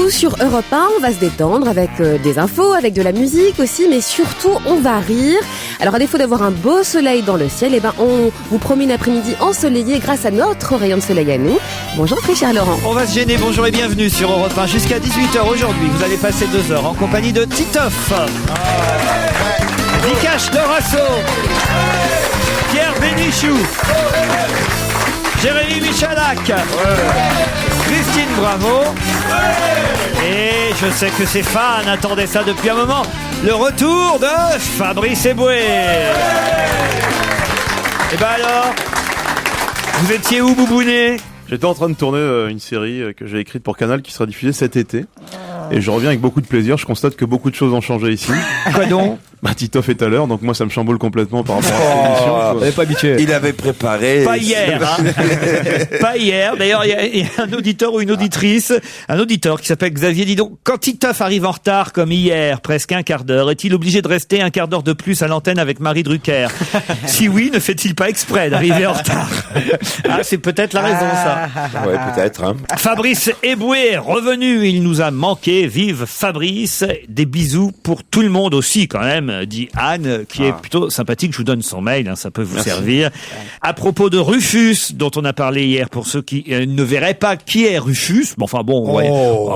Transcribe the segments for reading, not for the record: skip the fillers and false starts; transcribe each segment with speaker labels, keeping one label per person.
Speaker 1: tout sur Europe 1, on va se détendre avec des infos, avec de la musique aussi, mais surtout on va rire. Alors à défaut d'avoir un beau soleil dans le ciel, on vous promet une après-midi ensoleillée grâce à notre rayon de soleil à nous. Bonjour Richard Laurent.
Speaker 2: On va se gêner, bonjour et bienvenue sur Europe 1 jusqu'à 18h aujourd'hui. Vous allez passer 2 heures en compagnie de Titoff, Vikash Dorasso, Pierre Bénichou, Jérémy Michalak, Christine Bravo, et je sais que ses fans attendaient ça depuis un moment, le retour de Fabrice Eboué. Et ben alors, vous étiez où, Boubounet ?
Speaker 3: J'étais en train de tourner une série que j'ai écrite pour Canal qui sera diffusée cet été. Et je reviens avec beaucoup de plaisir. Je constate que beaucoup de choses ont changé ici.
Speaker 2: Quoi donc ?
Speaker 3: Titoff est à l'heure, donc moi ça me chamboule complètement par rapport à cette émission.
Speaker 4: On n'est pas habitué. Il avait préparé.
Speaker 2: Pas hier, hein. Pas hier. D'ailleurs, il y a un auditeur ou une auditrice, un auditeur qui s'appelle Xavier. Dis donc, quand Titoff arrive en retard comme hier, presque un quart d'heure, est-il obligé de rester un quart d'heure de plus à l'antenne avec Marie Drucker ? Si oui, ne fait-il pas exprès d'arriver en retard ? Ah, c'est peut-être la raison, ça.
Speaker 4: Ouais, peut-être, hein.
Speaker 2: Fabrice Eboué est revenu. Il nous a manqué. Vive Fabrice. Des bisous pour tout le monde aussi, quand même, dit Anne, qui est plutôt sympathique. Je vous donne son mail, hein, ça peut vous servir. À propos de Rufus, dont on a parlé hier, pour ceux qui ne verraient pas qui est Rufus. Bon, enfin bon, ouais,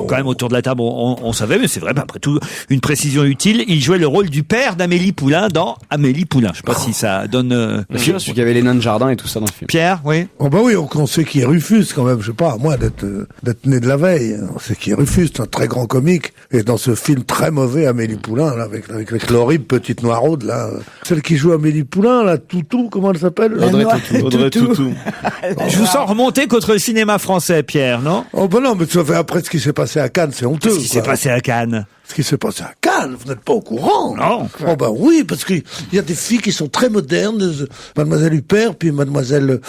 Speaker 2: quand même autour de la table, on savait, mais c'est vrai, après tout, une précision utile. Il jouait le rôle du père d'Amélie Poulain dans Amélie Poulain. Je sais pas si ça donne...
Speaker 5: Celui qui avait les nains de jardin et tout ça dans le film.
Speaker 2: Pierre, oui.
Speaker 6: Oh bah oui, on sait qui est Rufus quand même, je sais pas, à moi d'être né de la veille. On sait qui est Rufus, c'est un très grand comique. Et dans ce film très mauvais, Amélie Poulain, là, avec l'horrible petite noiraude, là. Celle qui joue Amélie Poulain, là, Toutou, comment elle s'appelle ?
Speaker 3: Audrey Toutou.
Speaker 2: Je vous sens remonter contre le cinéma français, Pierre, non ?
Speaker 6: Oh bah non, mais ça fait après ce qui s'est passé à Cannes, c'est honteux.
Speaker 2: Qu'est-ce qui s'est passé à Cannes ?
Speaker 6: Ce qui s'est passé à Cannes, vous n'êtes pas au courant.
Speaker 2: Non.
Speaker 6: Oh bah oui, parce qu'il y a des filles qui sont très modernes, Mademoiselle Huppert, puis Mademoiselle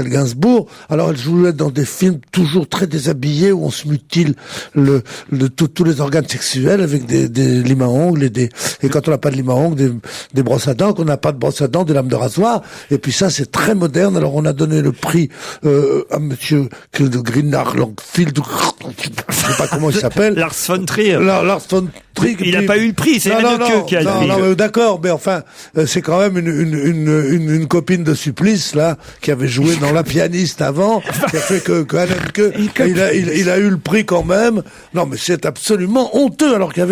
Speaker 6: Gainsbourg. Alors elles jouaient dans des films toujours très déshabillés où on se mutile tous les organes sexuels avec des limes à ongles et quand on n'a pas de limes à ongles, des brosses à dents, qu'on n'a pas de brosses à dents, des lames de rasoir. Et puis ça, c'est très moderne. Alors on a donné le prix à monsieur Greenard Langfield, je sais pas comment il s'appelle.
Speaker 2: Lars von Trier.
Speaker 6: Lars von Trier.
Speaker 2: Il n'a pas eu le prix, c'est Haneke qui a le prix.
Speaker 6: Non, d'accord, mais enfin, c'est quand même une copine de Supplice, là, qui avait joué dans La Pianiste avant, qui a fait que Haneke, il a eu le prix quand même. Non, mais c'est absolument honteux, alors qu'il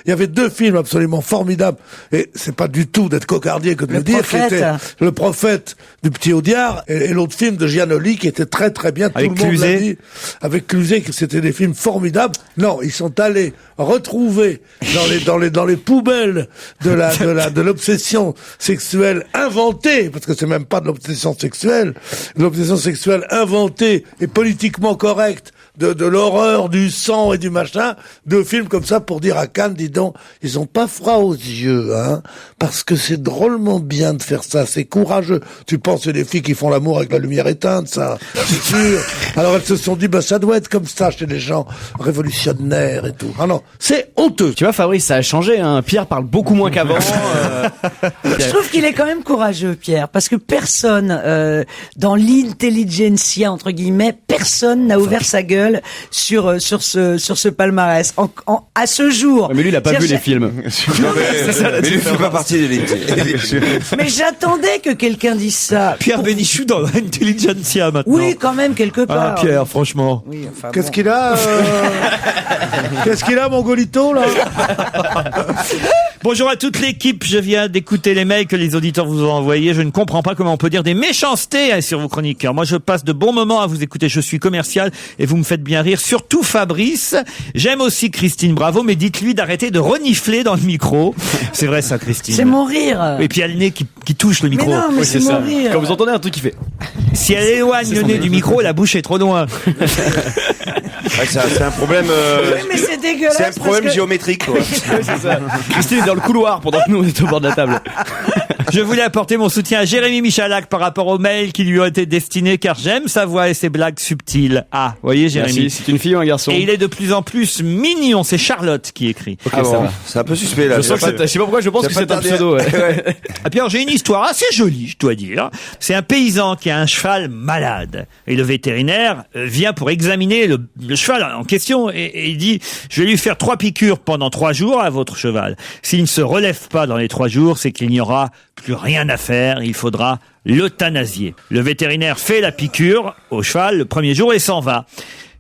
Speaker 6: y avait 2 films absolument formidables. Et c'est pas du tout d'être cocardier que de le dire, qui était Le Prophète du Petit Audiard, et l'autre film de Giannoli, qui était très très bien, tout le monde l'a dit. Avec Cluzet, que c'était des films formidables. Non, ils sont allés retrouver dans les poubelles de l'obsession sexuelle inventée, parce que c'est même pas de l'obsession sexuelle inventée et politiquement correcte, de l'horreur, du sang et du machin, 2 films comme ça pour dire à Cannes, dis donc, ils ont pas froid aux yeux, hein, parce que c'est drôlement bien de faire ça, c'est courageux. Tu penses que des filles qui font l'amour avec la lumière éteinte, ça, c'est sûr. Alors elles se sont dit, ça doit être comme ça chez les gens révolutionnaires et tout. Ah non, c'est honteux.
Speaker 5: Tu vois, Fabrice, ça a changé, hein. Pierre parle beaucoup moins qu'avant.
Speaker 7: Je trouve qu'il est quand même courageux, Pierre, parce que personne, dans l'intelligentsia, entre guillemets, personne n'a ouvert sa gueule sur ce palmarès. À ce jour.
Speaker 5: Mais lui, il a pas vu les films.
Speaker 4: Mais lui, il fait pas partie de l'élite.
Speaker 7: Mais j'attendais que quelqu'un dise ça.
Speaker 2: Pierre Bénichou dans Intelligentsia maintenant.
Speaker 7: Oui, quand même, quelque part.
Speaker 2: Ah, Pierre, franchement.
Speaker 7: Oui, enfin,
Speaker 6: Qu'est-ce qu'il a Qu'est-ce qu'il a, mon Golito, là?
Speaker 2: Bonjour à toute l'équipe, je viens d'écouter les mails que les auditeurs vous ont envoyés. Je ne comprends pas comment on peut dire des méchancetés sur vos chroniqueurs. Moi, je passe de bons moments à vous écouter. Je suis commercial et vous me faites bien rire. Surtout Fabrice. J'aime aussi Christine Bravo, mais dites-lui d'arrêter de renifler dans le micro. C'est vrai ça, Christine.
Speaker 7: C'est mon rire.
Speaker 2: Et puis il y a le nez qui touche le micro.
Speaker 7: Mais non, mais oui, c'est mon rire.
Speaker 5: Quand vous entendez un truc qui fait...
Speaker 2: Si elle éloigne le nez du micro, la bouche est trop loin.
Speaker 4: Ouais, c'est un problème...
Speaker 7: Oui, mais c'est dégueulasse.
Speaker 4: C'est un problème géométrique, quoi.
Speaker 5: c'est ça. Christine est dans le couloir pendant que nous on est au bord de la table.
Speaker 2: Je voulais apporter mon soutien à Jérémy Michalak par rapport aux mails qui lui ont été destinés, car j'aime sa voix et ses blagues subtiles. Ah, vous voyez, Jérémy.
Speaker 5: Merci, c'est une fille ou un garçon?
Speaker 2: Et il est de plus en plus mignon. C'est Charlotte qui écrit.
Speaker 5: Ok,
Speaker 4: Ah
Speaker 5: ça
Speaker 4: bon,
Speaker 5: va.
Speaker 4: c'est un peu suspect là.
Speaker 5: Je sens que je sais pas pourquoi je pense que c'est un pseudo. Ouais.
Speaker 2: Ah, puis alors, j'ai une histoire assez jolie, je dois dire. C'est un paysan qui a un cheval malade. Et le vétérinaire vient pour examiner le cheval en question et il dit, je vais lui faire 3 piqûres pendant 3 jours à votre cheval. S'il ne se relève pas dans les 3 jours, c'est qu'il n'y aura plus rien à faire. Il faudra l'euthanasier. Le vétérinaire fait la piqûre au cheval le premier jour et s'en va.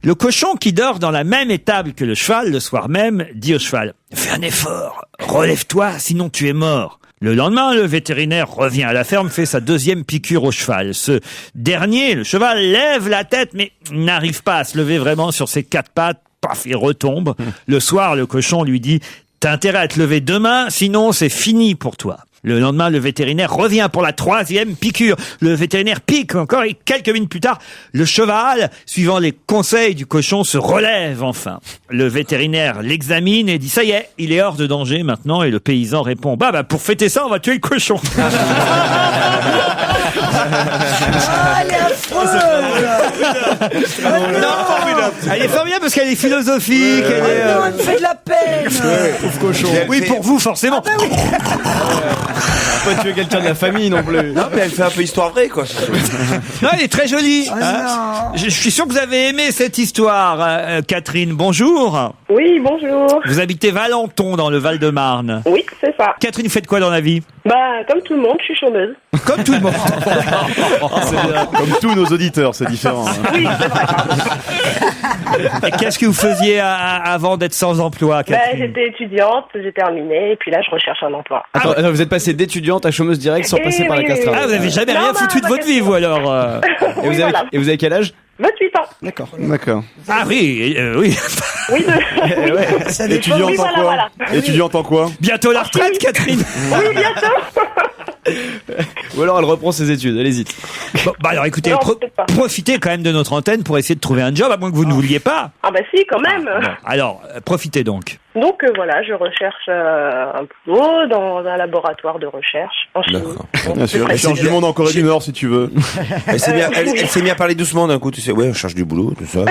Speaker 2: Le cochon qui dort dans la même étable que le cheval le soir même dit au cheval, fais un effort, relève-toi, sinon tu es mort. Le lendemain, le vétérinaire revient à la ferme, fait sa 2e piqûre au cheval. Ce dernier, le cheval, lève la tête, mais n'arrive pas à se lever vraiment sur ses 4 pattes. Paf, il retombe. Le soir, le cochon lui dit, t'as intérêt à te lever demain, sinon c'est fini pour toi. Le lendemain, le vétérinaire revient pour la 3e piqûre. Le vétérinaire pique encore et quelques minutes plus tard, le cheval, suivant les conseils du cochon, se relève enfin. Le vétérinaire l'examine et dit, ça y est, il est hors de danger maintenant. Et le paysan répond, bah pour fêter ça, on va tuer le cochon.
Speaker 7: Ah, elle est affreuse.
Speaker 2: Elle est formidable parce qu'elle est philosophique. Elle est,
Speaker 7: Non, elle me fait de la peine.
Speaker 5: Pauvre cochon.
Speaker 2: Oui, pour vous, forcément.
Speaker 5: Pas tuer quelqu'un de la famille non plus.
Speaker 4: Non, mais elle fait un peu histoire vraie, quoi.
Speaker 2: Non, elle est très jolie. Je suis sûr que vous avez aimé cette histoire. Catherine, bonjour.
Speaker 8: Oui, bonjour.
Speaker 2: Vous habitez Valenton dans le Val-de-Marne.
Speaker 8: Oui, c'est ça.
Speaker 2: Catherine, vous faites quoi dans la vie?
Speaker 8: Comme tout le monde, je suis chômeuse.
Speaker 2: Comme tout le monde.
Speaker 3: Comme tous nos auditeurs, c'est différent.
Speaker 8: Oui, c'est vrai.
Speaker 2: Et qu'est-ce que vous faisiez avant d'être sans emploi, Catherine?
Speaker 8: J'étais étudiante, j'ai terminé, et puis là, je recherche un emploi.
Speaker 5: Attends, vous êtes passé d'étudiante à chômeuse directe sans passer par la classe travail.
Speaker 2: Ah, vous avez jamais
Speaker 8: Non,
Speaker 2: rien
Speaker 8: bah,
Speaker 2: foutu de
Speaker 8: pas
Speaker 2: votre vie, vous, alors
Speaker 5: Et
Speaker 8: Oui, voilà.
Speaker 5: vous avez quel âge?
Speaker 8: 28 ans.
Speaker 5: D'accord.
Speaker 3: D'accord.
Speaker 2: Ah oui, oui.
Speaker 8: Oui,
Speaker 7: Ça dépend.
Speaker 3: Étudiante
Speaker 8: Oui,
Speaker 3: en
Speaker 8: voilà,
Speaker 3: quoi
Speaker 8: voilà.
Speaker 3: Étudiante en quoi?
Speaker 2: Bientôt la retraite, Catherine.
Speaker 8: Oui, bientôt.
Speaker 5: Ou alors elle reprend ses études, elle hésite.
Speaker 2: Bon, bah alors écoutez,
Speaker 8: Non, peut-être pas.
Speaker 2: profitez quand même de notre antenne pour essayer de trouver un job, à moins que vous ne vouliez pas.
Speaker 8: Ah bah si, quand même.
Speaker 2: Bon, alors, profitez donc.
Speaker 8: Donc voilà, je recherche un boulot dans un laboratoire de recherche en chimie.
Speaker 4: D'accord.
Speaker 8: Bon,
Speaker 3: Bien
Speaker 8: c'est
Speaker 3: sûr.
Speaker 8: très
Speaker 3: Change du monde en Corée du Nord si tu veux.
Speaker 4: Elle s'est mis à parler doucement d'un coup, tu sais. Ouais, on cherche du boulot, tout ça.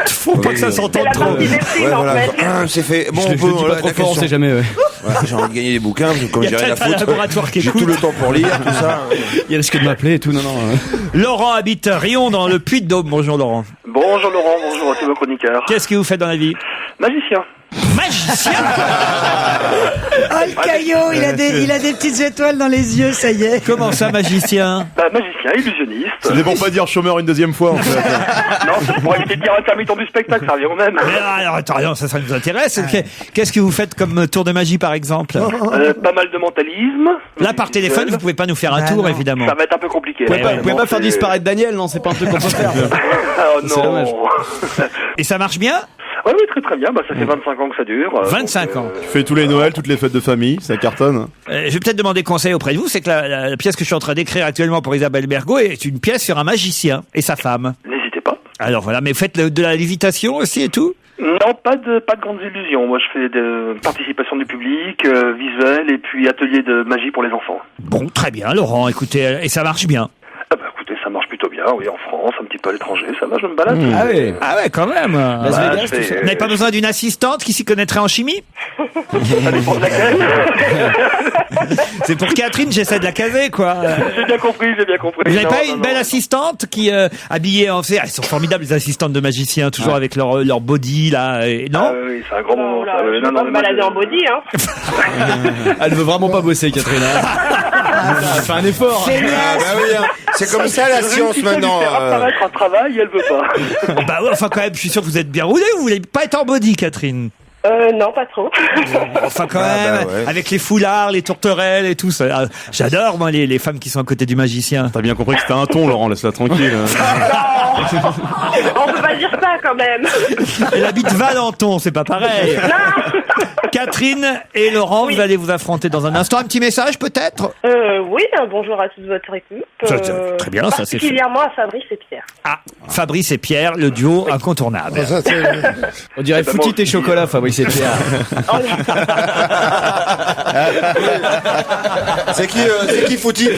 Speaker 2: Faut pas que ça
Speaker 8: C'est
Speaker 2: s'entende
Speaker 8: la
Speaker 2: trop.
Speaker 8: partie des primes,
Speaker 4: Ouais,
Speaker 8: en
Speaker 4: voilà.
Speaker 8: fait.
Speaker 4: C'est fait. Bon,
Speaker 5: Je
Speaker 4: on
Speaker 5: le
Speaker 4: peut.
Speaker 5: dis pas
Speaker 4: voilà,
Speaker 5: trop
Speaker 4: la
Speaker 5: fort, on
Speaker 4: question.
Speaker 5: sait jamais. Ouais.
Speaker 4: Voilà, j'ai envie de gagner des bouquins, parce que comme
Speaker 2: Il y
Speaker 4: j'ai
Speaker 2: a
Speaker 4: rien à
Speaker 2: peut-être un
Speaker 4: foutre.
Speaker 2: laboratoire qui
Speaker 4: J'ai
Speaker 2: écoute.
Speaker 4: tout le temps pour lire, tout ça.
Speaker 5: Il risque de m'appeler et tout, non.
Speaker 2: Laurent habite Rion dans le Puy-de-Dôme. Bonjour Laurent.
Speaker 9: Bonjour Laurent, bonjour à tous vos chroniqueurs.
Speaker 2: Qu'est-ce que vous faites dans la vie?
Speaker 9: Magicien.
Speaker 2: Magicien.
Speaker 7: Oh, le caillot, il a des petites étoiles dans les yeux, ça y est.
Speaker 2: Comment ça, magicien?
Speaker 9: Magicien, illusionniste.
Speaker 3: C'était pour pas dire chômeur une deuxième fois, en fait.
Speaker 9: Non, c'est pour éviter de dire intermittent du spectacle, ça revient au même.
Speaker 2: Mais alors, attends, ça nous intéresse. Qu'est-ce que vous faites comme tour de magie, par exemple?
Speaker 9: Pas mal de mentalisme.
Speaker 2: Là, par téléphone, vous pouvez pas nous faire un
Speaker 7: Ah,
Speaker 2: tour,
Speaker 7: non.
Speaker 2: évidemment.
Speaker 9: Ça va être un peu compliqué.
Speaker 5: Vous pouvez pas faire disparaître Daniel, non? C'est pas un truc qu'on peut faire.
Speaker 9: Oh
Speaker 5: C'est dommage.
Speaker 9: non.
Speaker 2: Et ça marche bien?
Speaker 9: Oui, très très bien. Ça fait 25 ans que ça dure.
Speaker 2: 25 ans.
Speaker 3: Tu fais tous les Noëls, toutes les fêtes de famille, ça cartonne.
Speaker 2: Je vais peut-être demander conseil auprès de vous. C'est que la pièce que je suis en train d'écrire actuellement pour Isabelle Bergot est une pièce sur un magicien et sa femme.
Speaker 9: N'hésitez pas.
Speaker 2: Alors voilà, mais faites de la lévitation aussi et tout?
Speaker 9: Non, pas de grandes illusions. Moi, je fais de participation du public, visuel, et puis atelier de magie pour les enfants.
Speaker 2: Bon, très bien, Laurent. Écoutez, et ça marche bien.
Speaker 9: Écoutez, ça marche plutôt bien. Oui, en France, un petit peu à l'étranger, ça va, je me balade.
Speaker 5: Ah oui.
Speaker 2: Ah ouais, quand même.
Speaker 5: Las Vegas,
Speaker 9: je fais-
Speaker 5: tout ça.
Speaker 2: Vous n'avez pas besoin d'une assistante qui s'y connaîtrait en chimie?
Speaker 9: Ça dépend de laquelle.
Speaker 2: C'est pour Catherine, j'essaie de la caser, quoi.
Speaker 9: J'ai bien compris.
Speaker 2: Vous n'avez
Speaker 9: Non,
Speaker 2: pas
Speaker 9: non,
Speaker 2: une belle
Speaker 9: non.
Speaker 2: assistante qui habillée en... Elles sont formidables, les assistantes de magiciens, toujours avec leur body, là. Non?
Speaker 9: Ah oui, c'est un grand moment.
Speaker 8: Oh là,
Speaker 9: ça,
Speaker 8: je vais pas me
Speaker 9: mais moi,
Speaker 8: balader en body, hein.
Speaker 5: Elle veut vraiment pas bosser, Catherine. Elle fait un effort.
Speaker 4: Ah, bah oui, hein. C'est comme ça la science maintenant.
Speaker 9: Faire apparaître un travail, elle veut pas.
Speaker 2: Bah ouais, enfin quand même, je suis sûr que vous êtes bien roulé. Vous voulez pas être en body, Catherine?
Speaker 8: Non, pas trop.
Speaker 2: Enfin quand
Speaker 4: Ah,
Speaker 2: même,
Speaker 4: bah ouais.
Speaker 2: avec les foulards, les tourterelles et tout ça. Ah, j'adore moi les femmes qui sont à côté du magicien.
Speaker 3: T'as bien compris que c'était un ton, Laurent, laisse-la tranquille.
Speaker 8: On peut pas dire ça, quand même.
Speaker 2: Elle habite Valenton, c'est pas pareil.
Speaker 8: Non.
Speaker 2: Catherine et Laurent,
Speaker 8: Oui.
Speaker 2: vous allez vous affronter dans un instant. Un petit message peut-être?
Speaker 8: Oui, bonjour à toute votre équipe.
Speaker 2: Très bien, ça, c'est fait.
Speaker 8: Particulièrement à Fabrice et Pierre.
Speaker 2: Ah, Fabrice et Pierre, le duo incontournable.
Speaker 6: Ça, c'est-
Speaker 5: On dirait Foutit et chocolat, Fabrice et Pierre.
Speaker 4: C'est qui Foutit?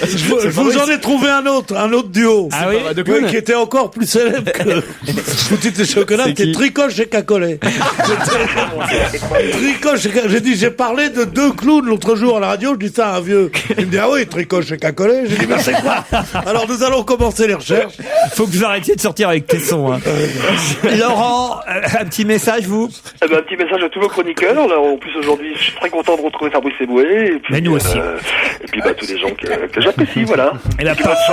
Speaker 6: Je vous en ai trouvé un autre duo.
Speaker 2: Ah oui?
Speaker 6: Oui, qui était encore plus célèbre que Foutit et chocolat,
Speaker 5: C'est
Speaker 6: qui est
Speaker 5: qui
Speaker 6: Tricoche et Cacolet. Tricoche et Cacolet. J'ai parlé de deux clowns l'autre jour à la radio, je dis ça à un vieux. Il me dit, ah oui, Tricoche et Cacolet. J'ai dit, mais c'est quoi? Alors nous allons commencer les recherches.
Speaker 2: Faut que vous arrêtiez de sortir avec Tesson. Hein. Laurent, un petit message, vous?
Speaker 9: Un petit message à tous vos chroniqueurs. Là, en plus, aujourd'hui, je suis très content de retrouver Fabrice Eboué. Et puis,
Speaker 2: Mais nous aussi.
Speaker 9: Et puis, tous les gens que j'apprécie, voilà.
Speaker 2: Eh ben,
Speaker 9: Et puis,
Speaker 2: parfait.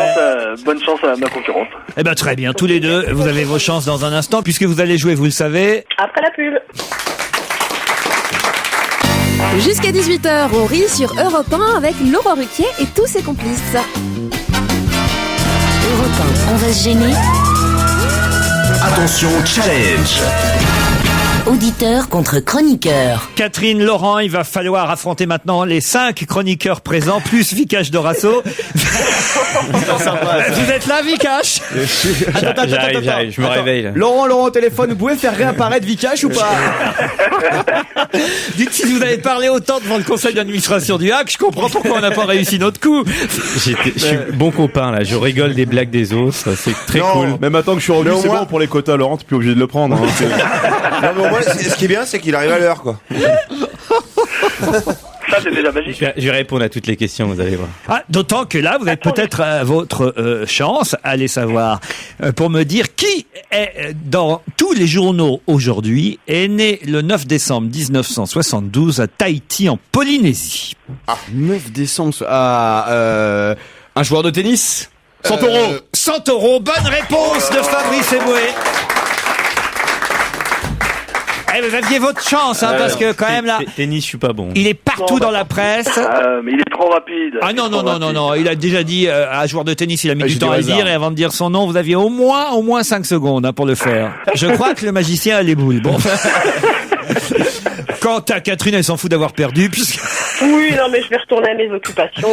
Speaker 9: bonne chance à ma concurrente.
Speaker 2: Eh ben, très bien. Tous les deux, vous avez vos chances dans un instant, puisque vous allez jouer, vous le savez.
Speaker 8: Après la pub.
Speaker 1: Jusqu'à 18h, on rit sur Europe 1 avec Laurent Ruquier et tous ses complices.
Speaker 10: Europe 1, on va se gêner.
Speaker 11: Attention, challenge.
Speaker 10: Auditeur contre chroniqueur.
Speaker 2: Catherine, Laurent, il va falloir affronter maintenant les 5 chroniqueurs présents, plus Vikash Dorasso. Vous êtes là, Vikash?
Speaker 5: J'arrive, je me
Speaker 2: Attends.
Speaker 5: réveille. Là. Laurent, au téléphone, vous pouvez faire réapparaître Vikash ou pas?
Speaker 2: Dites, si vous avez parlé autant devant le conseil d'administration du HAC, je comprends pourquoi on n'a pas réussi notre coup.
Speaker 5: Je suis bon copain là, je rigole des blagues des autres, c'est très cool.
Speaker 3: Même maintenant que je suis revenu,
Speaker 4: Mais au
Speaker 3: c'est
Speaker 4: moins-
Speaker 3: bon pour les quotas, Laurent, t'es plus obligé de le prendre. Hein.
Speaker 4: Non, mais au moins, ce qui est bien, c'est qu'il arrive à l'heure, quoi.
Speaker 9: Ça, c'est déjà magique.
Speaker 5: Je vais répondre à toutes les questions, vous allez voir.
Speaker 2: Ah, d'autant que là, vous avez peut-être votre chance, allez savoir, pour me dire qui est dans tous les journaux aujourd'hui est né le 9 décembre 1972 à Tahiti en Polynésie.
Speaker 5: 9 décembre, un joueur de tennis?
Speaker 2: Santoro. Santoro, bonne réponse de Fabrice Eboué. Eh, vous aviez votre chance, hein, parce que quand même là,
Speaker 5: Tennis, je suis pas bon.
Speaker 2: il est partout dans la presse.
Speaker 9: Mais il est trop rapide.
Speaker 2: Ah non, non, non, non, non, il a déjà dit à un joueur de tennis, il a mis du
Speaker 5: j'ai
Speaker 2: temps
Speaker 5: du
Speaker 2: à le
Speaker 5: hasard.
Speaker 2: dire, et avant de dire son nom, vous aviez au moins 5 secondes hein, pour le faire. Je crois que le magicien a les boules. Bon. Quant à Catherine, elle s'en fout d'avoir perdu, puisque...
Speaker 8: Oui, non, mais je vais retourner à mes occupations.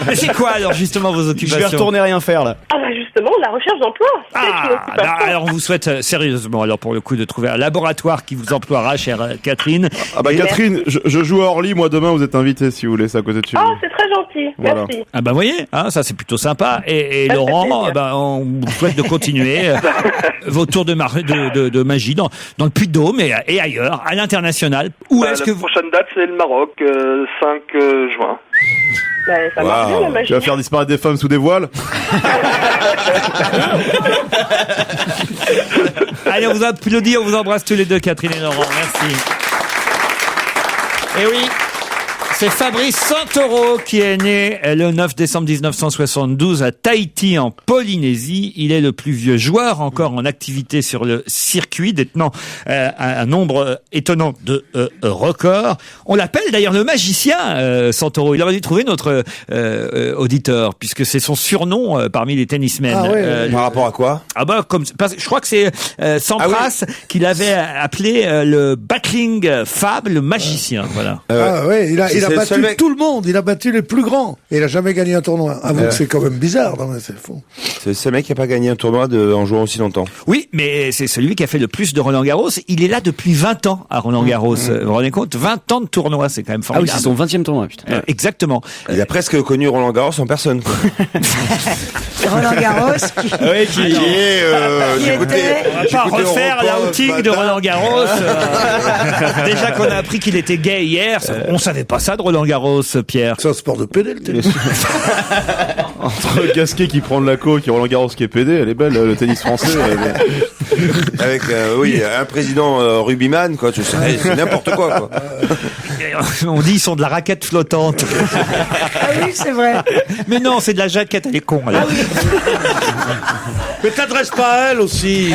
Speaker 2: Mais c'est quoi alors justement vos
Speaker 5: Je
Speaker 2: occupations?
Speaker 5: vais retourner rien faire là.
Speaker 8: Ah bah justement, la recherche d'emploi. C'est une
Speaker 2: Ah,
Speaker 8: occupation.
Speaker 2: bah, alors on vous souhaite sérieusement, alors pour le coup, de trouver un laboratoire qui vous emploiera, chère Catherine.
Speaker 3: Ah bah Catherine, je joue à Orly, moi demain vous êtes invité si vous voulez, c'est à côté de chez
Speaker 8: Oh,
Speaker 3: vous.
Speaker 8: c'est très gentil.
Speaker 3: Voilà.
Speaker 8: Merci.
Speaker 2: Ah bah voyez, hein, ça c'est plutôt sympa. Et
Speaker 8: Ça fait
Speaker 2: Laurent,
Speaker 8: plaisir.
Speaker 2: bah, on vous souhaite de continuer vos tours de magie dans le Puy-de-Dôme et ailleurs, à l'international. Où est-ce que
Speaker 9: La
Speaker 2: vous...
Speaker 9: prochaine date, c'est le Maroc, 5 juin.
Speaker 8: Bah, ça marche bien, la magie.
Speaker 3: Tu vas faire disparaître des femmes sous des voiles?
Speaker 2: Allez, on vous applaudit, on vous embrasse tous les deux, Catherine et Laurent. Merci. Et oui, c'est Fabrice Santoro qui est né le 9 décembre 1972 à Tahiti en Polynésie. Il est le plus vieux joueur encore en activité sur le circuit, détenant un nombre étonnant de records. On l'appelle d'ailleurs le magicien Santoro. Il aurait dû trouver notre auditeur, puisque c'est son surnom parmi les tennismen.
Speaker 6: Ah ouais,
Speaker 4: Par rapport à quoi?
Speaker 2: Ah bah parce que je crois que c'est Sampras qui l'avait appelé le Battling Fab, le magicien. Voilà.
Speaker 6: Ah ouais, il a
Speaker 4: C'est le
Speaker 6: battu
Speaker 4: seul mec-
Speaker 6: tout le monde, il a battu les plus grands. Et il a jamais gagné un tournoi. Avoue que c'est quand même bizarre, non mais c'est fou.
Speaker 4: C'est ce mec qui a pas gagné un tournoi en jouant aussi longtemps.
Speaker 2: Oui, mais c'est celui qui a fait le plus de Roland Garros. Il est là depuis 20 ans à Roland Garros. Vous vous rendez compte? 20 ans de tournoi, c'est quand même
Speaker 5: Ah oui,
Speaker 2: formidable.
Speaker 5: c'est son 20e tournoi, putain.
Speaker 2: Exactement.
Speaker 4: Il a presque connu Roland Garros en personne, quoi.
Speaker 7: Roland Garros qui...
Speaker 5: Oui, qui
Speaker 4: Et,
Speaker 7: Qui
Speaker 4: du côté-
Speaker 7: était-
Speaker 2: On va pas
Speaker 4: j'écoutais
Speaker 2: refaire
Speaker 4: Europe 1
Speaker 2: l'outing
Speaker 4: ce
Speaker 2: de
Speaker 4: matin.
Speaker 2: Roland Garros. Déjà qu'on a appris qu'il était gay hier, on savait pas ça de Roland Garros, Pierre.
Speaker 6: C'est un sport de pédé, le tennis.
Speaker 3: Entre Gasquet qui prend de la coke et Roland Garros qui est pédé, elle est belle, le tennis français.
Speaker 4: Avec, oui, un président rugbyman, quoi, tu sais, c'est n'importe quoi, quoi.
Speaker 2: On dit ils sont de la raquette flottante.
Speaker 7: Ah oui, c'est vrai.
Speaker 2: Mais non, c'est de la jaquette, elle est con. Alors.
Speaker 6: Mais t'adresses pas à elle aussi.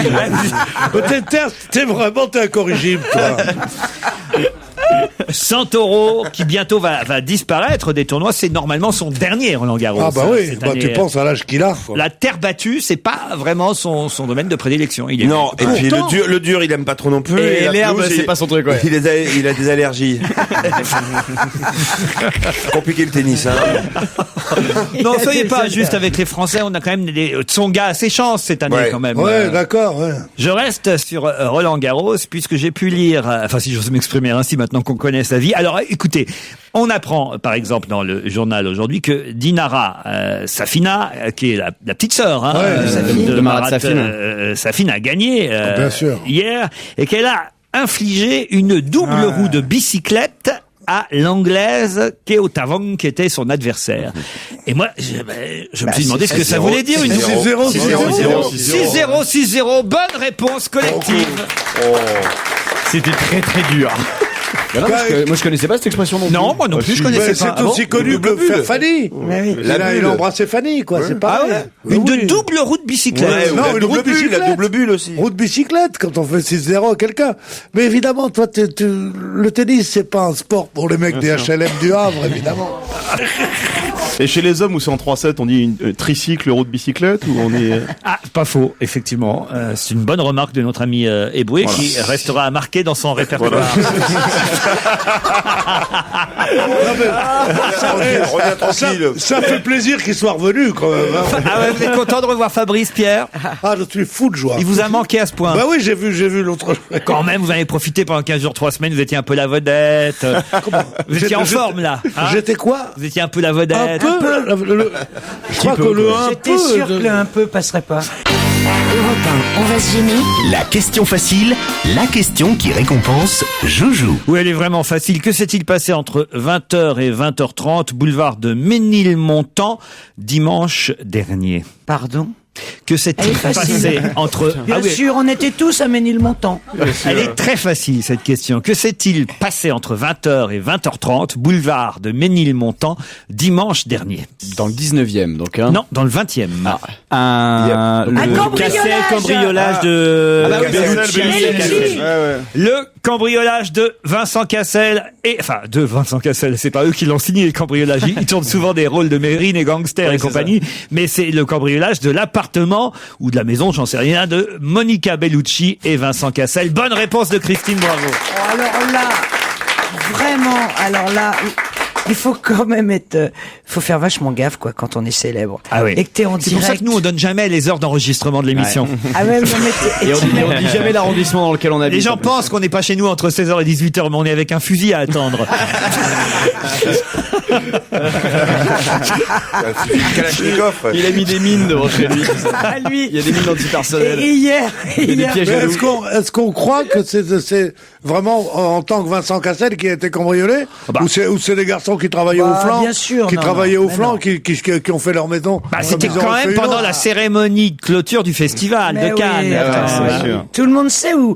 Speaker 6: T'es vraiment incorrigible, toi.
Speaker 2: Santoro, qui bientôt va disparaître des tournois, c'est normalement son dernier Roland Garros.
Speaker 6: Ah bah oui,
Speaker 2: cette
Speaker 6: bah,
Speaker 2: année.
Speaker 6: tu penses à l'âge qu'il a. Quoi.
Speaker 2: La terre battue, c'est pas vraiment son domaine de prédilection. Il est
Speaker 4: Non, et puis le dur, il aime pas trop non plus.
Speaker 5: Et
Speaker 4: la
Speaker 5: l'herbe,
Speaker 4: pelouse,
Speaker 5: c'est pas son truc, ouais.
Speaker 4: Il a des allergies. Compliqué le tennis, hein.
Speaker 2: Non, soyez pas juste avec les Français. On a quand même des Tsonga à ses chances cette année
Speaker 4: Ouais.
Speaker 2: quand même.
Speaker 6: Ouais, d'accord, ouais.
Speaker 2: Je reste sur Roland Garros puisque j'ai pu lire, enfin si j'ose m'exprimer ainsi maintenant qu'on connaît sa vie. Alors écoutez, on apprend par exemple dans le journal aujourd'hui que Dinara Safina, qui est la petite sœur
Speaker 5: de Marat
Speaker 2: Safin a gagné
Speaker 6: bien sûr.
Speaker 2: hier et qu'elle a infligé une double roue de bicyclette à l'anglaise Keo Tavong, qui était son adversaire. Et moi, je me suis demandé ce que ça voulait dire.
Speaker 6: 6-0,
Speaker 2: 6-0. Bonne réponse collective.
Speaker 5: C'était très très dur. Bah non, moi je connaissais pas cette expression non plus.
Speaker 2: Non, moi non plus, je connaissais pas.
Speaker 6: C'est aussi connu que faire Fanny. Il a embrassé Fanny, quoi. C'est pas vrai.
Speaker 2: Une double roue de bicyclette.
Speaker 6: Non, une roue de bicyclette.
Speaker 4: La double bulle aussi.
Speaker 6: Roue de bicyclette, quand on fait 6-0 à quelqu'un. Mais évidemment, toi, le tennis, c'est pas un sport pour les mecs des HLM du Havre, évidemment.
Speaker 3: Et chez les hommes où c'est en 3-7, on dit une tricycle, roue de bicyclette, ou on est...
Speaker 2: Ah, pas faux, effectivement. C'est une bonne remarque de notre ami Eboué qui restera marqué dans son répertoire.
Speaker 6: Ça fait plaisir qu'il soit revenu, quand même. Hein.
Speaker 2: Ah ouais, vous êtes content de revoir Fabrice, Pierre?
Speaker 6: Ah, je suis fou de joie.
Speaker 2: Il vous a manqué à ce point?
Speaker 6: Bah oui, j'ai vu l'autre.
Speaker 2: Quand même, vous avez profité pendant 15 jours, 3 semaines, vous étiez un peu la vedette. Vous étiez en forme, là. Hein,
Speaker 6: j'étais quoi?
Speaker 2: Vous étiez un peu la vedette.
Speaker 6: Un peu? Je crois que le un peu...
Speaker 7: J'étais sûr que le un peu passerait pas.
Speaker 10: Europe 1, on va se gêner.
Speaker 11: La question facile, la question qui récompense Joujou.
Speaker 2: Oui, elle est vraiment facile. Que s'est-il passé entre 20h et 20h30, boulevard de Ménilmontant, dimanche dernier?
Speaker 7: Pardon?
Speaker 2: Que s'est-il
Speaker 7: Elle est facile.
Speaker 2: passé entre...
Speaker 7: Bien sûr, on était tous à Ménilmontant.
Speaker 2: Elle est très facile, cette question. Que s'est-il passé entre 20h et 20h30, boulevard de Ménilmontant, dimanche dernier?
Speaker 5: Dans le 19e, donc hein.
Speaker 2: Non, dans le 20e.
Speaker 7: Un
Speaker 5: cambriolage de
Speaker 7: Bellucci.
Speaker 2: Le cambriolage de Vincent Cassel de Vincent Cassel, c'est pas eux qui l'ont signé le cambriolage, ils tournent souvent des rôles de Mérine et gangsters et compagnie, mais c'est le cambriolage de l'appartement ou de la maison, j'en sais rien, de Monica Bellucci et Vincent Cassel. Bonne réponse de Christine Bravo.
Speaker 7: Alors là, il faut quand même faut faire vachement gaffe, quoi, quand on est célèbre.
Speaker 2: Ah oui.
Speaker 7: Et que t'es en
Speaker 2: C'est
Speaker 7: direct.
Speaker 2: pour ça que nous, on donne jamais les heures d'enregistrement de l'émission.
Speaker 7: Ouais. Ah ouais, non, mais
Speaker 5: Et on dit jamais l'arrondissement dans lequel on habite.
Speaker 2: Les gens pensent qu'on n'est pas chez nous entre 16h et 18h, mais on est avec un fusil à attendre.
Speaker 4: Kalachnikov.
Speaker 5: Il a mis des mines devant chez lui.
Speaker 7: lui.
Speaker 5: Il y a des mines antipersonnelles.
Speaker 7: Et hier,
Speaker 5: Il y a des pièges à loup.
Speaker 6: Est-ce qu'on croit que c'est vraiment en tant que Vincent Cassel qui a été cambriolé? Ou c'est des garçons qui travaillaient au flanc?
Speaker 7: Bien sûr,
Speaker 6: qui
Speaker 7: non,
Speaker 6: travaillaient
Speaker 7: non,
Speaker 6: au
Speaker 7: mais
Speaker 6: flanc,
Speaker 7: non.
Speaker 6: qui ont fait leur maison.
Speaker 2: C'était
Speaker 6: Comme ils
Speaker 2: quand
Speaker 6: ont fait
Speaker 2: même
Speaker 6: une
Speaker 2: pendant
Speaker 6: autre.
Speaker 2: la cérémonie de clôture du festival
Speaker 7: Mais
Speaker 2: de
Speaker 7: oui,
Speaker 2: Cannes.
Speaker 5: c'est sûr.
Speaker 7: Tout le monde sait où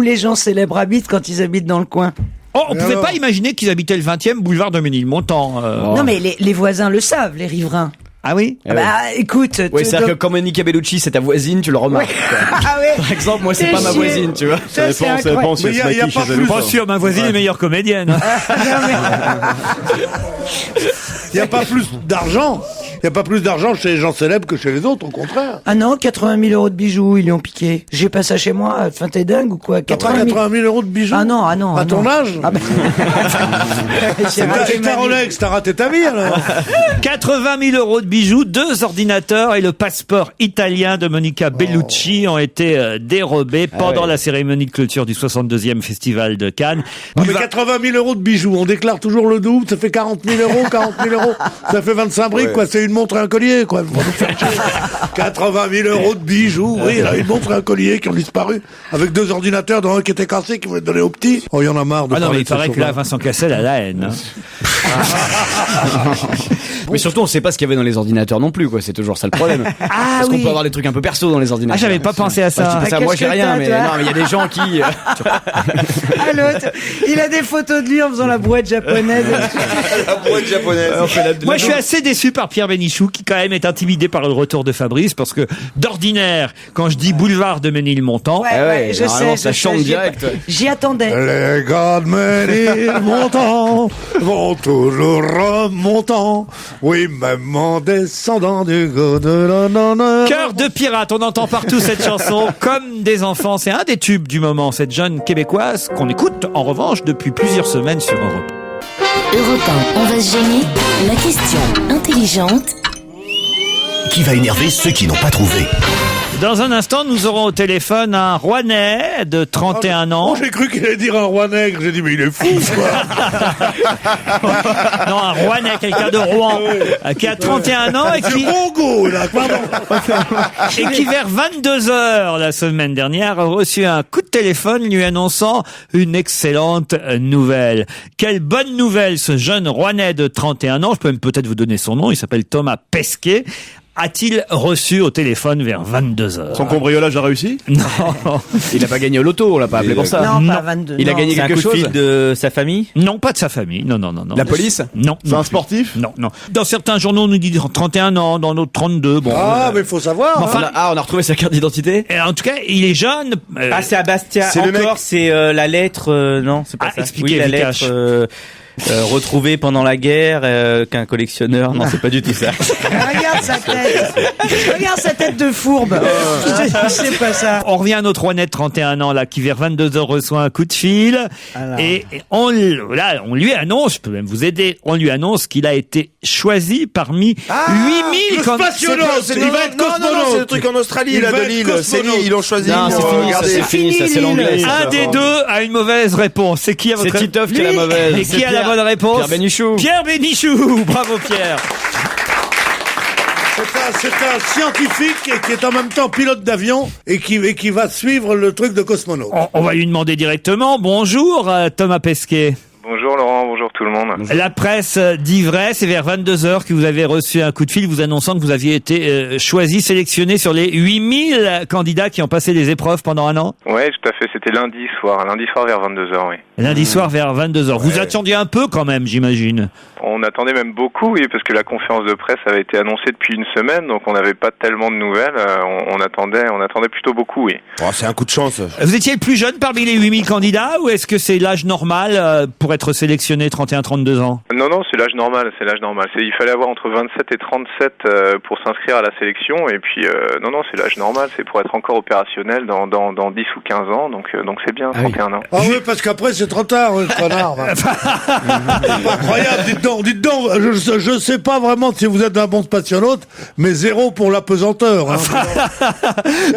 Speaker 7: les gens célèbres habitent quand ils habitent dans le coin.
Speaker 2: Oh, on pouvait pas imaginer qu'ils habitaient le 20e boulevard de Ménilmontant.
Speaker 7: Non, mais les voisins le savent, les riverains.
Speaker 2: Ah oui?
Speaker 7: Bah, écoute.
Speaker 5: Ouais, c'est-à-dire que quand Monica Bellucci, c'est ta voisine, tu le remarques. quoi.
Speaker 7: Ah ouais.
Speaker 5: Par exemple, moi, c'est pas ma
Speaker 7: chier.
Speaker 5: voisine, tu vois.
Speaker 6: Ça dépend si
Speaker 3: Mais
Speaker 6: elle se maquille chez elle ou
Speaker 2: Pas
Speaker 6: pas.
Speaker 2: sûr, ma voisine est meilleure comédienne.
Speaker 6: Il n'y a pas plus d'argent. Il n'y a pas plus d'argent chez les gens célèbres que chez les autres, au contraire.
Speaker 7: Ah non, 80 000 euros de bijoux, ils lui ont piqué. J'ai pas ça chez moi. Enfin, t'es dingue ou quoi?
Speaker 6: 80 000 euros de bijoux.
Speaker 7: Ah non.
Speaker 6: À ton âge?
Speaker 7: Ah ben...
Speaker 6: Et ta Rolex, t'as raté ta vie, alors.
Speaker 2: 80 000 euros de bijoux, 2 ordinateurs et le passeport italien de Monica Bellucci ont été dérobés pendant la cérémonie de clôture du 62e festival de Cannes.
Speaker 6: Ah, mais 80 000 euros de bijoux, on déclare toujours le double, ça fait 40 000 euros, 40 000 euros, ça fait 25 briques, quoi, c'est une montre et un collier, quoi. Faut nous faire chier. 80 000 euros de bijoux, oui, là, une montre et un collier qui ont disparu, avec 2 ordinateurs, dont un qui était cassé, qui voulait donner au petit. Oh, il y en a marre de
Speaker 2: Ah non,
Speaker 6: parler
Speaker 2: mais il
Speaker 6: de ce
Speaker 2: paraît que là,
Speaker 6: chauffeur.
Speaker 2: Vincent Cassel a la haine. Hein.
Speaker 5: Mais surtout, on sait pas ce qu'il y avait dans les ordinateurs non plus, quoi. C'est toujours ça le problème. Parce qu'on peut avoir des trucs un peu perso dans les ordinateurs.
Speaker 2: Ah, j'avais pas pensé à ça.
Speaker 5: Je dis pas ça. Moi, j'ai rien, mais non, mais il y a des gens qui.
Speaker 7: Ah, l'autre, il a des photos de lui en faisant la brouette japonaise.
Speaker 4: La brouette japonaise.
Speaker 2: Moi, je suis assez déçu par Pierre Bénichou, qui quand même est intimidé par le retour de Fabrice, parce que d'ordinaire, quand je dis boulevard de Ménilmontant,
Speaker 7: Je sais,
Speaker 5: ça chante direct.
Speaker 7: J'y attendais.
Speaker 6: Les gars de Ménilmontant vont toujours remontant. Oui, même en descendant du Godelon.
Speaker 2: Cœur de pirate, on entend partout cette chanson comme des enfants. C'est un des tubes du moment, cette jeune québécoise qu'on écoute en revanche depuis plusieurs semaines sur Europe.
Speaker 10: Europe 1, on va se gêner. La question intelligente
Speaker 11: Qui va énerver ceux qui n'ont pas trouvé.
Speaker 2: Dans un instant, nous aurons au téléphone un Rouennais de 31 ans.
Speaker 6: J'ai cru qu'il allait dire un roi nègre. J'ai dit, mais il est fou, quoi.
Speaker 2: Non, un Rouennais, quelqu'un de Rouen, qui a 31 ans et qui...
Speaker 6: Bongo, là, pardon.
Speaker 2: Et qui, vers 22h la semaine dernière, a reçu un coup de téléphone lui annonçant une excellente nouvelle. Quelle bonne nouvelle, ce jeune Rouennais de 31 ans, je peux même peut-être vous donner son nom, il s'appelle Thomas Pesquet, a-t-il reçu au téléphone vers 22h?
Speaker 3: Son cambriolage a réussi?
Speaker 2: Non.
Speaker 5: Il a pas gagné au loto, on l'a pas appelé pour ça.
Speaker 7: Non, pas 22.
Speaker 5: Il a gagné quelque chose
Speaker 12: de sa famille?
Speaker 2: Non, pas de sa famille. Non.
Speaker 5: La police?
Speaker 2: Non.
Speaker 3: C'est un sportif?
Speaker 2: Non. Dans certains journaux, on nous dit 31 ans, dans d'autres 32. Bon.
Speaker 6: Mais il faut savoir.
Speaker 2: Enfin,
Speaker 5: on a retrouvé sa carte d'identité.
Speaker 2: En tout cas, il est jeune.
Speaker 12: C'est à Bastia.
Speaker 4: c'est le mec-
Speaker 12: Encore, c'est la lettre. Non, c'est pas ça.
Speaker 2: expliquez,
Speaker 12: Oui, la
Speaker 2: Vikash.
Speaker 12: lettre retrouvée pendant la guerre qu'un collectionneur. Non, c'est pas du tout ça.
Speaker 7: Regarde sa tête. Regarde sa tête de fourbe. C'est pas ça.
Speaker 2: On revient à notre Rouennais de 31 ans là, qui vers 22h reçoit un coup de fil.
Speaker 7: Alors.
Speaker 2: Et on lui annonce, je peux même vous aider, on lui annonce qu'il a été choisi parmi 8000 candidats.
Speaker 6: Spationaute, il va être
Speaker 4: Non,
Speaker 6: cosmonaute.
Speaker 4: c'est le truc en Australie,
Speaker 6: Il
Speaker 4: là,
Speaker 6: va
Speaker 4: de
Speaker 6: être
Speaker 4: Lille. C'est
Speaker 6: cosmonaute.
Speaker 4: Lille, ils l'ont choisi.
Speaker 5: Non, c'est fini, ça, c'est fini, ça, c'est l'anglais.
Speaker 2: Un des deux a une mauvaise réponse. C'est qui à votre
Speaker 5: C'est Titoff qui a la mauvaise.
Speaker 2: Et qui a la bonne réponse?
Speaker 5: Pierre Bénichou.
Speaker 2: Pierre Bénichou. Bravo Pierre.
Speaker 6: C'est un scientifique qui est en même temps pilote d'avion et qui va suivre le truc de cosmonaute.
Speaker 2: On va lui demander directement. Bonjour Thomas Pesquet.
Speaker 9: Bonjour Laurent, bonjour tout le monde.
Speaker 2: La presse dit vrai, c'est vers 22h que vous avez reçu un coup de fil vous annonçant que vous aviez été choisi, sélectionné sur les 8000 candidats qui ont passé les épreuves pendant un an.
Speaker 9: Ouais, tout à fait, c'était lundi soir vers 22h, oui.
Speaker 2: Lundi soir vers 22h. Vous attendiez un peu quand même, j'imagine.
Speaker 9: On attendait même beaucoup, oui, parce que la conférence de presse avait été annoncée depuis une semaine, donc on n'avait pas tellement de nouvelles. On attendait plutôt beaucoup, oui.
Speaker 4: Oh, c'est un coup de chance.
Speaker 2: Vous étiez le plus jeune parmi les 8000 candidats ou est-ce que c'est l'âge normal pour être sélectionné 31-32 ans?
Speaker 9: Non, c'est l'âge normal, il fallait avoir entre 27 et 37 pour s'inscrire à la sélection, et puis non, c'est l'âge normal, c'est pour être encore opérationnel dans 10 ou 15 ans, donc c'est bien, 31 ans.
Speaker 6: Ah oui, parce qu'après c'est trop tard, le connard. Incroyable, dites donc, je sais pas vraiment si vous êtes un bon spationaute, mais 0 pour l'apesanteur. Hein.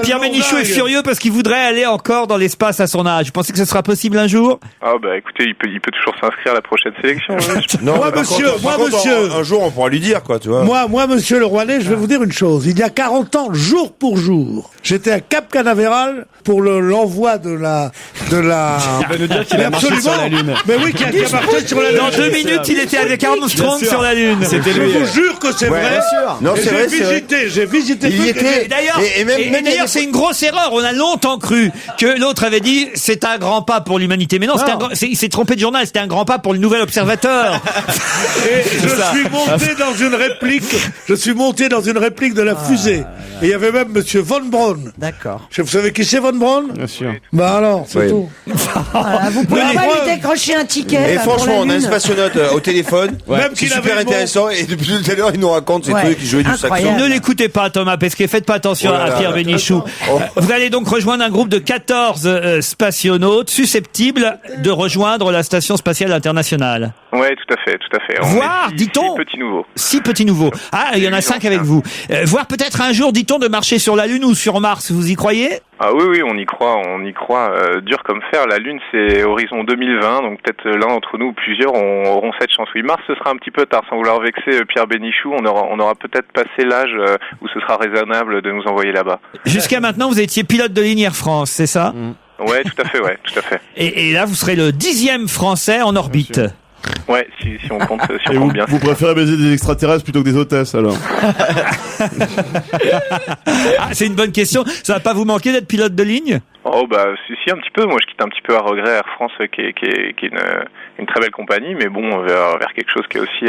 Speaker 2: Pierre Bénichou est furieux parce qu'il voudrait aller encore dans l'espace à son âge. Vous pensez que ce sera possible un jour?
Speaker 9: Ah bah écoutez, il peut toujours s'inscrire à la prochaine sélection. Oui.
Speaker 4: Non,
Speaker 6: Moi,
Speaker 4: mais
Speaker 6: monsieur,
Speaker 4: par contre, un jour on pourra lui dire, quoi, tu vois.
Speaker 6: Moi, monsieur le Rouennais, je vais vous dire une chose. Il y a 40 ans, jour pour jour, j'étais à Cap Canaveral pour l'envoi de la...
Speaker 5: Il va nous dire qu'il a marché sur la Lune.
Speaker 6: Mais oui, qui a marché sur la Lune.
Speaker 2: Dans 2 minutes, il était avec Armstrong sur la Lune.
Speaker 5: C'était
Speaker 6: Je
Speaker 5: lui.
Speaker 6: vous jure que c'est vrai.
Speaker 5: Bien sûr.
Speaker 4: Non,
Speaker 6: Et
Speaker 4: c'est vrai, c'est vrai.
Speaker 6: j'ai visité.
Speaker 4: Il y était.
Speaker 2: Et d'ailleurs,
Speaker 4: Et même
Speaker 2: c'est une grosse erreur. On a longtemps cru que l'autre avait dit c'est un grand pas pour l'humanité. Mais non, il s'est trompé de journal. C'était un grand pas pour le nouvel observateur.
Speaker 6: Et je suis monté dans une réplique. De la fusée. Et il y avait même monsieur Von Braun.
Speaker 7: D'accord.
Speaker 6: Vous savez qui c'est Von Braun?
Speaker 3: Bien sûr.
Speaker 6: Bah alors, c'est tout.
Speaker 7: Voilà, vous pouvez
Speaker 6: Mais
Speaker 7: pas
Speaker 6: l'épreuve-
Speaker 7: lui décrocher un ticket.
Speaker 4: Et
Speaker 7: là, pour
Speaker 4: franchement,
Speaker 7: la
Speaker 4: on a un
Speaker 7: Lune.
Speaker 4: spationaute au téléphone.
Speaker 6: Même
Speaker 4: C'est
Speaker 6: qu'il
Speaker 4: super
Speaker 6: avait
Speaker 4: intéressant. Et depuis tout à l'heure, il nous raconte ces
Speaker 7: Ouais.
Speaker 4: trucs, il jouait du
Speaker 7: Incroyable.
Speaker 4: saxon.
Speaker 2: Ne l'écoutez pas, Thomas Pesquet. Faites pas attention
Speaker 4: Oh là
Speaker 2: à
Speaker 4: là.
Speaker 2: Pierre Bénichou.
Speaker 4: Oh.
Speaker 2: Vous allez donc rejoindre un groupe de 14 spationautes susceptibles de rejoindre la Station Spatiale Internationale.
Speaker 9: Ouais, tout à fait. On
Speaker 2: Voir,
Speaker 9: est six
Speaker 2: dit-on.
Speaker 9: petits nouveaux.
Speaker 2: 6 petits nouveaux. Ah, il y en a 5 avec vous. Voir peut-être un jour, dit-on, de marcher sur la Lune ou sur Mars. Vous y croyez?
Speaker 9: Ah oui, on y croit, dur comme fer. La Lune, c'est horizon 2020, donc peut-être l'un d'entre nous ou plusieurs auront cette chance. Oui, Mars, ce sera un petit peu tard, sans vouloir vexer Pierre Bénichou, on aura peut-être passé l'âge où ce sera raisonnable de nous envoyer là-bas.
Speaker 2: Jusqu'à maintenant, vous étiez pilote de ligne Air France, c'est ça?
Speaker 9: Ouais, tout à fait.
Speaker 2: Et là, vous serez le 10e Français en orbite.
Speaker 9: Ouais, si on compte,
Speaker 3: Et vous, vous préférez baiser des extraterrestres plutôt que des hôtesses, alors?
Speaker 2: Ah, c'est une bonne question. Ça va pas vous manquer d'être pilote de ligne?
Speaker 9: Oh bah si un petit peu. Moi je quitte un petit peu à regret Air France qui est une très belle compagnie, mais bon vers quelque chose qui est aussi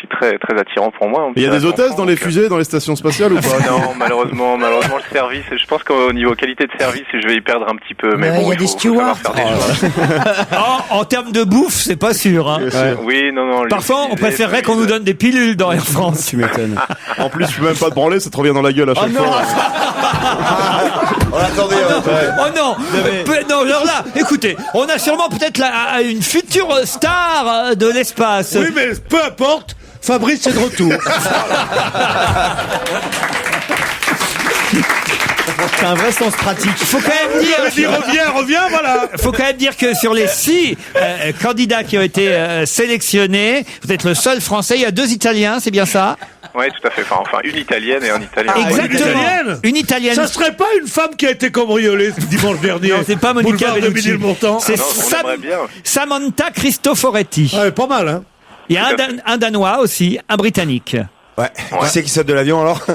Speaker 9: très très attirant pour moi.
Speaker 3: Il y a des hôtesses dans les fusées, dans les stations spatiales ou pas?
Speaker 9: Non, malheureusement le service. Je pense qu'au niveau qualité de service, je vais y perdre un petit peu. Mais bon,
Speaker 7: il y a des stewards.
Speaker 2: En termes de bouffe, c'est pas sûr. Hein.
Speaker 9: Oui, non.
Speaker 2: Parfois, on préférerait qu'on nous donne des pilules dans Air France.
Speaker 3: Tu m'étonnes. En plus, je peux même pas te branler, ça te revient dans la gueule à chaque fois.
Speaker 4: Attendez.
Speaker 2: Oh non, non, alors là, écoutez, on a sûrement peut-être une future star de l'espace.
Speaker 6: Oui, mais peu importe, Fabrice est de retour.
Speaker 5: C'est un vrai sens pratique.
Speaker 2: Faut quand même dire,
Speaker 6: reviens, voilà.
Speaker 2: Faut quand même dire que sur les 6 candidats qui ont été sélectionnés, vous êtes le seul Français. Il y a 2 Italiens, c'est bien ça?
Speaker 9: Oui, tout à fait. Enfin, une Italienne et un Italien.
Speaker 2: Exactement. Une Italienne.
Speaker 6: Ça serait pas une femme qui a été cambriolée dimanche dernier?
Speaker 2: Non, c'est pas Monica Bellucci. C'est
Speaker 9: bien.
Speaker 2: Samantha Cristoforetti.
Speaker 6: Ouais, pas mal, hein.
Speaker 2: Il y a un Danois aussi, un Britannique.
Speaker 4: Ouais. Qui c'est qui saute de l'avion alors?
Speaker 2: Ah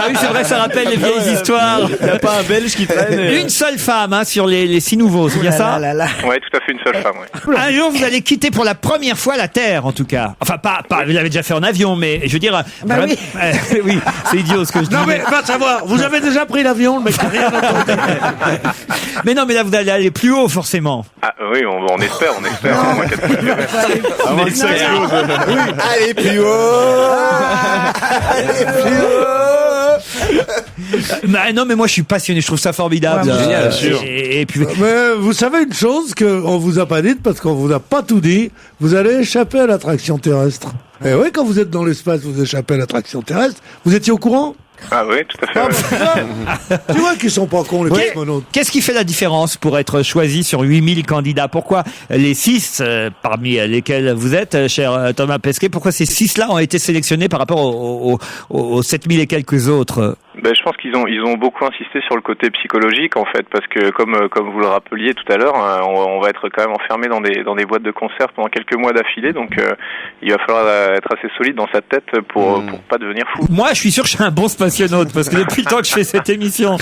Speaker 2: oui, c'est vrai, ça rappelle les vieilles histoires.
Speaker 5: Il n'y a pas un Belge qui traîne.
Speaker 2: Une seule femme sur les 6 nouveaux, c'est bien ça?
Speaker 9: Ouais, tout à fait, une seule femme. Ouais.
Speaker 2: Un jour, vous allez quitter pour la première fois la Terre, en tout cas. Enfin, pas vous l'avez déjà fait en avion, mais je veux dire.
Speaker 7: Oui.
Speaker 2: Oui, c'est idiot ce que je dis.
Speaker 6: Non mais va savoir, vous avez déjà pris l'avion, le mec n'a rien entendu.
Speaker 2: Mais non, mais là vous allez aller plus haut, forcément.
Speaker 9: Ah oui, on espère.
Speaker 3: Avant que ça explose.
Speaker 4: Allez plus haut.
Speaker 2: Non, mais moi je suis passionné, je trouve ça formidable.
Speaker 6: Ouais,
Speaker 5: génial,
Speaker 3: sûr.
Speaker 2: Et puis.
Speaker 6: Mais vous savez une chose qu'on vous a pas dite parce qu'on vous a pas tout dit, vous allez échapper à l'attraction terrestre. Et oui, quand vous êtes dans l'espace, vous échappez à l'attraction terrestre. Vous étiez au courant?
Speaker 9: Ah oui, tout à fait. Ouais.
Speaker 6: Tu vois qu'ils sont pas cons, les cosmonautes.
Speaker 2: Qu'est-ce qui fait la différence pour être choisi sur 8000 candidats? Pourquoi les 6, parmi lesquels vous êtes, cher Thomas Pesquet, pourquoi ces 6-là ont été sélectionnés par rapport aux 7000 et quelques autres?
Speaker 9: Ben, je pense qu'ils ont beaucoup insisté sur le côté psychologique en fait, parce que comme vous le rappeliez tout à l'heure, on va être quand même enfermé dans des boîtes de conserve pendant quelques mois d'affilée, donc il va falloir être assez solide dans sa tête pour pas devenir fou.
Speaker 2: Moi, je suis sûr que je suis un bon spationaute, parce que depuis le temps que je fais cette émission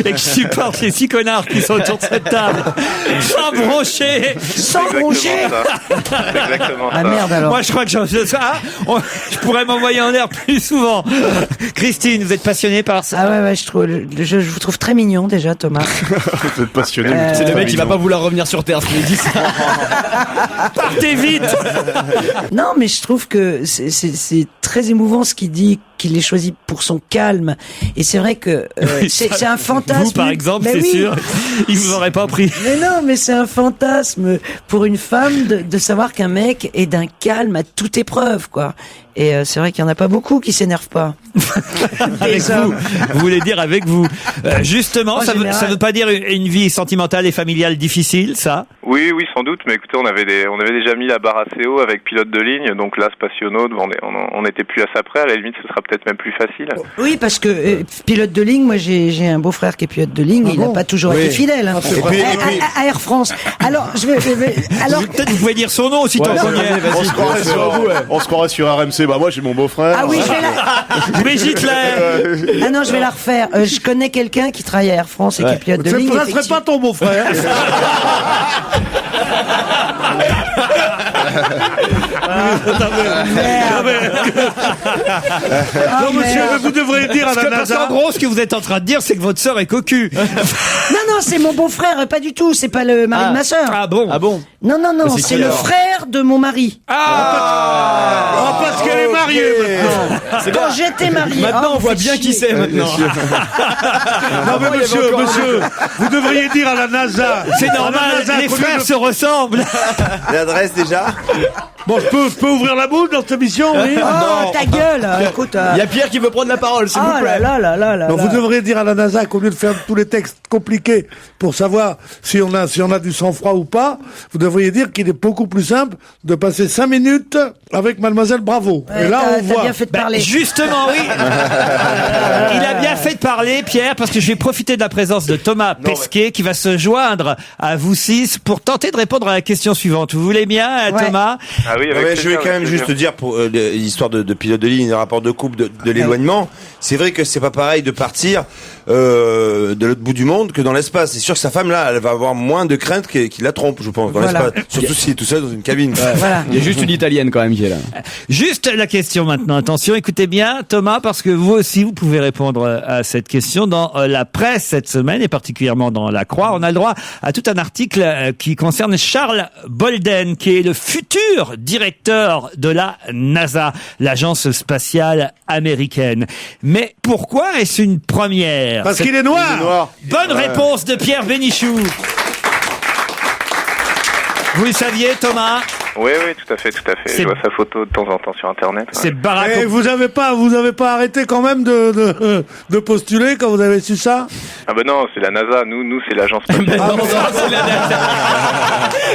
Speaker 2: et que je supporte les 6 connards qui sont autour de cette table, sans broncher.
Speaker 9: C'est exactement ça.
Speaker 7: Ah merde alors.
Speaker 2: Moi, je crois que je pourrais m'envoyer en l'air plus souvent. Christine, vous êtes passionnée par ça?
Speaker 7: Ah ouais, je vous trouve très mignon déjà, Thomas.
Speaker 3: Vous êtes passionné.
Speaker 5: C'est le mec qui va pas vouloir revenir sur Terre, ce qu'il dit.
Speaker 2: Partez vite.
Speaker 7: Non, mais je trouve que c'est très émouvant ce qu'il dit, qu'il est choisi pour son calme. Et c'est vrai que c'est un fantasme.
Speaker 2: Vous, par exemple,
Speaker 7: mais
Speaker 2: c'est
Speaker 7: oui.
Speaker 2: sûr, il vous aurait pas pris.
Speaker 7: Mais non, mais c'est un fantasme pour une femme de savoir qu'un mec est d'un calme à toute épreuve, quoi. Et c'est vrai qu'il y en a pas beaucoup qui s'énervent pas.
Speaker 2: Avec vous, vous voulez dire avec vous. Justement, ça veut pas dire une vie sentimentale et familiale difficile, ça?
Speaker 9: Oui, sans doute. Mais écoutez, on avait déjà mis la barre assez haut avec pilote de ligne, donc là, spationaute, on était plus à ça près. À la limite, ce sera peut-être même plus facile.
Speaker 7: Oui, parce que pilote de ligne, moi j'ai un beau-frère qui est pilote de ligne, il n'a pas toujours été fidèle hein. À Air France. Alors,
Speaker 2: peut-être vous pouvez dire son nom aussi, tant qu'on y est.
Speaker 3: On se croirait sur RMC. Bah moi j'ai mon beau-frère.
Speaker 7: Ah oui, Brigitte Lair. Ah non, je vais la refaire. Je connais quelqu'un qui travaille à Air France et qui est pilote de ligne.
Speaker 6: Ça serait pas ton beau-frère.
Speaker 2: Non, monsieur, vous devriez dire à la NASA. Parce qu'en gros, ce que vous êtes en train de dire, c'est que votre sœur est cocu.
Speaker 7: Non, c'est mon beau-frère, pas du tout. C'est pas le mari de ma sœur.
Speaker 2: Ah bon?
Speaker 7: Non, c'est le frère de mon mari.
Speaker 6: Parce qu'elle est mariée maintenant.
Speaker 7: Quand j'étais mariée.
Speaker 5: Maintenant, on voit bien qui c'est maintenant.
Speaker 6: Non mais monsieur, vous devriez dire à la NASA.
Speaker 2: C'est normal, les frères se ressemblent.
Speaker 4: L'adresse déjà?
Speaker 6: Bon, je peux ouvrir la bouche dans cette émission, oui.
Speaker 7: Oh, ta gueule. Écoute.
Speaker 5: Il y a Pierre qui veut prendre la parole, s'il vous plaît.
Speaker 6: Non, vous devriez dire à la NASA qu'au lieu de faire tous les textes compliqués pour savoir si on a du sang-froid ou pas, vous devriez dire qu'il est beaucoup plus simple de passer 5 minutes avec Mademoiselle Bravo.
Speaker 7: Ouais,
Speaker 6: et là, on
Speaker 7: t'as
Speaker 6: voit.
Speaker 7: bien fait de parler.
Speaker 2: Justement, oui. Il a bien fait de parler, Pierre, parce que je vais profiter de la présence de Thomas Pesquet qui va se joindre à vous 6 pour tenter de répondre à la question suivante. Vous voulez bien, Thomas?
Speaker 4: Ah oui, je vais quand même juste dire pour l'histoire de pilote de ligne, le rapport de couple de l'éloignement. C'est vrai que c'est pas pareil de partir de l'autre bout du monde que dans l'espace. C'est sûr que sa femme là, elle va avoir moins de crainte qu'il la trompe, je pense, dans l'espace. Surtout s'il est tout seul dans une cabine.
Speaker 5: Il y a juste une Italienne quand même qui est là.
Speaker 2: Juste la question maintenant. Attention, écoutez bien, Thomas, parce que vous aussi, vous pouvez répondre à cette question dans la presse cette semaine et particulièrement dans La Croix. On a le droit à tout un article qui concerne Charles Bolden, qui est le futur directeur de la NASA, l'agence spatiale américaine. Mais pourquoi est-ce une première?
Speaker 6: Parce qu'il est noir.
Speaker 2: Bonne réponse de Pierre Bénichou. Vous le saviez, Thomas?
Speaker 9: Oui, tout à fait. Je vois sa photo de temps en temps sur Internet.
Speaker 2: C'est Barack
Speaker 6: Et vous avez pas arrêté quand même de postuler quand vous avez su ça?
Speaker 9: Ah ben non, c'est la NASA. Nous c'est l'agence spatiale.
Speaker 5: C'est la NASA.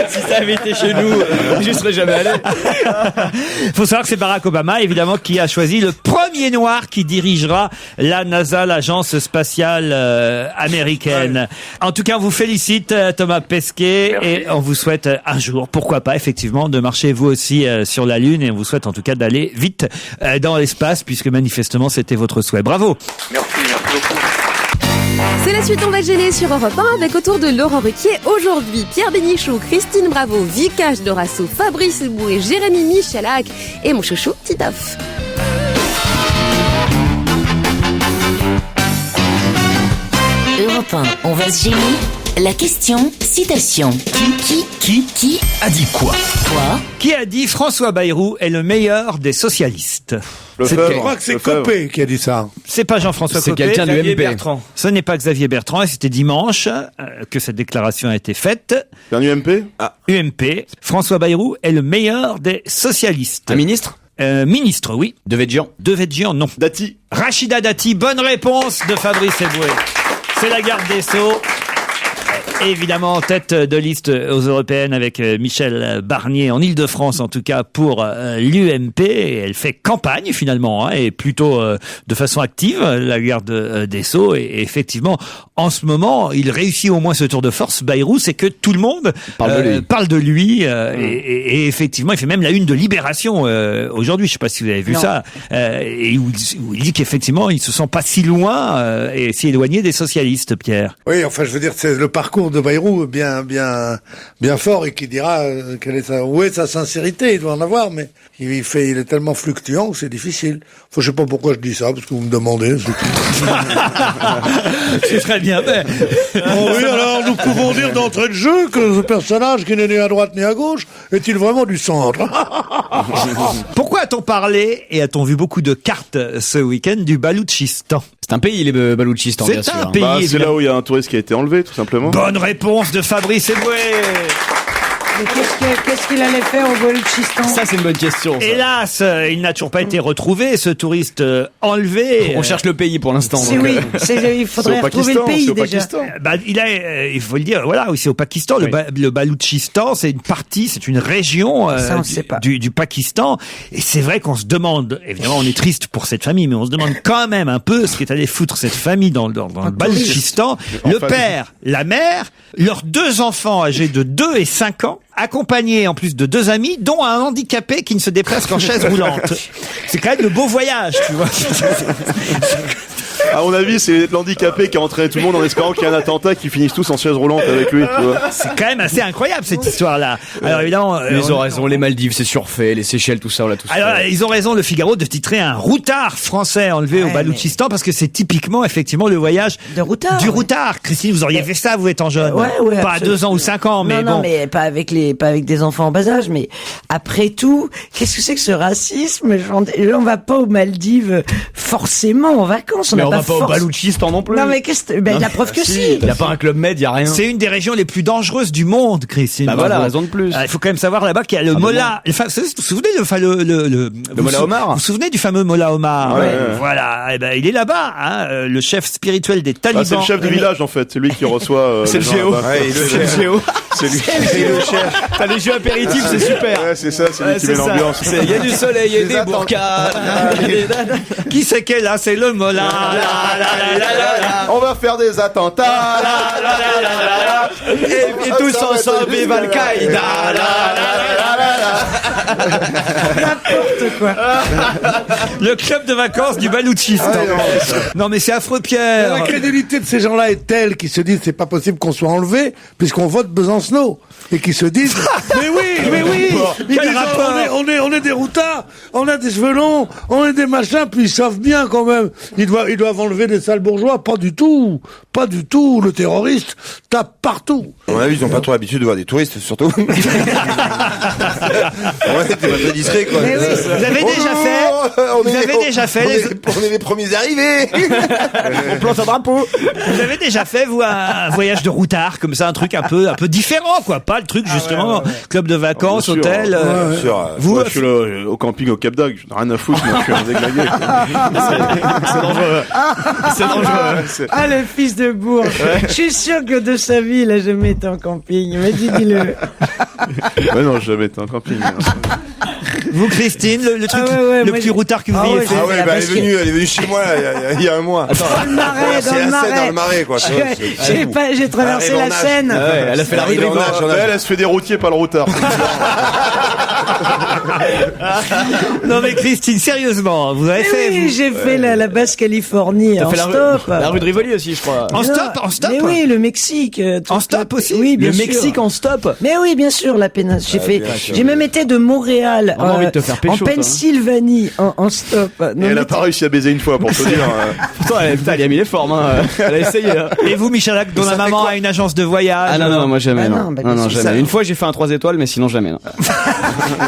Speaker 5: Si ça avait été chez nous, je serais jamais allé.
Speaker 2: Faut savoir que c'est Barack Obama, évidemment, qui a choisi le premier noir qui dirigera la NASA, l'agence spatiale américaine. En tout cas, on vous félicite, Thomas Pesquet. Merci. Et on vous souhaite un jour, pourquoi pas, effectivement, de marcher vous aussi sur la Lune, et on vous souhaite en tout cas d'aller vite dans l'espace, puisque manifestement c'était votre souhait. Bravo.
Speaker 9: Merci beaucoup.
Speaker 1: C'est la suite, on va gêner sur Europe 1 avec autour de Laurent Ruquier. Aujourd'hui, Pierre Bénichou, Christine Bravo, Vicage Dorasso, Fabrice Eboué, Jérémy Michalak et mon chouchou Titoff.
Speaker 10: Europe 1, on va se gêner. La question, citation. Qui
Speaker 11: a dit quoi?
Speaker 10: Quoi?
Speaker 2: Qui a dit François Bayrou est le meilleur des socialistes?
Speaker 6: Je crois que c'est Copé qui a dit ça.
Speaker 2: C'est pas Jean-François Copé.
Speaker 5: C'est quelqu'un de
Speaker 2: Xavier
Speaker 5: l'UMP.
Speaker 2: Bertrand. Ce n'est pas Xavier Bertrand, et c'était dimanche que cette déclaration a été faite.
Speaker 3: C'est un UMP?
Speaker 2: UMP. François Bayrou est le meilleur des socialistes.
Speaker 5: Un ministre?
Speaker 2: Ministre, oui.
Speaker 5: Devedjian?
Speaker 2: Devedjian, non.
Speaker 3: Dati?
Speaker 2: Rachida Dati, bonne réponse de Fabrice Eboué. C'est la garde des Sceaux. Évidemment, en tête de liste aux européennes avec Michel Barnier en Île-de-France, en tout cas pour l'UMP. Elle fait campagne finalement, et plutôt de façon active, la garde des Sceaux. Et effectivement, en ce moment, il réussit au moins ce tour de force, Bayrou, c'est que tout le monde parle de lui. Et effectivement, il fait même la une de Libération aujourd'hui. Je sais pas si vous avez vu ça, et où il dit qu'effectivement, il se sent pas si loin et si éloigné des socialistes, Pierre.
Speaker 6: Oui, enfin, je veux dire, c'est le parcours de Bayrou bien fort, et qui dira où est sa sincérité. Il doit en avoir, mais il est tellement fluctuant que c'est difficile. Je sais pas pourquoi je dis ça, parce que vous me demandez.
Speaker 2: C'est très bien fait.
Speaker 6: Oui, alors nous pouvons dire d'entrée de jeu que ce personnage qui n'est ni à droite ni à gauche est-il vraiment du centre?
Speaker 2: Pourquoi a-t-on parlé et a-t-on vu beaucoup de cartes ce week-end du Baloutchistan?
Speaker 5: C'est un pays, les Baloutchistan, bien sûr.
Speaker 2: C'est un pays.
Speaker 3: C'est là où il y a un touriste qui a été enlevé, tout simplement.
Speaker 2: Bonne réponse de Fabrice Eboué.
Speaker 7: Mais qu'est-ce qu'il allait faire au Baloutchistan?
Speaker 5: Ça, c'est une bonne question. Ça.
Speaker 2: Hélas, il n'a toujours pas été retrouvé, ce touriste enlevé.
Speaker 5: On cherche le pays pour l'instant.
Speaker 7: Oui, il faudrait retrouver le pays déjà.
Speaker 2: Il faut le dire, voilà, c'est au Pakistan.
Speaker 5: Oui.
Speaker 2: Le Baloutchistan, c'est une partie, c'est une région du Pakistan. Et c'est vrai qu'on se demande, évidemment, on est triste pour cette famille, mais on se demande quand même un peu ce qu'est allé foutre cette famille dans le Baloutchistan. Le père, la mère, leurs 2 enfants âgés de 2 et 5 ans, accompagné en plus de 2 amis, dont un handicapé qui ne se déplace qu'en chaise roulante. C'est quand même le beau voyage, tu vois.
Speaker 3: À mon avis, c'est l'handicapé qui a entraîné tout le monde en espérant qu'il y ait un attentat qui finisse tous en chaise roulante avec lui, tu vois.
Speaker 2: C'est quand même assez incroyable, cette histoire-là. Alors évidemment...
Speaker 5: ils ont raison, les Maldives, c'est surfait, les Seychelles, tout ça, on l'a tous
Speaker 2: Alors,
Speaker 5: fait.
Speaker 2: ils ont raison, le Figaro, de titrer un routard français enlevé au Baloutchistan, parce que c'est typiquement, effectivement, le voyage du routard. Christine, vous auriez fait ça, vous étant jeune.
Speaker 7: Ouais,
Speaker 2: pas à 2 ans ou 5 ans, mais
Speaker 7: non,
Speaker 2: bon.
Speaker 7: mais pas avec des enfants en bas âge, mais après tout, qu'est-ce que c'est que ce racisme? On va pas aux Maldives forcément en vacances. On n'a pas
Speaker 5: va pas au Baluchistan non plus.
Speaker 7: Non, mais la preuve que si.
Speaker 5: Il n'y a pas un club med, il n'y a rien.
Speaker 2: C'est une des régions les plus dangereuses du monde, Christine.
Speaker 5: Bah voilà, raison de plus.
Speaker 2: Il faut quand même savoir là-bas qu'il y a le Mollah. Vous vous souvenez
Speaker 5: le Mollah Omar?
Speaker 2: Vous vous souvenez du fameux Mollah Omar?
Speaker 3: Ouais.
Speaker 2: Voilà. Eh ben, il est là-bas, hein, le chef spirituel des talibans.
Speaker 3: C'est le chef du village en fait, c'est lui qui reçoit.
Speaker 5: C'est le géo.
Speaker 3: C'est le géo. C'est lui. C'est le chef.
Speaker 5: T'as les jeux apéritifs, c'est super.
Speaker 3: Ouais, c'est ça, c'est lui qui met l'ambiance.
Speaker 5: Il y a du soleil et des burkas.
Speaker 2: Qui c'est qu'elle là? C'est le Mollah.
Speaker 3: On va faire des attentats.
Speaker 5: Et tous ensemble, vive Al-Qaïda.
Speaker 7: N'importe quoi.
Speaker 2: Le club de vacances du Baluchistan. Non mais c'est affreux, Pierre.
Speaker 6: La crédulité de ces gens-là est telle qu'ils se disent c'est pas possible qu'on soit enlevé puisqu'on vote Besancenot et qu'ils se disent mais oui ils disent, on est des routards, on a des cheveux longs, on est des machins, puis ils savent bien quand même ils doivent enlever des sales bourgeois. Pas du tout, le terroriste tape partout.
Speaker 4: À mon avis, ils ont pas trop l'habitude de voir des touristes, surtout. Ouais, t'es pas très discret, quoi.
Speaker 7: Mais oui.
Speaker 2: Vous avez déjà fait
Speaker 4: On est les premiers arrivés.
Speaker 5: On plante un drapeau.
Speaker 2: Vous avez déjà fait, vous, un voyage de routard, comme ça, un truc un peu différent, quoi. Pas le truc, justement, club de vacances,
Speaker 3: bien sûr.
Speaker 2: hôtel. Vous,
Speaker 3: Moi, je suis là, au camping au Cap d'Agde, j'en ai rien à foutre, moi, je suis un déglingué.
Speaker 5: C'est dangereux. C'est dangereux.
Speaker 7: Ah, le fils de bourre. Je suis sûr que de sa vie, il a jamais été en camping. Mais dis-le.
Speaker 3: Ouais, non, j'ai jamais été en camping.
Speaker 2: vous, Christine, le truc le plus routard que vous ayez fait.
Speaker 4: Ah ouais, bah, elle est venue chez moi, il y a un mois.
Speaker 7: Dans le marais,
Speaker 4: dans le marais, quoi.
Speaker 7: J'ai traversé la Seine.
Speaker 5: Elle a fait la rue de
Speaker 3: Elle se fait des routiers, pas le routard.
Speaker 2: Non mais Christine, sérieusement, vous avez fait...
Speaker 7: Oui, j'ai fait la Basse-Californie en stop.
Speaker 5: La rue de Rivoli aussi, je crois.
Speaker 2: En stop.
Speaker 7: Mais oui, le Mexique.
Speaker 2: En stop aussi.
Speaker 7: Oui, bien
Speaker 5: Le
Speaker 7: sûr.
Speaker 5: Mexique en stop.
Speaker 7: Mais oui, bien sûr, la péninsule. J'ai même été de Montréal
Speaker 5: envie de te faire pécho,
Speaker 7: en Pennsylvanie en stop.
Speaker 3: Et elle a pas réussi à baiser une fois, pour te dire.
Speaker 5: Pourtant, elle a mis les formes. Elle a essayé.
Speaker 2: Et vous, Michalak, dont la maman a une agence de voyage?
Speaker 5: Ah non, moi jamais. Non,
Speaker 7: jamais.
Speaker 5: Une fois, j'ai fait un 3 étoiles, mais sinon jamais. Non.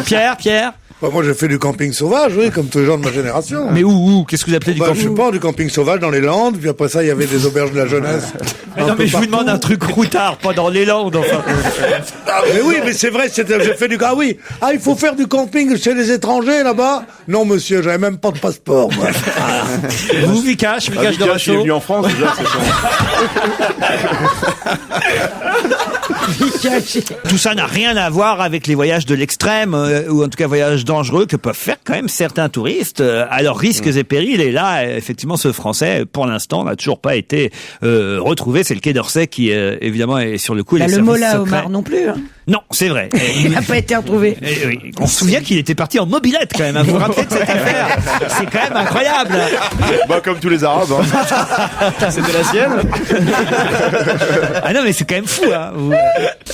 Speaker 2: Pierre.
Speaker 6: Bah, moi, j'ai fait du camping sauvage, oui, comme tous les gens de ma génération.
Speaker 2: Mais où? Qu'est-ce que vous appelez du
Speaker 6: Je sais
Speaker 2: camping?
Speaker 6: pas, du camping sauvage dans les Landes, puis après ça, il y avait des auberges de la jeunesse.
Speaker 2: Non, mais je vous demande un truc routard, pas dans les Landes, enfin.
Speaker 6: Mais oui, mais c'est vrai, j'ai fait il faut faire du camping chez les étrangers, là-bas? Non, monsieur, j'avais même pas de passeport, moi.
Speaker 2: Vous, Vikash de
Speaker 3: Il est
Speaker 2: Rachaud.
Speaker 3: venu en France, déjà,
Speaker 2: Tout ça n'a rien à voir avec les voyages de l'extrême, ou en tout cas voyages dangereux que peuvent faire quand même certains touristes à leurs risques et périls. Et là, effectivement, ce Français, pour l'instant, n'a toujours pas été retrouvé. C'est le Quai d'Orsay qui, évidemment, est sur le coup.
Speaker 7: Le Mollah Omar non plus. Hein.
Speaker 2: Non, c'est vrai.
Speaker 7: Il n'a pas été retrouvé.
Speaker 2: Oui. On se souvient qu'il était parti en mobilette quand même. Vous vous rappelez de cette affaire? C'est quand même incroyable.
Speaker 3: Bah, comme tous les Arabes.
Speaker 5: C'était la sienne.
Speaker 2: Ah non, mais c'est quand même fou. Hein.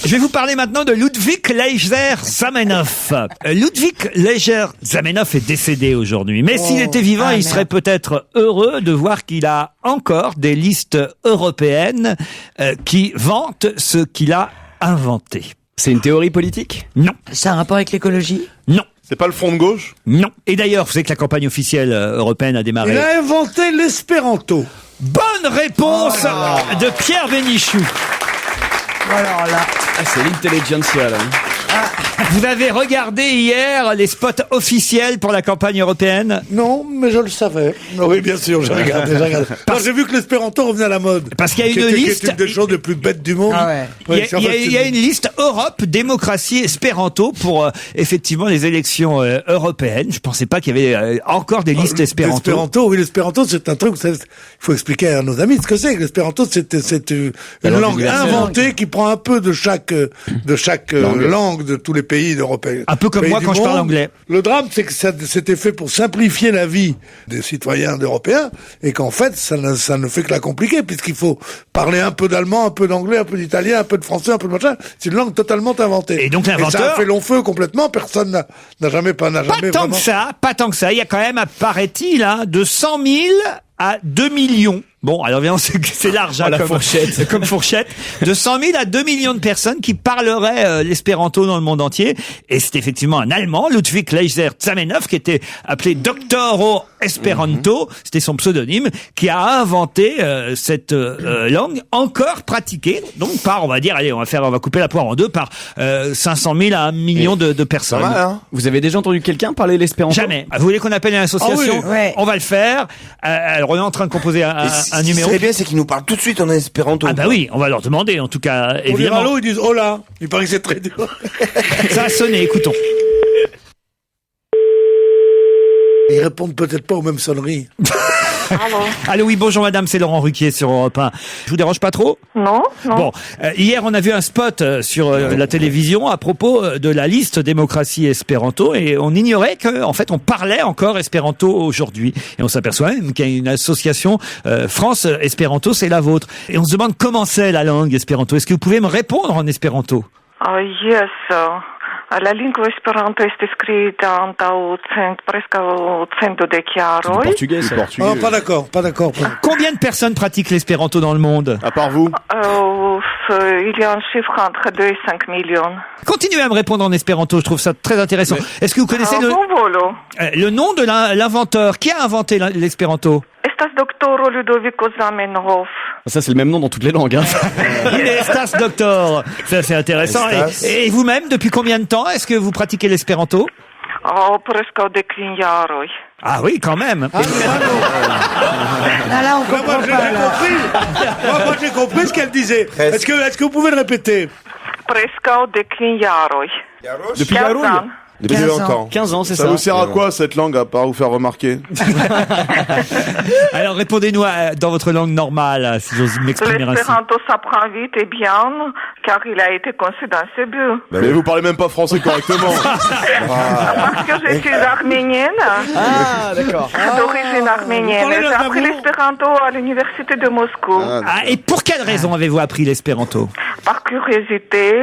Speaker 2: Je vais vous parler maintenant de Ludwig Leiser-Zamenhof. Ludwig Leiser-Zamenhof est décédé aujourd'hui. Mais s'il était vivant, il serait peut-être heureux de voir qu'il a encore des listes européennes qui vantent ce qu'il a inventé.
Speaker 5: C'est une théorie politique?
Speaker 2: Non.
Speaker 7: C'est un rapport avec l'écologie?
Speaker 2: Non.
Speaker 3: C'est pas le Front de gauche?
Speaker 2: Non. Et d'ailleurs, vous savez que la campagne officielle européenne a démarré.
Speaker 6: Il a inventé l'espéranto.
Speaker 2: Bonne réponse de Pierre Bénichou.
Speaker 7: Alors là.
Speaker 5: C'est l'intelligentsia, là.
Speaker 2: Vous avez regardé hier les spots officiels pour la campagne européenne?
Speaker 6: Non, mais je le savais. Oui, bien sûr, j'ai regardé. Moi, j'ai vu que l'espéranto revenait à la mode.
Speaker 2: Parce qu'il y a une liste.
Speaker 6: Qui est une des choses les plus bêtes du monde.
Speaker 2: Il y a une liste Europe, démocratie, espéranto pour effectivement les élections européennes. Je pensais pas qu'il y avait encore des listes espéranto.
Speaker 6: L'espéranto, c'est un truc, il faut expliquer à nos amis ce que c'est. L'espéranto, c'est une langue inventée qui prend un peu de chaque langue de tous les pays d'Européens.
Speaker 2: Un peu comme moi quand je parle anglais.
Speaker 6: Le drame, c'est que c'était fait pour simplifier la vie des citoyens européens et qu'en fait, ça ne fait que la compliquer puisqu'il faut parler un peu d'allemand, un peu d'anglais, un peu d'italien, un peu de français, un peu de machin. C'est une langue totalement inventée.
Speaker 2: Et donc l'inventeur...
Speaker 6: ça a fait long feu complètement. Personne n'a jamais
Speaker 2: pas tant que ça. Il y a quand même, paraît-il, de 100 000 à 2 millions. Bon, alors évidemment, c'est large, comme fourchette. De 100 000 à 2 millions de personnes qui parleraient l'espéranto dans le monde entier. Et c'est effectivement un Allemand, Ludwig Leiser-Zamenhof, qui était appelé Doctoro Esperanto, c'était son pseudonyme, qui a inventé cette langue encore pratiquée, donc par, on va dire, allez, on va couper la poire en deux, par 500 000 à 1 million de personnes.
Speaker 5: Vous avez déjà entendu quelqu'un parler l'espéranto?
Speaker 2: Jamais. Vous voulez qu'on appelle une association? On va le faire. Alors, on est en train de composer un numéro.
Speaker 4: Ce qui serait bien, c'est qu'ils nous parlent tout de suite en espéranto.
Speaker 2: Ah bah oui, on va leur demander, en tout cas,
Speaker 6: Pour dire
Speaker 2: évidemment.
Speaker 6: allô, ils disent hola. Il paraît que c'est très dur.
Speaker 2: Ça a sonné, écoutons.
Speaker 6: Ils répondent peut-être pas aux mêmes sonneries.
Speaker 2: Allô, oui, bonjour madame, c'est Laurent Ruquier sur Europe 1. Je vous dérange pas trop?
Speaker 8: Non, non.
Speaker 2: Bon, hier on a vu un spot sur la télévision à propos de la liste démocratie espéranto et on ignorait que en fait on parlait encore espéranto aujourd'hui et on s'aperçoit même qu'il y a une association France Espéranto, c'est la vôtre. Et on se demande comment c'est la langue espéranto. Est-ce que vous pouvez me répondre en espéranto?
Speaker 13: Yes. La lingua esperanto este scritta antau preskaŭ cento de jaroj.
Speaker 5: Portugais, ça.
Speaker 6: Oh, pas d'accord.
Speaker 2: Combien de personnes pratiquent l'espéranto dans le monde?
Speaker 3: À part vous?
Speaker 13: Il y a un chiffre entre 2 et 5 millions.
Speaker 2: Continuez à me répondre en espéranto, je trouve ça très intéressant. Est-ce que vous connaissez le nom de l'inventeur? Qui a inventé l'espéranto?
Speaker 13: Estas doktoro Ludovico Zamenhof.
Speaker 5: Ça, c'est le même nom dans toutes les langues. Hein.
Speaker 2: Il est Estas Doctor. Ça, c'est intéressant. Et vous-même, depuis combien de temps est-ce que vous pratiquez l'espéranto?
Speaker 13: Preskaŭ 10 jaroj.
Speaker 2: Ah oui, quand même.
Speaker 7: Là, on comprend pas.
Speaker 6: Moi, j'ai compris ce qu'elle disait. Est-ce que vous pouvez le répéter?
Speaker 13: Preskaŭ 10 jaroj.
Speaker 3: Depuis Jaroj?
Speaker 4: Depuis
Speaker 5: 15
Speaker 4: longtemps.
Speaker 5: 15 ans, c'est ça.
Speaker 3: Ça vous sert à quoi cette langue à part vous faire remarquer?
Speaker 2: Alors répondez-nous dans votre langue normale, si j'ose m'exprimer ainsi.
Speaker 13: L'espéranto s'apprend vite et bien, car il a été conçu dans ce but.
Speaker 3: Mais vous parlez même pas français correctement.
Speaker 13: Parce que je suis arménienne.
Speaker 5: Ah, d'accord.
Speaker 13: D'origine arménienne. J'ai appris l'espéranto à l'université de Moscou.
Speaker 2: Ah, et pour quelle raison avez-vous appris l'espéranto?
Speaker 13: Par curiosité.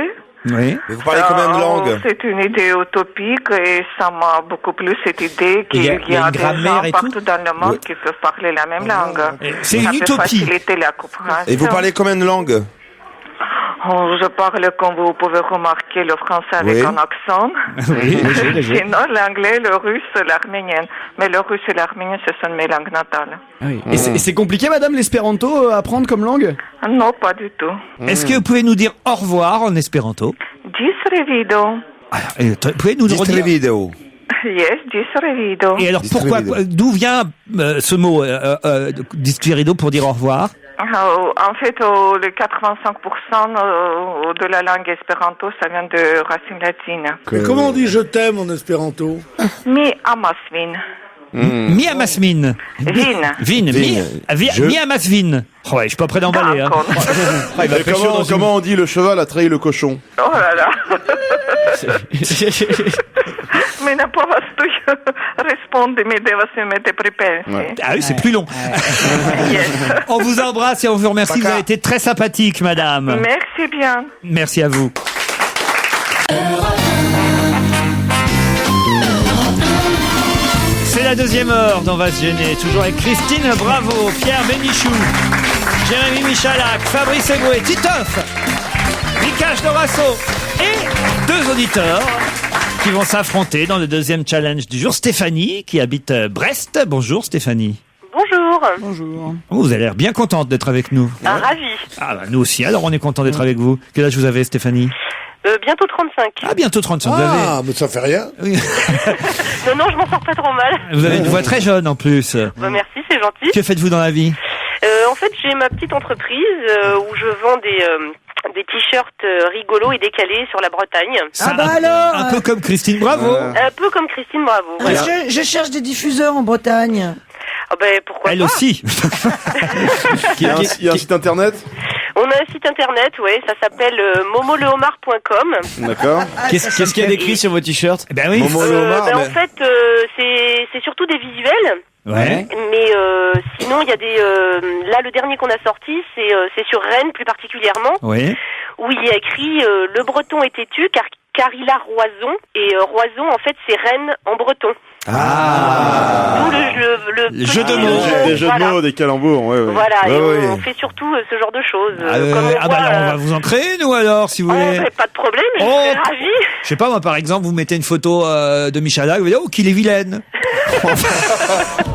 Speaker 2: Oui.
Speaker 4: Mais vous parlez combien de langues?
Speaker 13: C'est une idée utopique et ça m'a beaucoup plu cette idée qu'il y a des gens partout dans le monde qui peuvent parler la même langue.
Speaker 2: C'est
Speaker 13: ça
Speaker 2: une
Speaker 13: peut
Speaker 2: utopie.
Speaker 13: faciliter la compréhension.
Speaker 4: Et vous parlez combien de langues?
Speaker 13: Je parle, comme vous pouvez remarquer, le français avec un accent.
Speaker 2: Oui,
Speaker 13: Sinon, l'anglais, le russe, l'arménien. Mais le russe et l'arménien, ce sont mes langues natales.
Speaker 5: Oui. Et c'est compliqué, madame, l'espéranto à apprendre comme langue?
Speaker 13: Non, pas du tout.
Speaker 2: Est-ce que vous pouvez nous dire au revoir en espéranto?
Speaker 13: Dis revido.
Speaker 2: Vous pouvez nous le redire?
Speaker 4: vidéo.
Speaker 13: Yes, dis revido.
Speaker 2: Et alors pourquoi, d'où vient ce mot disquirido pour dire au revoir?
Speaker 13: En fait, les 85% de la langue espéranto, ça vient de racines latines.
Speaker 6: Mais comment on dit je t'aime en espéranto?
Speaker 13: Mi amas vin.
Speaker 2: Mi amas vin.
Speaker 13: Vin.
Speaker 2: Mi amas vin. Oh ouais, je suis pas prêt d'emballer. Hein.
Speaker 3: Et comment on dit le cheval a trahi le cochon?
Speaker 13: Oh là là. Mais ne povas tu répondre, mais devas mettre prépenser.
Speaker 2: Ah oui, c'est plus long. On vous embrasse et on vous remercie. Vous avez été très sympathique, madame.
Speaker 13: Merci bien.
Speaker 2: Merci à vous. C'est la deuxième heure d'On va se gêner, toujours avec Christine Bravo, Pierre Bénichou, Jérémy Michalak, Fabrice Eboué, Titoff, Vikash Dorasso et 2 auditeurs qui vont s'affronter dans le deuxième challenge du jour. Stéphanie, qui habite Brest. Bonjour Stéphanie.
Speaker 8: Bonjour.
Speaker 2: Vous avez l'air bien contente d'être avec nous.
Speaker 8: Ravi.
Speaker 2: Ah bah nous aussi, alors on est content d'être avec vous. Quel âge vous avez Stéphanie?
Speaker 8: Bientôt 35.
Speaker 2: Ah, bientôt 35.
Speaker 6: Mais ça fait rien.
Speaker 2: Oui.
Speaker 8: Non, je m'en sors pas trop mal.
Speaker 2: Vous avez une voix très jeune en plus.
Speaker 8: Merci, c'est gentil.
Speaker 2: Que faites-vous dans la vie?
Speaker 8: En fait, j'ai ma petite entreprise où je vends des t-shirts rigolos et décalés sur la Bretagne.
Speaker 7: Alors
Speaker 2: un peu comme Christine Bravo.
Speaker 8: Un peu comme Christine Bravo. Voilà.
Speaker 7: Je cherche des diffuseurs en Bretagne.
Speaker 8: Pourquoi
Speaker 2: Elle
Speaker 8: pas.
Speaker 2: aussi.
Speaker 3: Il y a un site internet?
Speaker 8: On a un site internet, ça s'appelle momolehomard.com.
Speaker 3: D'accord.
Speaker 5: Qu'est-ce qu'il y a d'écrit sur vos t-shirts?
Speaker 2: Ben oui.
Speaker 3: Momo Lehomard,
Speaker 8: En fait, c'est surtout des visuels.
Speaker 2: Ouais.
Speaker 8: Mais sinon, il y a des... là, le dernier qu'on a sorti, c'est sur Rennes plus particulièrement.
Speaker 2: Oui.
Speaker 8: Où il y a écrit le breton est têtu car il a Roison. Et Roison, en fait, c'est Rennes en breton.
Speaker 2: Ah.
Speaker 8: D'où
Speaker 2: Les jeux de
Speaker 8: petits
Speaker 2: mots.
Speaker 3: Des jeux de
Speaker 8: voilà.
Speaker 3: mots, des calembours, ouais.
Speaker 8: Voilà,
Speaker 3: Ouais,
Speaker 8: et
Speaker 3: ouais.
Speaker 8: on fait surtout ce genre de choses.
Speaker 2: On va vous en créer, nous, alors, si vous voulez.
Speaker 8: Pas de problème, je serais ravie.
Speaker 2: Je sais pas, moi, par exemple, vous mettez une photo de Michalak, vous dites, oh, qu'il est vilaine. Vous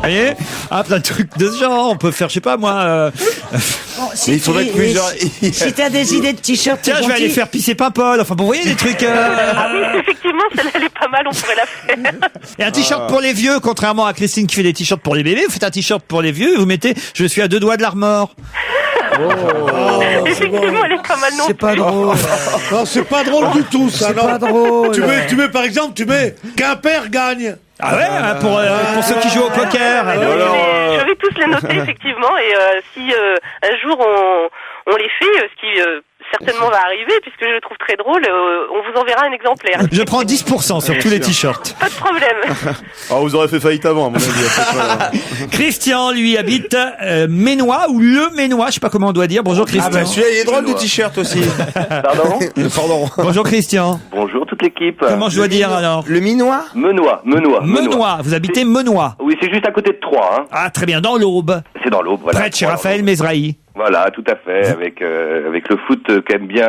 Speaker 2: voyez? Ah, plein de trucs de ce genre. On peut faire, je sais pas, moi...
Speaker 7: Si si t'as des idées de t-shirts,
Speaker 2: tiens, je vais aller faire pisser Paul. Enfin, bon, vous voyez, des trucs...
Speaker 8: Ah oui, effectivement, celle-là, elle est pas mal, on pourrait la faire.
Speaker 2: Et un t-shirt pour les vieux, contrairement à Christine qui fait des t-shirts pour les bébés, vous faites un t-shirt pour les vieux et vous mettez « Je suis à 2 doigts de la remords ».
Speaker 8: Effectivement, elle est pas mal non
Speaker 7: C'est pas drôle.
Speaker 6: Non, c'est pas drôle du tout, ça.
Speaker 7: C'est
Speaker 6: non.
Speaker 7: pas drôle.
Speaker 6: Tu mets, par exemple, Quimper gagne.
Speaker 2: Ah ouais, pour ceux qui jouent au poker.
Speaker 8: Je vais tous les noter, effectivement, et si un jour on les fait, ce qui certainement va arriver, puisque je le trouve très drôle, on vous enverra un exemplaire.
Speaker 2: Je prends 10% sur tous les t-shirts.
Speaker 8: Pas de problème.
Speaker 3: Vous aurez fait faillite avant, à mon avis.
Speaker 2: Christian, lui, habite Ménois, ou le Ménois, je sais pas comment on doit dire. Bonjour Christian.
Speaker 4: Ah bah celui-là, il est drôle de t-shirt aussi.
Speaker 14: Pardon?
Speaker 4: Pardon.
Speaker 2: Bonjour Christian.
Speaker 14: Bonjour toute l'équipe.
Speaker 2: Comment je dois dire alors?
Speaker 4: Le Minois?
Speaker 14: Menois.
Speaker 2: Vous habitez Menois.
Speaker 14: Oui, c'est juste à côté de Troyes. Hein.
Speaker 2: Ah, très bien, dans l'Aube.
Speaker 14: C'est dans l'Aube, voilà.
Speaker 2: Près de chez Raphaël Mesrahi.
Speaker 14: Voilà, tout à fait, avec le foot qu'aime bien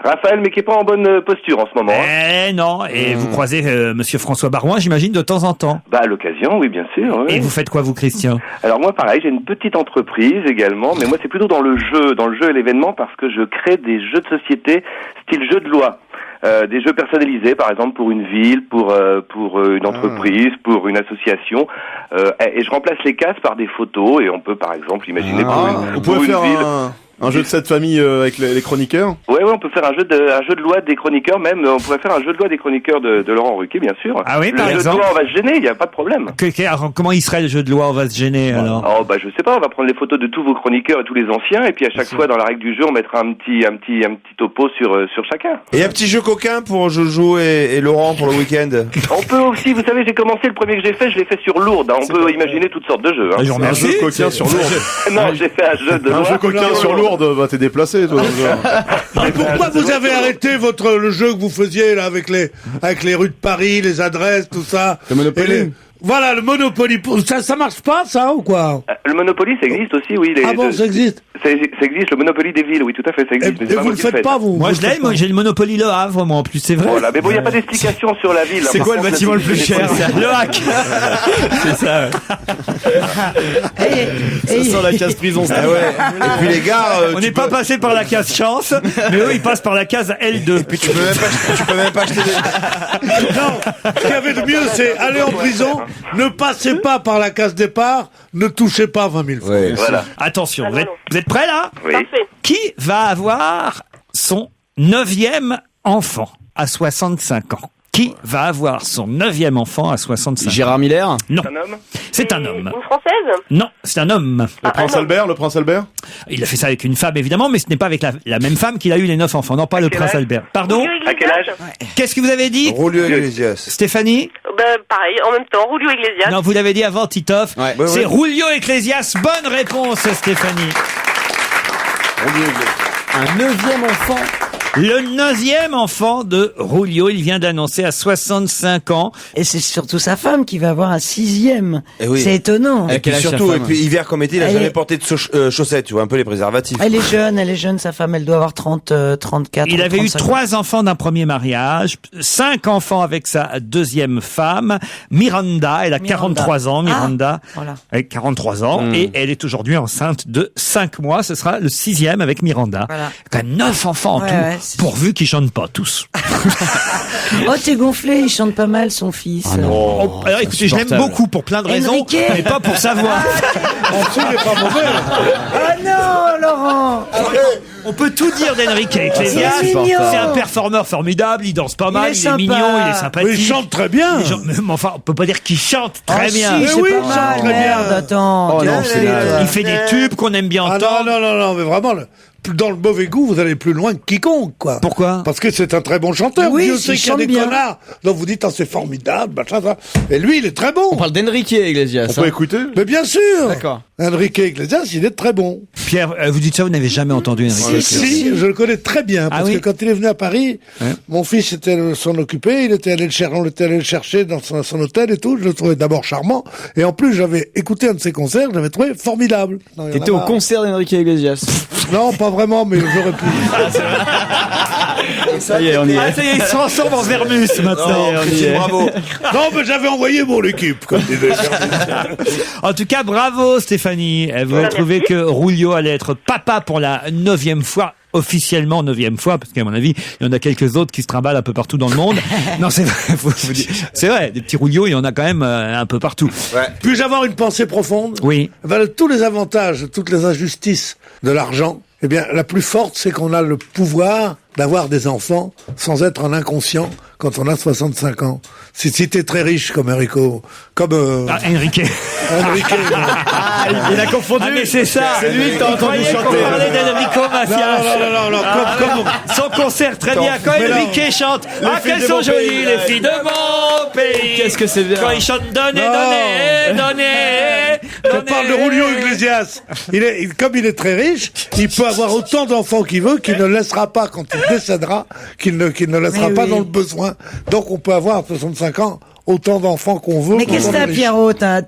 Speaker 14: Raphaël, mais qui est pas en bonne posture en ce moment.
Speaker 2: Eh non, et vous croisez Monsieur François Barouin, j'imagine, de temps en temps.
Speaker 14: Bah à l'occasion, oui, bien sûr. Oui.
Speaker 2: Et vous faites quoi, vous, Christian?
Speaker 14: Alors moi, pareil, j'ai une petite entreprise également, mais moi c'est plutôt dans le jeu et l'événement, parce que je crée des jeux de société style jeu de loi. Des jeux personnalisés, par exemple pour une ville, pour une entreprise, pour une association, et je remplace les cases par des photos, et on peut par exemple imaginer
Speaker 3: Vous
Speaker 14: pour
Speaker 3: pouvez
Speaker 14: une
Speaker 3: faire
Speaker 14: ville.
Speaker 3: un jeu de cette famille avec les chroniqueurs.
Speaker 14: Ouais, on peut faire un jeu de loi des chroniqueurs, même. On pourrait faire un jeu de loi des chroniqueurs de Laurent Ruquier, bien sûr.
Speaker 2: Ah oui, par
Speaker 14: exemple. Le jeu de loi, on va se gêner, il n'y a pas de problème.
Speaker 2: Alors, comment il serait le jeu de loi? On va se gêner, alors?
Speaker 14: Oh, bah, je sais pas, on va prendre les photos de tous vos chroniqueurs et tous les anciens, et puis à chaque fois, dans la règle du jeu, on mettra un petit topo sur chacun.
Speaker 4: Et un petit jeu coquin pour Jojo et Laurent pour le week-end.
Speaker 14: On peut aussi, vous savez, j'ai commencé le premier que j'ai fait, je l'ai fait sur Lourdes. Hein. On peut imaginer toutes sortes de jeux. Hein.
Speaker 3: Un jeu coquin sur Lourdes.
Speaker 14: Non, j'ai fait un jeu de loi.
Speaker 3: Un jeu coquin sur Lourdes, bah t'es déplacé, toi.
Speaker 6: Mais pourquoi vous avez arrêté le jeu que vous faisiez là avec les rues de Paris, les adresses, tout ça?
Speaker 3: Le Monopoly.
Speaker 6: Voilà, le Monopoly. Ça marche pas, ça, ou quoi?
Speaker 14: Le Monopoly, ça existe aussi, oui.
Speaker 6: Ah bon, ça existe?
Speaker 14: Ça existe, le Monopoly des villes, oui, tout à fait, ça existe.
Speaker 6: Et vous le faites pas, vous?
Speaker 2: Moi, je l'ai, moi, j'ai le Monopoly Le Havre, moi, en plus, c'est vrai.
Speaker 14: Voilà, mais bon, il n'y a pas d'explication sur la ville.
Speaker 2: C'est quoi le bâtiment le plus cher? Le Hack. C'est ça.
Speaker 5: Ça sent la case prison.
Speaker 4: Ah ouais. Et puis les gars,
Speaker 2: on n'est pas passé par la case chance, mais eux, ils passent par la case L2.
Speaker 4: Et puis tu peux même pas acheter des...
Speaker 6: Non, ce qu'il y avait de mieux, c'est aller en prison, ne passez pas par la case départ, ne touchez pas 20 000 francs.
Speaker 4: Ouais.
Speaker 14: Voilà.
Speaker 2: Attention, vous êtes prêts là?
Speaker 14: Oui.
Speaker 8: Parfait.
Speaker 2: Qui va avoir son 9e enfant à 65 ans? Qui va avoir son 9e enfant à 65 ans?
Speaker 5: Gérard Miller?
Speaker 2: Non.
Speaker 14: Un homme?
Speaker 2: C'est un homme.
Speaker 8: Une française?
Speaker 2: Non, c'est un homme.
Speaker 3: Le prince Albert?
Speaker 2: Il a fait ça avec une femme, évidemment, mais ce n'est pas avec la même femme qu'il a eu les 9 enfants. Non, pas le prince
Speaker 14: âge?
Speaker 2: Albert. Pardon?
Speaker 14: À quel âge?
Speaker 2: Qu'est-ce que vous avez dit?
Speaker 4: Rolio Iglesias.
Speaker 2: Stéphanie?
Speaker 8: Pareil, en même temps, Julio Iglesias.
Speaker 2: Non, vous l'avez dit avant, Titoff.
Speaker 5: Ouais.
Speaker 2: C'est Julio Iglesias. Bonne réponse, Stéphanie.
Speaker 5: Un 9e enfant?
Speaker 2: Le 9e enfant de Julio, il vient d'annoncer à 65 ans.
Speaker 7: Et c'est surtout sa femme qui va avoir un 6e.
Speaker 4: Eh oui.
Speaker 7: C'est étonnant.
Speaker 4: Et puis surtout, et puis hiver comme été, il a jamais porté de chaussettes, tu vois, un peu les préservatifs.
Speaker 7: Elle est jeune, sa femme, elle doit avoir 34.
Speaker 2: Il avait eu
Speaker 7: 35
Speaker 2: 3 enfants d'un premier mariage, 5 enfants avec sa deuxième femme, Miranda. Elle a 43 ans, Miranda.
Speaker 7: Ah, voilà.
Speaker 2: Elle a 43 ans et elle est aujourd'hui enceinte de 5 mois. Ce sera le 6e avec Miranda.
Speaker 7: Voilà.
Speaker 2: Quand même 9 enfants en
Speaker 7: Ouais,
Speaker 2: tout,
Speaker 7: ouais,
Speaker 2: pourvu qu'ils chantent pas tous.
Speaker 7: Oh, t'es gonflé, il chante pas mal, son fils.
Speaker 2: Oh, alors écoutez, je l'aime beaucoup pour plein de raisons,
Speaker 7: Enrique.
Speaker 2: mais pas pour sa voix.
Speaker 6: Il est pas mauvais.
Speaker 7: Oh non, Laurent!
Speaker 2: On peut tout dire d'Enrique Iglesias.
Speaker 7: C'est mignon.
Speaker 2: C'est un performeur formidable, il danse pas mal,
Speaker 7: est
Speaker 2: il est
Speaker 7: sympa.
Speaker 2: mignon, il est sympathique.
Speaker 6: Mais il chante très bien.
Speaker 2: Mais enfin, on peut pas dire qu'il chante très bien.
Speaker 7: Si, c'est
Speaker 6: oui,
Speaker 7: pas
Speaker 6: il chante
Speaker 7: mal,
Speaker 6: très bien.
Speaker 7: merde, attends.
Speaker 5: Oh non, c'est nul.
Speaker 2: Il fait des tubes qu'on aime bien
Speaker 6: Ah
Speaker 2: entendre.
Speaker 6: non, mais vraiment, dans le mauvais goût, vous allez plus loin que quiconque, quoi.
Speaker 2: Pourquoi?
Speaker 6: Parce que c'est un très bon chanteur.
Speaker 7: Oui,
Speaker 6: Dieu sait
Speaker 7: il
Speaker 6: qu'il y a
Speaker 7: chante
Speaker 6: des
Speaker 7: bien.
Speaker 6: connards. Donc vous dites, ah, c'est formidable, machin, ça. Et lui, il est très bon.
Speaker 5: On parle d'Enrique Iglesias.
Speaker 3: On peut écouter?
Speaker 6: Mais bien sûr.
Speaker 5: D'accord.
Speaker 6: Enrique Iglesias, il est très bon.
Speaker 2: Pierre, vous dites ça, vous n'avez jamais entendu Enrique
Speaker 7: Si,
Speaker 6: Si, je le connais très bien, parce que quand il est venu à Paris, mon fils était s'en occupait, on était allé le chercher dans son hôtel et tout, je le trouvais d'abord charmant, et en plus j'avais écouté un de ses concerts, je l'avais trouvé formidable.
Speaker 5: T'étais au concert d'Enrique Iglesias?
Speaker 6: Non, pas vraiment, mais j'aurais pu.
Speaker 5: Ça y est, on y est.
Speaker 2: Ah, ça y est, ils se transforment en Vermus maintenant.
Speaker 4: Bravo.
Speaker 6: Non, mais j'avais envoyé mon équipe, comme disait.
Speaker 2: En tout cas, bravo Stéphanie. Vous avez trouvé que Rulio allait être papa pour la 9e fois. Officiellement 9e fois, parce qu'à mon avis, il y en a quelques autres qui se trimballent un peu partout dans le monde. Non, c'est vrai, faut vous dire. C'est vrai, des petits Rulio, il y en a quand même un peu partout.
Speaker 4: Ouais.
Speaker 6: Puis-je avoir une pensée profonde?
Speaker 2: Oui.
Speaker 6: Tous les avantages, toutes les injustices de l'argent, eh bien, la plus forte, c'est qu'on a le pouvoir d'avoir des enfants sans être un inconscient quand on a 65 ans. Si t'es très riche comme Enrico, comme
Speaker 2: Enrique.
Speaker 5: Il a confondu.
Speaker 2: Ah, mais c'est ça.
Speaker 5: C'est lui que t'as entendu chanter.
Speaker 2: On parlait d'Enrico Macias.
Speaker 6: Non, comme
Speaker 2: Son concert, très bien. Quand Enrique chante, quelles sont jolies les filles de mon pays.
Speaker 5: Qu'est-ce que c'est bien.
Speaker 2: Quand il chante, donnez.
Speaker 6: Je parle de Julio Iglesias. Comme il est très riche, il peut avoir autant d'enfants qu'il veut, qu'il ne laissera pas quand il décédera, qu'il ne laissera pas dans le besoin. Donc on peut avoir à 65 ans autant d'enfants qu'on veut.
Speaker 7: Mais qu'est-ce que t'as, Pierrot? T'as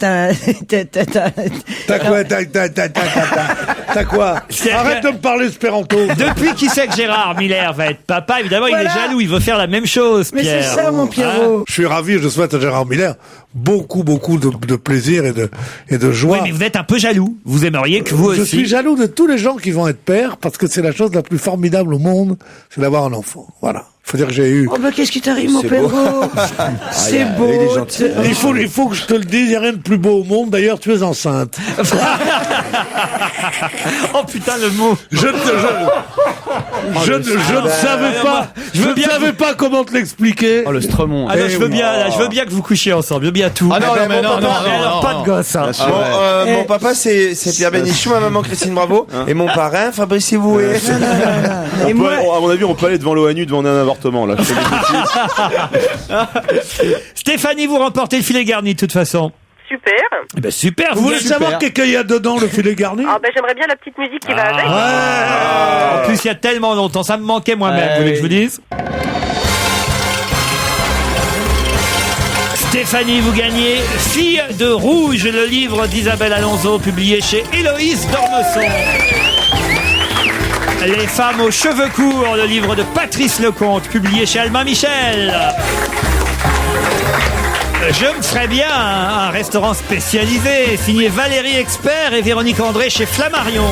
Speaker 6: quoi? Arrête de me parler espéranto.
Speaker 2: Depuis qu'il sait que Gérard Miller va être papa, évidemment, il est jaloux, il veut faire la même chose, Pierre.
Speaker 7: Mais c'est ça, mon Pierrot.
Speaker 6: Je suis ravi, je souhaite à Gérard Miller beaucoup de plaisir et de joie.
Speaker 2: Oui, mais vous êtes un peu jaloux. Vous aimeriez que vous aussi.
Speaker 6: Je suis jaloux de tous les gens qui vont être pères, parce que c'est la chose la plus formidable au monde, c'est d'avoir un enfant. Voilà. Faut dire que j'ai eu.
Speaker 7: Oh, bah, qu'est-ce qui t'arrive, mon Pedro? C'est beau.
Speaker 6: Il faut que je te le dise, il n'y a rien de plus beau au monde. D'ailleurs, tu es enceinte.
Speaker 2: Oh putain, le mot.
Speaker 6: Je ne savais pas comment te l'expliquer.
Speaker 5: Oh, le Stremont.
Speaker 2: Ah non, je veux bien que vous couchiez ensemble. Je veux bien tout.
Speaker 5: Ah non, mais non.
Speaker 2: Alors, pas de gosse, hein.
Speaker 4: Mon papa, c'est Pierre Bénichou, ma maman Christine Bravo, et mon parrain Fabrice Eboué.
Speaker 3: À mon avis, on peut aller devant l'ONU demander un avortement, là.
Speaker 2: Stéphanie, vous remportez le filet garni, de toute façon.
Speaker 8: Super.
Speaker 2: Eh ben, super.
Speaker 6: Vous voulez savoir qu'est-ce qu'il y a dedans, le filet garni?
Speaker 8: Ah, ben, j'aimerais bien la petite musique qui va avec.
Speaker 2: En plus, il y a tellement longtemps, ça me manquait moi-même. Vous voulez que je vous dise? Stéphanie, vous gagnez Fille de Rouge, le livre d'Isabelle Alonso, publié chez Héloïse d'Ormesson. Les femmes aux cheveux courts, le livre de Patrice Lecomte, publié chez Albin Michel. Je me ferais bien un restaurant spécialisé, signé Valérie Expert et Véronique André chez Flammarion.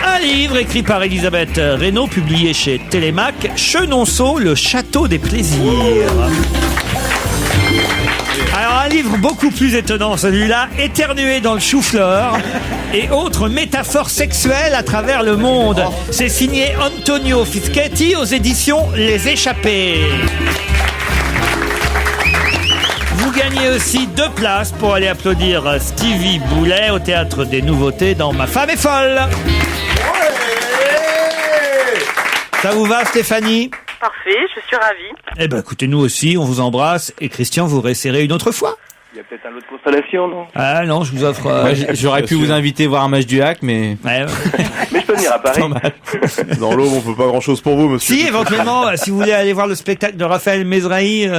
Speaker 2: Un livre écrit par Elisabeth Reynaud, publié chez Télémac, Chenonceau, le château des plaisirs. Alors un livre beaucoup plus étonnant, celui-là, Éternuer dans le chou-fleur et autres métaphores sexuelles à travers le monde. C'est signé Antonio Fischetti aux éditions Les Échappés. Vous gagnez aussi 2 places pour aller applaudir Stevie Boulet au Théâtre des Nouveautés dans Ma femme est folle. Ça vous va, Stéphanie?
Speaker 8: Parfait, je suis ravie.
Speaker 2: Eh ben, écoutez, nous aussi, on vous embrasse. Et Christian, vous réessayerez une autre fois.
Speaker 14: Il y a peut-être un lot de consolation, non?
Speaker 2: Ah non, je vous offre...
Speaker 12: J'aurais pu vous inviter voir un match du Hack, mais...
Speaker 14: Mais je peux venir à Paris.
Speaker 3: Dans l'eau, on peut pas grand-chose pour vous, monsieur.
Speaker 2: Si, éventuellement, si vous voulez aller voir le spectacle de Raphaël Mesrahi,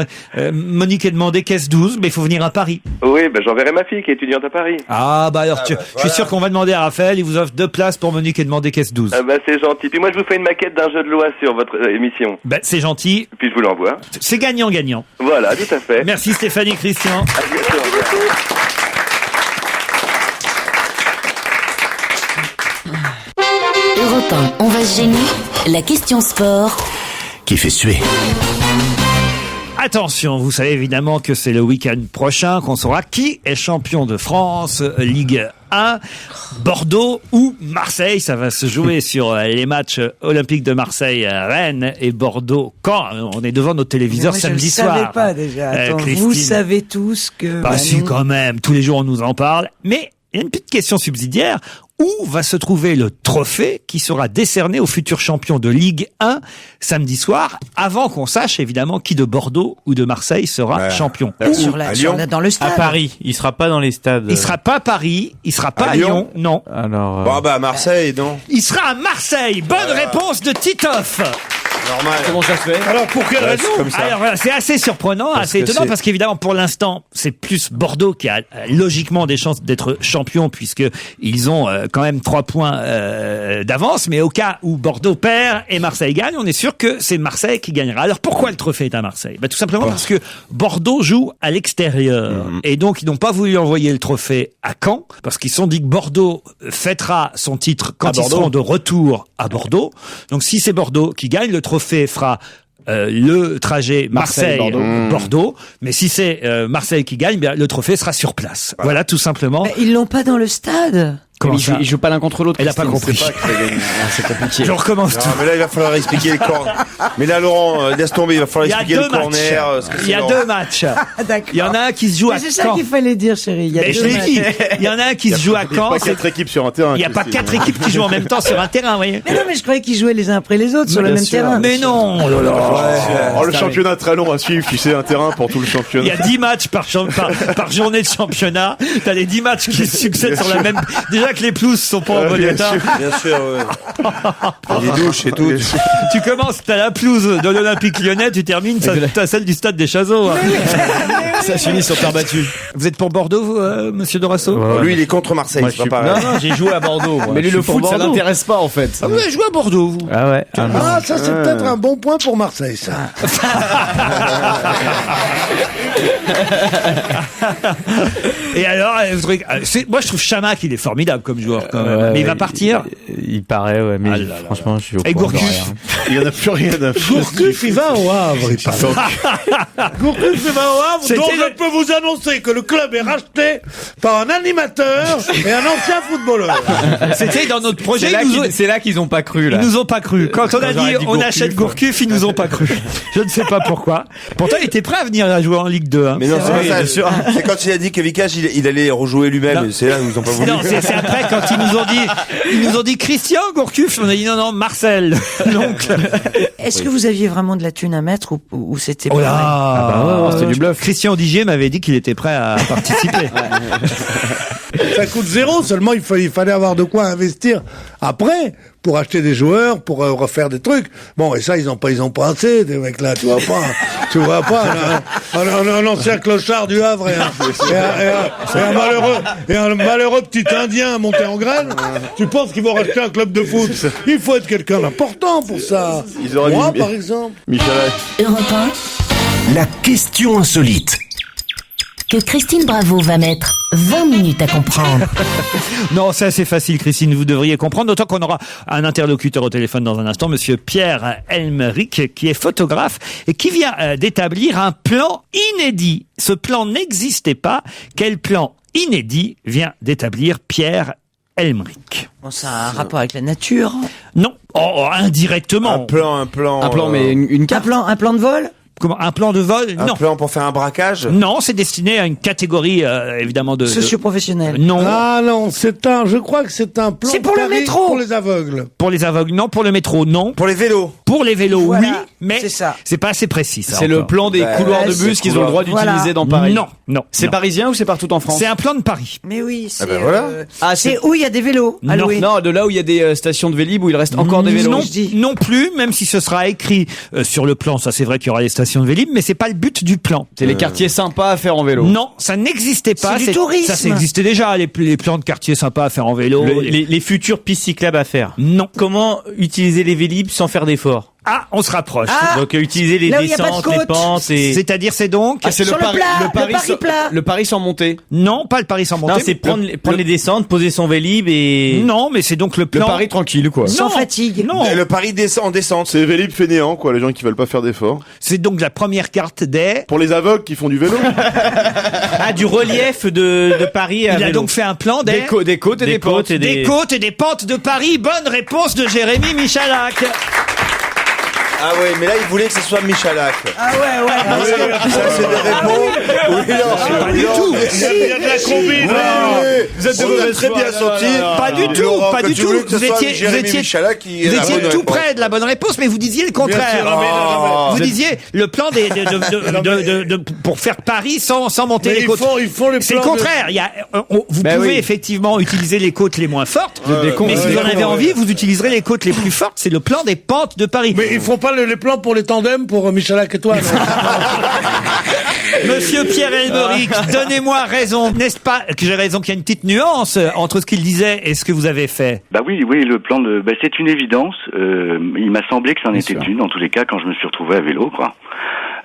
Speaker 2: Monique est demandé caisse 12, mais il faut venir à Paris.
Speaker 14: Oui, j'enverrai ma fille qui est étudiante à Paris.
Speaker 2: Ah, bah alors, je suis sûr qu'on va demander à Raphaël, il vous offre 2 places pour Monique est demandé caisse 12.
Speaker 14: Ah c'est gentil. Puis moi, je vous fais une maquette d'un jeu de loi sur votre émission.
Speaker 2: Ben, c'est gentil.
Speaker 14: Puis je vous l'envoie.
Speaker 2: C'est gagnant-gagnant.
Speaker 14: Voilà, tout à fait.
Speaker 2: Merci Stéphanie, Christian.
Speaker 14: À bientôt.
Speaker 10: Europe 1, on va se gêner. La question sport
Speaker 11: qui fait suer.
Speaker 2: Attention, vous savez évidemment que c'est le week-end prochain qu'on saura qui est champion de France, Ligue 1, Bordeaux ou Marseille. Ça va se jouer sur les matchs olympiques de Marseille, Rennes et Bordeaux. Quand on est devant nos téléviseurs samedi soir.
Speaker 7: Je ne savais pas déjà. Attends, vous savez tous que...
Speaker 2: Bah si, quand même. Tous les jours, on nous en parle. Mais il y a une petite question subsidiaire. où va se trouver le trophée qui sera décerné aux futurs champions de Ligue 1 samedi soir, avant qu'on sache évidemment qui de Bordeaux ou de Marseille sera champion.
Speaker 7: Dans le stade.
Speaker 12: À Paris, il sera pas dans les stades.
Speaker 2: Il sera pas à Paris, il sera pas à Lyon, non.
Speaker 12: Alors.
Speaker 4: Bon, bah, à Marseille, non.
Speaker 2: Il sera à Marseille. Bonne réponse de Titoff.
Speaker 4: Normal.
Speaker 5: Comment ça se fait?
Speaker 6: Alors, pour quelle raison?
Speaker 2: Alors voilà, c'est assez surprenant, assez étonnant, parce qu'évidemment, pour l'instant, c'est plus Bordeaux qui a logiquement des chances d'être champion, puisque ils ont quand même 3 points d'avance. Mais au cas où Bordeaux perd et Marseille gagne, on est sûr que c'est Marseille qui gagnera. Alors pourquoi le trophée est à Marseille? Tout simplement parce que Bordeaux joue à l'extérieur. Et donc, ils n'ont pas voulu envoyer le trophée à Caen, parce qu'ils se sont dit que Bordeaux fêtera son titre quand ils seront de retour à Bordeaux. Donc si c'est Bordeaux qui gagne, le trophée fera le trajet Marseille-Bordeaux. Mais si c'est Marseille qui gagne, bien, le trophée sera sur place. Voilà, tout simplement.
Speaker 7: Mais ils l'ont pas dans le stade.
Speaker 2: Comment ça?
Speaker 5: Ils jouent pas l'un contre l'autre.
Speaker 2: Elle a pas compris.
Speaker 5: C'est compliqué.
Speaker 2: Je recommence tout.
Speaker 4: Mais là, il va falloir expliquer les corners. Mais là, Laurent, laisse tomber, il va falloir expliquer le corner.
Speaker 2: Il y a 2 matchs. Il y en a un qui se joue à Caen.
Speaker 7: C'est ça qu'il fallait dire, chérie. Il y a deux matchs.
Speaker 2: Il y en a un qui se joue à Caen.
Speaker 3: Il n'y a pas 4 équipes sur un terrain.
Speaker 2: Il n'y a pas 4 équipes qui jouent en même temps sur un terrain, vous voyez.
Speaker 7: Mais non, mais je croyais qu'ils jouaient les uns après les autres sur le même terrain.
Speaker 2: Mais non.
Speaker 3: Le championnat très long à suivre, tu sais, un terrain pour tout le championnat.
Speaker 2: Il y a 10 matchs par journée de championnat. T'as les 10 matchs qui succèdent sur la même. Déjà que les pelouses sont pas en bon état.
Speaker 4: Bien sûr, ouais. Les douches et tout.
Speaker 2: Tu commences, t'as la pelouse de l'Olympique Lyonnais, tu termines, t'as celle du stade des Chazos.
Speaker 5: Ça se finit sur terre battue.
Speaker 2: Vous êtes pour Bordeaux, vous, monsieur Dorasso?
Speaker 4: Lui, il est contre Marseille,
Speaker 5: Moi,
Speaker 4: c'est pas pareil.
Speaker 5: Non, j'ai joué à Bordeaux. Mais lui, le foot, ça l'intéresse pas, en fait.
Speaker 2: Ah, vous avez joué à Bordeaux, vous?
Speaker 12: Ah ouais.
Speaker 6: Ah, ça, c'est peut-être un bon point pour Marseille, ça.
Speaker 2: Et alors, moi je trouve Chamac, il est formidable comme joueur quand même. Mais il va partir.
Speaker 12: Il paraît, ouais, mais franchement, je suis au
Speaker 2: Et
Speaker 12: courant de
Speaker 2: Gourcuff.
Speaker 12: rien.
Speaker 3: Il n'y en a plus rien à faire.
Speaker 6: Gourcuff, il va au Havre, il paraît. Gourcuff, il va au Havre. Donc, je peux vous annoncer que le club est racheté par un animateur et un ancien footballeur.
Speaker 2: C'était dans notre projet.
Speaker 12: C'est là qu'ils ont pas cru, là.
Speaker 2: Ils nous ont pas cru. Quand on a dit on achète Gourcuff, ils nous ont pas cru. Je ne sais pas pourquoi. Pourtant, il était prêt à venir à jouer en Ligue 2. Hein.
Speaker 4: Mais non, c'est pas ça. C'est quand il a dit que Vicage, il allait rejouer lui-même. C'est là où ils nous ont pas voulu.
Speaker 2: Non, c'est après quand ils nous ont dit Christian Gourcuff. On a dit non, Marcel. Donc.
Speaker 7: Est-ce que vous aviez vraiment de la thune à mettre ou c'était
Speaker 2: Oh là,
Speaker 5: c'était du bluff.
Speaker 2: Christian Digier m'avait dit qu'il était prêt à participer.
Speaker 6: Ça coûte 0, seulement il fallait avoir de quoi investir après pour acheter des joueurs, pour refaire des trucs. Bon, et ça, ils ont pas assez, des mecs là, tu vois pas, là, un ancien clochard du Havre et un malheureux petit Indien monté en graine. Tu penses qu'ils vont racheter un club de foot? Il faut être quelqu'un d'important pour ça. Moi, par exemple.
Speaker 3: Michalak.
Speaker 10: Europe 1,
Speaker 11: La question insolite.
Speaker 10: que Christine Bravo va mettre 20 minutes à comprendre.
Speaker 2: Non, c'est assez facile, Christine, vous devriez comprendre, d'autant qu'on aura un interlocuteur au téléphone dans un instant, monsieur Pierre Elmeric, qui est photographe et qui vient d'établir un plan inédit. Ce plan n'existait pas. Quel plan inédit vient d'établir Pierre Elmeric?
Speaker 7: Bon, ça a un rapport avec la nature.
Speaker 2: Non, indirectement.
Speaker 4: Un plan,
Speaker 5: mais une carte.
Speaker 7: Un plan de vol?
Speaker 2: Comment, un plan de vol?
Speaker 4: Un plan pour faire un braquage?
Speaker 2: Non, c'est destiné à une catégorie, évidemment, de...
Speaker 7: Socio-professionnel.
Speaker 2: Non.
Speaker 6: Ah non, je crois que c'est un plan.
Speaker 7: C'est pour le métro.
Speaker 6: Pour les aveugles.
Speaker 2: Pour les aveugles, non. Pour le métro, non.
Speaker 4: Pour les vélos?
Speaker 2: Pour les vélos,
Speaker 7: Voilà.
Speaker 2: oui. Mais
Speaker 7: c'est ça.
Speaker 2: C'est pas assez précis, ça.
Speaker 5: C'est le plan des couloirs de bus qu'ils ont le droit d'utiliser dans Paris.
Speaker 2: Non.
Speaker 5: C'est parisien ou c'est partout en France?
Speaker 2: C'est un plan de Paris.
Speaker 7: Mais oui, c'est
Speaker 5: c'est
Speaker 7: où il y a des vélos à louer.
Speaker 5: Non, de là où il y a des stations de Vélib où il reste encore des vélos.
Speaker 2: Non plus, même si ce sera écrit sur le plan, ça c'est vrai qu'il y aura des stations de Vélib, mais c'est pas le but du plan.
Speaker 5: C'est les quartiers sympas à faire en vélo.
Speaker 2: Non, ça n'existait pas.
Speaker 7: C'est du tourisme.
Speaker 2: Ça existait déjà, les plans de quartiers sympas à faire en vélo.
Speaker 12: Les futures pistes cyclables à faire.
Speaker 2: Non.
Speaker 12: Comment utiliser les Vélib sans faire d'efforts?
Speaker 2: Ah, on se rapproche.
Speaker 12: Donc utiliser les
Speaker 7: là où il y a pas de
Speaker 12: descentes,
Speaker 7: côte.
Speaker 12: les pentes et...
Speaker 2: C'est-à-dire c'est donc...
Speaker 5: c'est
Speaker 7: Sur le Paris plat.
Speaker 5: Le Paris sans montée.
Speaker 2: Non, pas le Paris sans montée.
Speaker 12: Non, c'est prendre les descentes, poser son Vélib et...
Speaker 2: Non, mais c'est donc le
Speaker 5: Le
Speaker 2: plan...
Speaker 5: Paris tranquille, quoi.
Speaker 7: Sans fatigue.
Speaker 2: Non,
Speaker 4: Le Paris en descente.
Speaker 3: C'est Vélib fainéant, quoi, les gens qui veulent pas faire d'efforts.
Speaker 2: c'est donc la première carte des...
Speaker 3: Pour les aveugles qui font du vélo.
Speaker 12: Ah, du relief de Paris à
Speaker 2: Il a
Speaker 12: vélo.
Speaker 2: donc fait un plan
Speaker 5: Des côtes et des pentes.
Speaker 2: des côtes et des pentes de Paris. Bonne réponse de Jérémy Michalak.
Speaker 4: Ah ouais, mais là, il voulait que ce soit Michalak.
Speaker 7: Ah ouais.
Speaker 4: Ça, c'est des réponses. Oui, non.
Speaker 2: pas du tout.
Speaker 6: Il y a de la combine.
Speaker 4: Vous êtes de mauvaise très bien senti.
Speaker 2: Pas du tout, pas du tout. Vous étiez tout près de la bonne réponse, mais vous disiez le contraire. Vous disiez le plan pour faire Paris sans monter les côtes. C'est le contraire. Vous pouvez effectivement utiliser les côtes les moins fortes, mais si vous en avez envie, vous utiliserez les côtes les plus fortes. C'est le plan des pentes de Paris.
Speaker 6: Mais ils font pas les plans pour les tandems pour Michalak et toi.
Speaker 2: Monsieur Pierre Elmeric, donnez-moi raison. N'est-ce pas que j'ai raison qu'il y a une petite nuance entre ce qu'il disait et ce que vous avez fait?
Speaker 15: Bah oui, le plan c'est une évidence. Il m'a semblé que c'en était une, en tous les cas, quand je me suis retrouvé à vélo, quoi.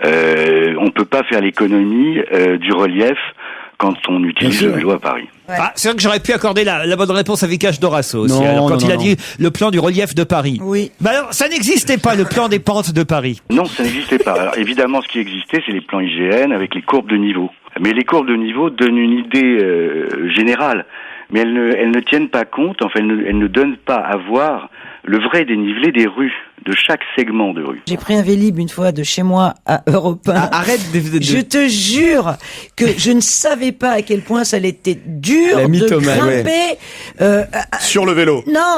Speaker 15: On peut pas faire l'économie du relief quand on utilise le vélo à Paris.
Speaker 2: Ouais. Ah, c'est vrai que j'aurais pu accorder la bonne réponse à Vikash Dorasso aussi. Quand il a dit le plan du relief de Paris.
Speaker 7: Oui.
Speaker 2: Bah alors, ça n'existait pas, le plan des pentes de Paris.
Speaker 15: Non, ça n'existait pas. Alors, évidemment, ce qui existait, c'est les plans IGN avec les courbes de niveau. Mais les courbes de niveau donnent une idée générale. Mais elles ne tiennent pas compte, enfin, elles ne donnent pas à voir le vrai dénivelé des rues, de chaque segment de rue.
Speaker 7: J'ai pris un Vélib une fois de chez moi à Europe 1.
Speaker 12: Arrête
Speaker 7: Je te jure que je ne savais pas à quel point ça était dur de grimper
Speaker 3: sur le vélo.
Speaker 7: Non.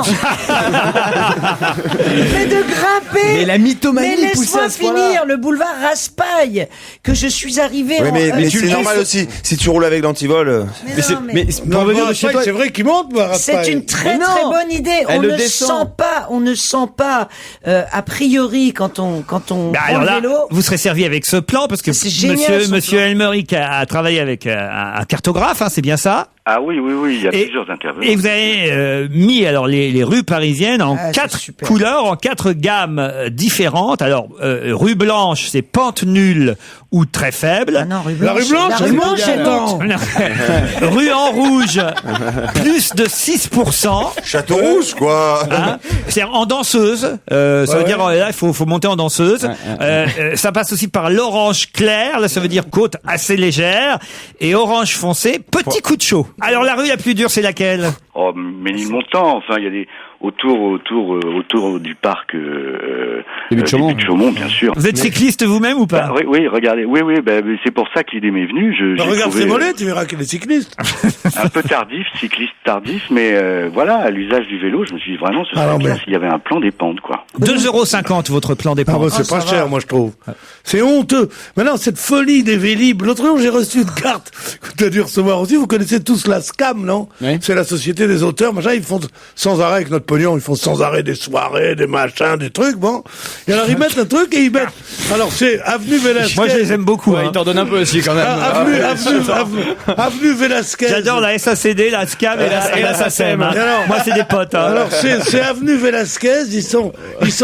Speaker 7: Mais de grimper.
Speaker 12: Mais la mythomanie.
Speaker 7: Mais laisse-moi finir le boulevard Raspail que je suis arrivé.
Speaker 4: Oui, mais c'est normal aussi. Si tu roules avec l'antivol.
Speaker 6: Mais c'est vrai qu'il monte.
Speaker 7: C'est une très bonne idée. On ne sent pas. A priori, quand on prend le vélo,
Speaker 2: vous serez servi avec ce plan parce que Monsieur Elmeric a travaillé avec un cartographe, hein, c'est bien ça?
Speaker 15: Ah oui, il y a plusieurs intervenants.
Speaker 2: Et vous avez mis alors les rues parisiennes en 4 couleurs, en 4 gammes différentes. Alors rue blanche, c'est pente nulle ou très faible.
Speaker 7: Ah non, rue
Speaker 6: blanche. La rue blanche, c'est lente.
Speaker 2: Rue en rouge, plus de 6%.
Speaker 4: Château rouge, quoi.
Speaker 2: Hein, c'est en danseuse. Ça veut dire là, il faut monter en danseuse. Ça passe aussi par l'orange clair. Là, ça veut dire côte assez légère. Et orange foncé, petit coup de chaud. Alors la rue la plus dure, c'est laquelle?
Speaker 15: Oh, Ménilmontant. Enfin, il y a des autour du parc du Chaumont, bien sûr.
Speaker 2: Vous êtes cycliste vous-même ou pas?
Speaker 15: Oui, regardez. Oui, c'est pour ça que l'idée m'est venue.
Speaker 6: Regarde ses mollets, tu verras qu'il est cycliste.
Speaker 15: Un peu tardif, cycliste tardif, mais voilà, à l'usage du vélo, je me suis dit vraiment, ce serait bien s'il y avait un plan des pentes, quoi.
Speaker 2: 2,50 € votre plan des pentes.
Speaker 6: C'est pas cher, moi je trouve. C'est honteux. Maintenant, cette folie des Vélib. L'autre jour, j'ai reçu une carte que tu as dû recevoir aussi. Vous connaissez tous la SCAM, non? Oui. C'est la Société des auteurs, machin. Ils font sans arrêt avec notre pognon, ils font sans arrêt des soirées, des machins, des trucs, bon. Et alors ils mettent un truc et ils mettent. Alors c'est avenue Velasquez.
Speaker 2: Moi je les aime beaucoup.
Speaker 12: Ils t'en donnent un peu aussi quand même.
Speaker 6: Avenue Velasquez.
Speaker 2: J'adore la SACD, la SCAM et la SACEM. Moi c'est des potes. Hein.
Speaker 6: Alors c'est avenue Velasquez. Ils sont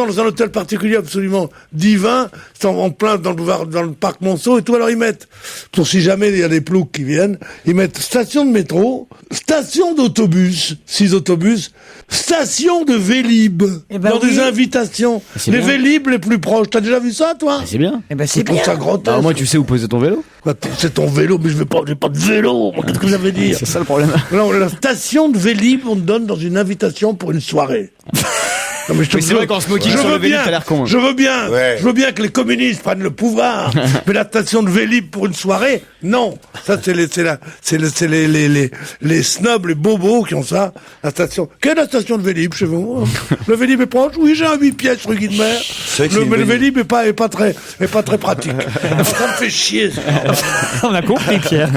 Speaker 6: dans un hôtel particulier absolument divin. Ils sont en plein dans le parc Monceau et tout. Alors ils mettent, pour si jamais il y a des ploucs qui viennent, ils mettent station de métro, station d'autobus, 6 autobus, station de Vélib, dans des invitations. Les Vélib les plus proches. T'as déjà vu ça, toi?
Speaker 12: C'est bien.
Speaker 7: C'est bien.
Speaker 6: Ça grotesque.
Speaker 12: Au moins, tu sais où poser ton vélo.
Speaker 6: C'est ton vélo, mais j'ai pas de vélo. Qu'est-ce que ça veut dire?
Speaker 12: C'est ça le problème.
Speaker 6: Non, la station de Vélib, on te donne dans une invitation pour une soirée. Non, mais
Speaker 12: c'est vrai qu'en smoking sur le Vélib, t'as l'air con.
Speaker 6: Je veux bien que les communistes prennent le pouvoir. Mais la station de Vélib pour une soirée, non. Ça, c'est les snobs, les bobos qui ont ça. La station. Quelle est la station de Vélib chez vous? Le Vélib est proche? Oui, j'ai un 8 pièces rue Guilmer. Mais le Vélib est pas très pratique. Ça me fait chier.
Speaker 2: On a compris, Pierre.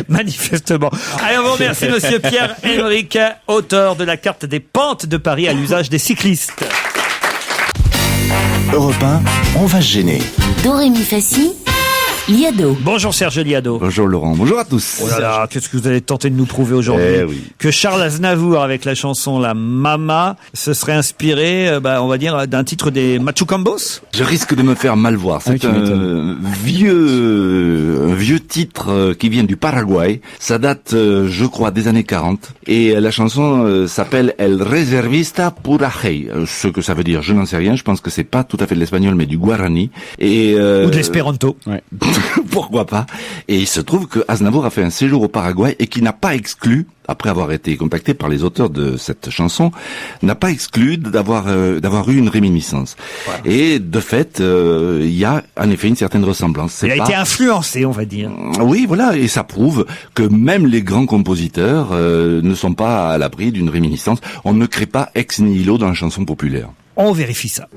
Speaker 2: Manifestement. Allez, on vous remercie, monsieur Pierre Elmeric, auteur de la carte des pentes de Paris à l'usage des cyclistes.
Speaker 11: Europe 1, on va se gêner.
Speaker 10: Doremi Fassi, Liado.
Speaker 2: Bonjour Serge Liado.
Speaker 16: Bonjour Laurent, bonjour à tous.
Speaker 2: Oh là là, qu'est-ce que vous allez tenter de nous prouver aujourd'hui? Que Charles Aznavour, avec la chanson La Mama, se serait inspiré, on va dire, d'un titre des Machucambos?
Speaker 16: Je risque de me faire mal voir. C'est un vieux titre qui vient du Paraguay. Ça date, je crois, des années 40. Et la chanson s'appelle El Reservista Purajei. Ce que ça veut dire, je n'en sais rien. Je pense que c'est pas tout à fait de l'espagnol, mais du guarani. Et
Speaker 2: ou de l'espéranto.
Speaker 16: Ouais. pourquoi pas. Et il se trouve que Aznavour a fait un séjour au Paraguay et qui n'a pas exclu, après avoir été contacté par les auteurs de cette chanson, n'a pas exclu d'avoir eu une réminiscence. Voilà. Et de fait, il y a en effet une certaine ressemblance.
Speaker 2: Il a été influencé, on va dire.
Speaker 16: Oui, voilà, et ça prouve que même les grands compositeurs ne sont pas à l'abri d'une réminiscence. On ne crée pas ex nihilo dans la chanson populaire.
Speaker 2: On vérifie ça.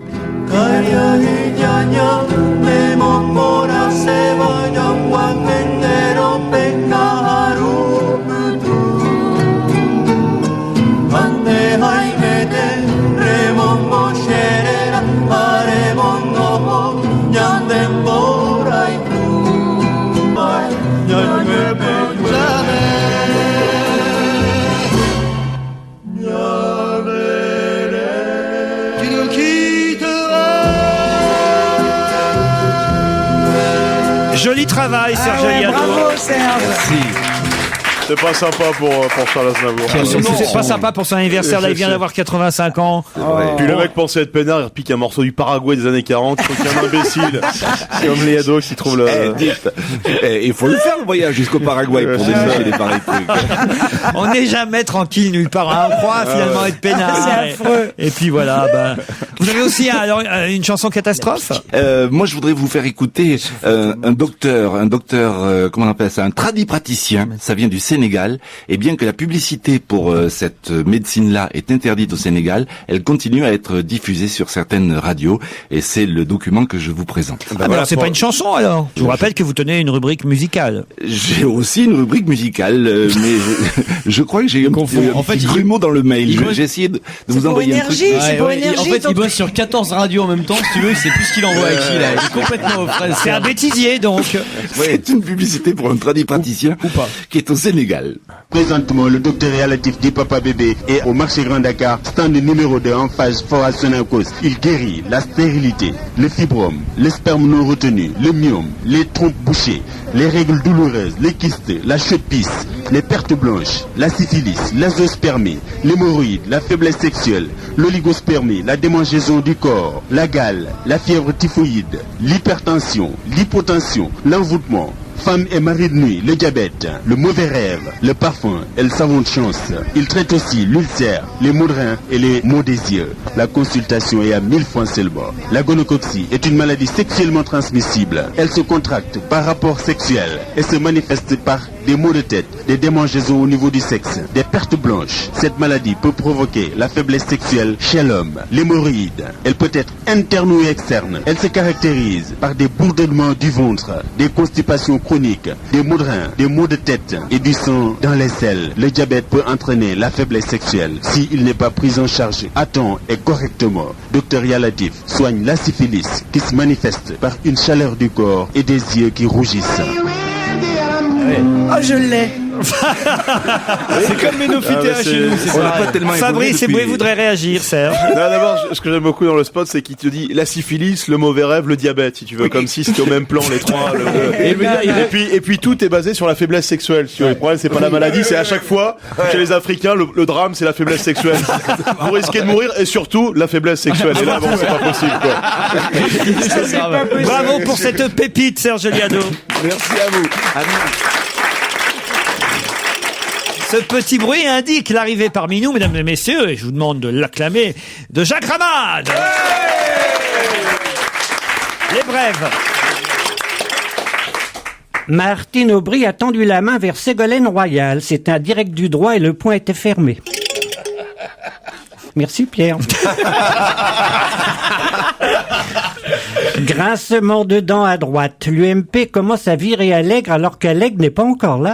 Speaker 2: Joli travail, Serge Liado.
Speaker 7: Bravo, Serge.
Speaker 16: Merci.
Speaker 3: C'est pas sympa pour Charles Aznavour.
Speaker 2: C'est pas sympa pour son anniversaire, là il vient d'avoir 85 ans.
Speaker 3: Puis le mec pensait être peinard, il repique un morceau du Paraguay des années 40, il faut qu'il y ait un imbécile. C'est comme Liado qui trouve le...
Speaker 16: Il faut le faire le voyage jusqu'au Paraguay pour dénicher des pareils trucs.
Speaker 2: On n'est jamais tranquille nulle part, hein. On croit finalement être peinard.
Speaker 7: C'est affreux.
Speaker 2: Et puis voilà, vous avez aussi alors une chanson catastrophe?
Speaker 16: Moi je voudrais vous faire écouter un docteur, comment on appelle ça, un tradipraticien, ça vient du Sénégal, et bien que la publicité pour cette médecine-là est interdite au Sénégal, elle continue à être diffusée sur certaines radios, et c'est le document que je vous présente.
Speaker 2: Alors c'est pas une chanson alors. Je vous rappelle que vous tenez une rubrique musicale.
Speaker 16: J'ai aussi une rubrique musicale, mais je crois que j'ai eu un petit grumeau dans le mail. J'ai essayé de vous envoyer un truc.
Speaker 7: C'est pour énergie.
Speaker 12: En fait, il bosse sur 14 radios en même temps, si tu veux, il sait plus ce qu'il envoie à qui, là. Il est complètement aux fraises.
Speaker 2: C'est un bêtisier, donc.
Speaker 16: C'est une publicité pour un tradipraticien qui est au Sénégal.
Speaker 17: Présentement, le docteur Yalatif dit Papa Bébé est au marché Grand Dakar, stand numéro 2 en phase Fora Sonacos. Il guérit la stérilité, le fibrome, le sperme non retenu, le myome, les trompes bouchées, les règles douloureuses, les kystes, la chaude-pisse, les pertes blanches, la syphilis, l'azoospermie, l'hémorroïde, la faiblesse sexuelle, l'oligospermie, la démangeaison du corps, la gale, la fièvre typhoïde, l'hypertension, l'hypotension, l'envoûtement, femme et mari de nuit, le diabète, le mauvais rêve, le parfum et le savon de chance. Il traite aussi l'ulcère, les maux de rein et les maux des yeux. La consultation est à 1000 francs seulement. La gonococcie est une maladie sexuellement transmissible. Elle se contracte par rapport sexuel et se manifeste par des maux de tête, des démangeaisons au niveau du sexe, des pertes blanches. Cette maladie peut provoquer la faiblesse sexuelle chez l'homme, l'hémorroïde. Elle peut être interne ou externe. Elle se caractérise par des bourdonnements du ventre, des constipations chroniques, des maux de rein, des maux de tête et du sang dans les selles. Le diabète peut entraîner la faiblesse sexuelle s'il n'est pas pris en charge à temps et correctement. Dr Yalatif soigne la syphilis qui se manifeste par une chaleur du corps et des yeux qui rougissent.
Speaker 7: Oh, je l'ai.
Speaker 12: C'est comme Ménophytéa chez nous.
Speaker 16: On n'a pas tellement
Speaker 2: Fabrice Eboué voudrait réagir, Serge.
Speaker 3: Non, d'abord, ce que j'aime beaucoup dans le spot, c'est qu'il te dit la syphilis, le mauvais rêve, le diabète, si tu veux, comme si c'était au même plan les trois. Et puis tout est basé sur la faiblesse sexuelle. Le problème, c'est pas la maladie, c'est à chaque fois chez les Africains, le drame, c'est la faiblesse sexuelle. Vous risquez de mourir et surtout la faiblesse sexuelle. Et là, bon, c'est pas possible, quoi.
Speaker 2: Bravo pour cette pépite, Serge Liado.
Speaker 16: Merci à vous.
Speaker 2: Ce petit bruit indique l'arrivée parmi nous, mesdames et messieurs, et je vous demande de l'acclamer, de Jacques Ramade. Les brèves.
Speaker 18: Martine Aubry a tendu la main vers Ségolène Royal. C'est un direct du droit et le point était fermé. Merci Pierre. Grincement de dents à droite. L'UMP commence à virer Allègre alors qu'Allègre n'est pas encore là.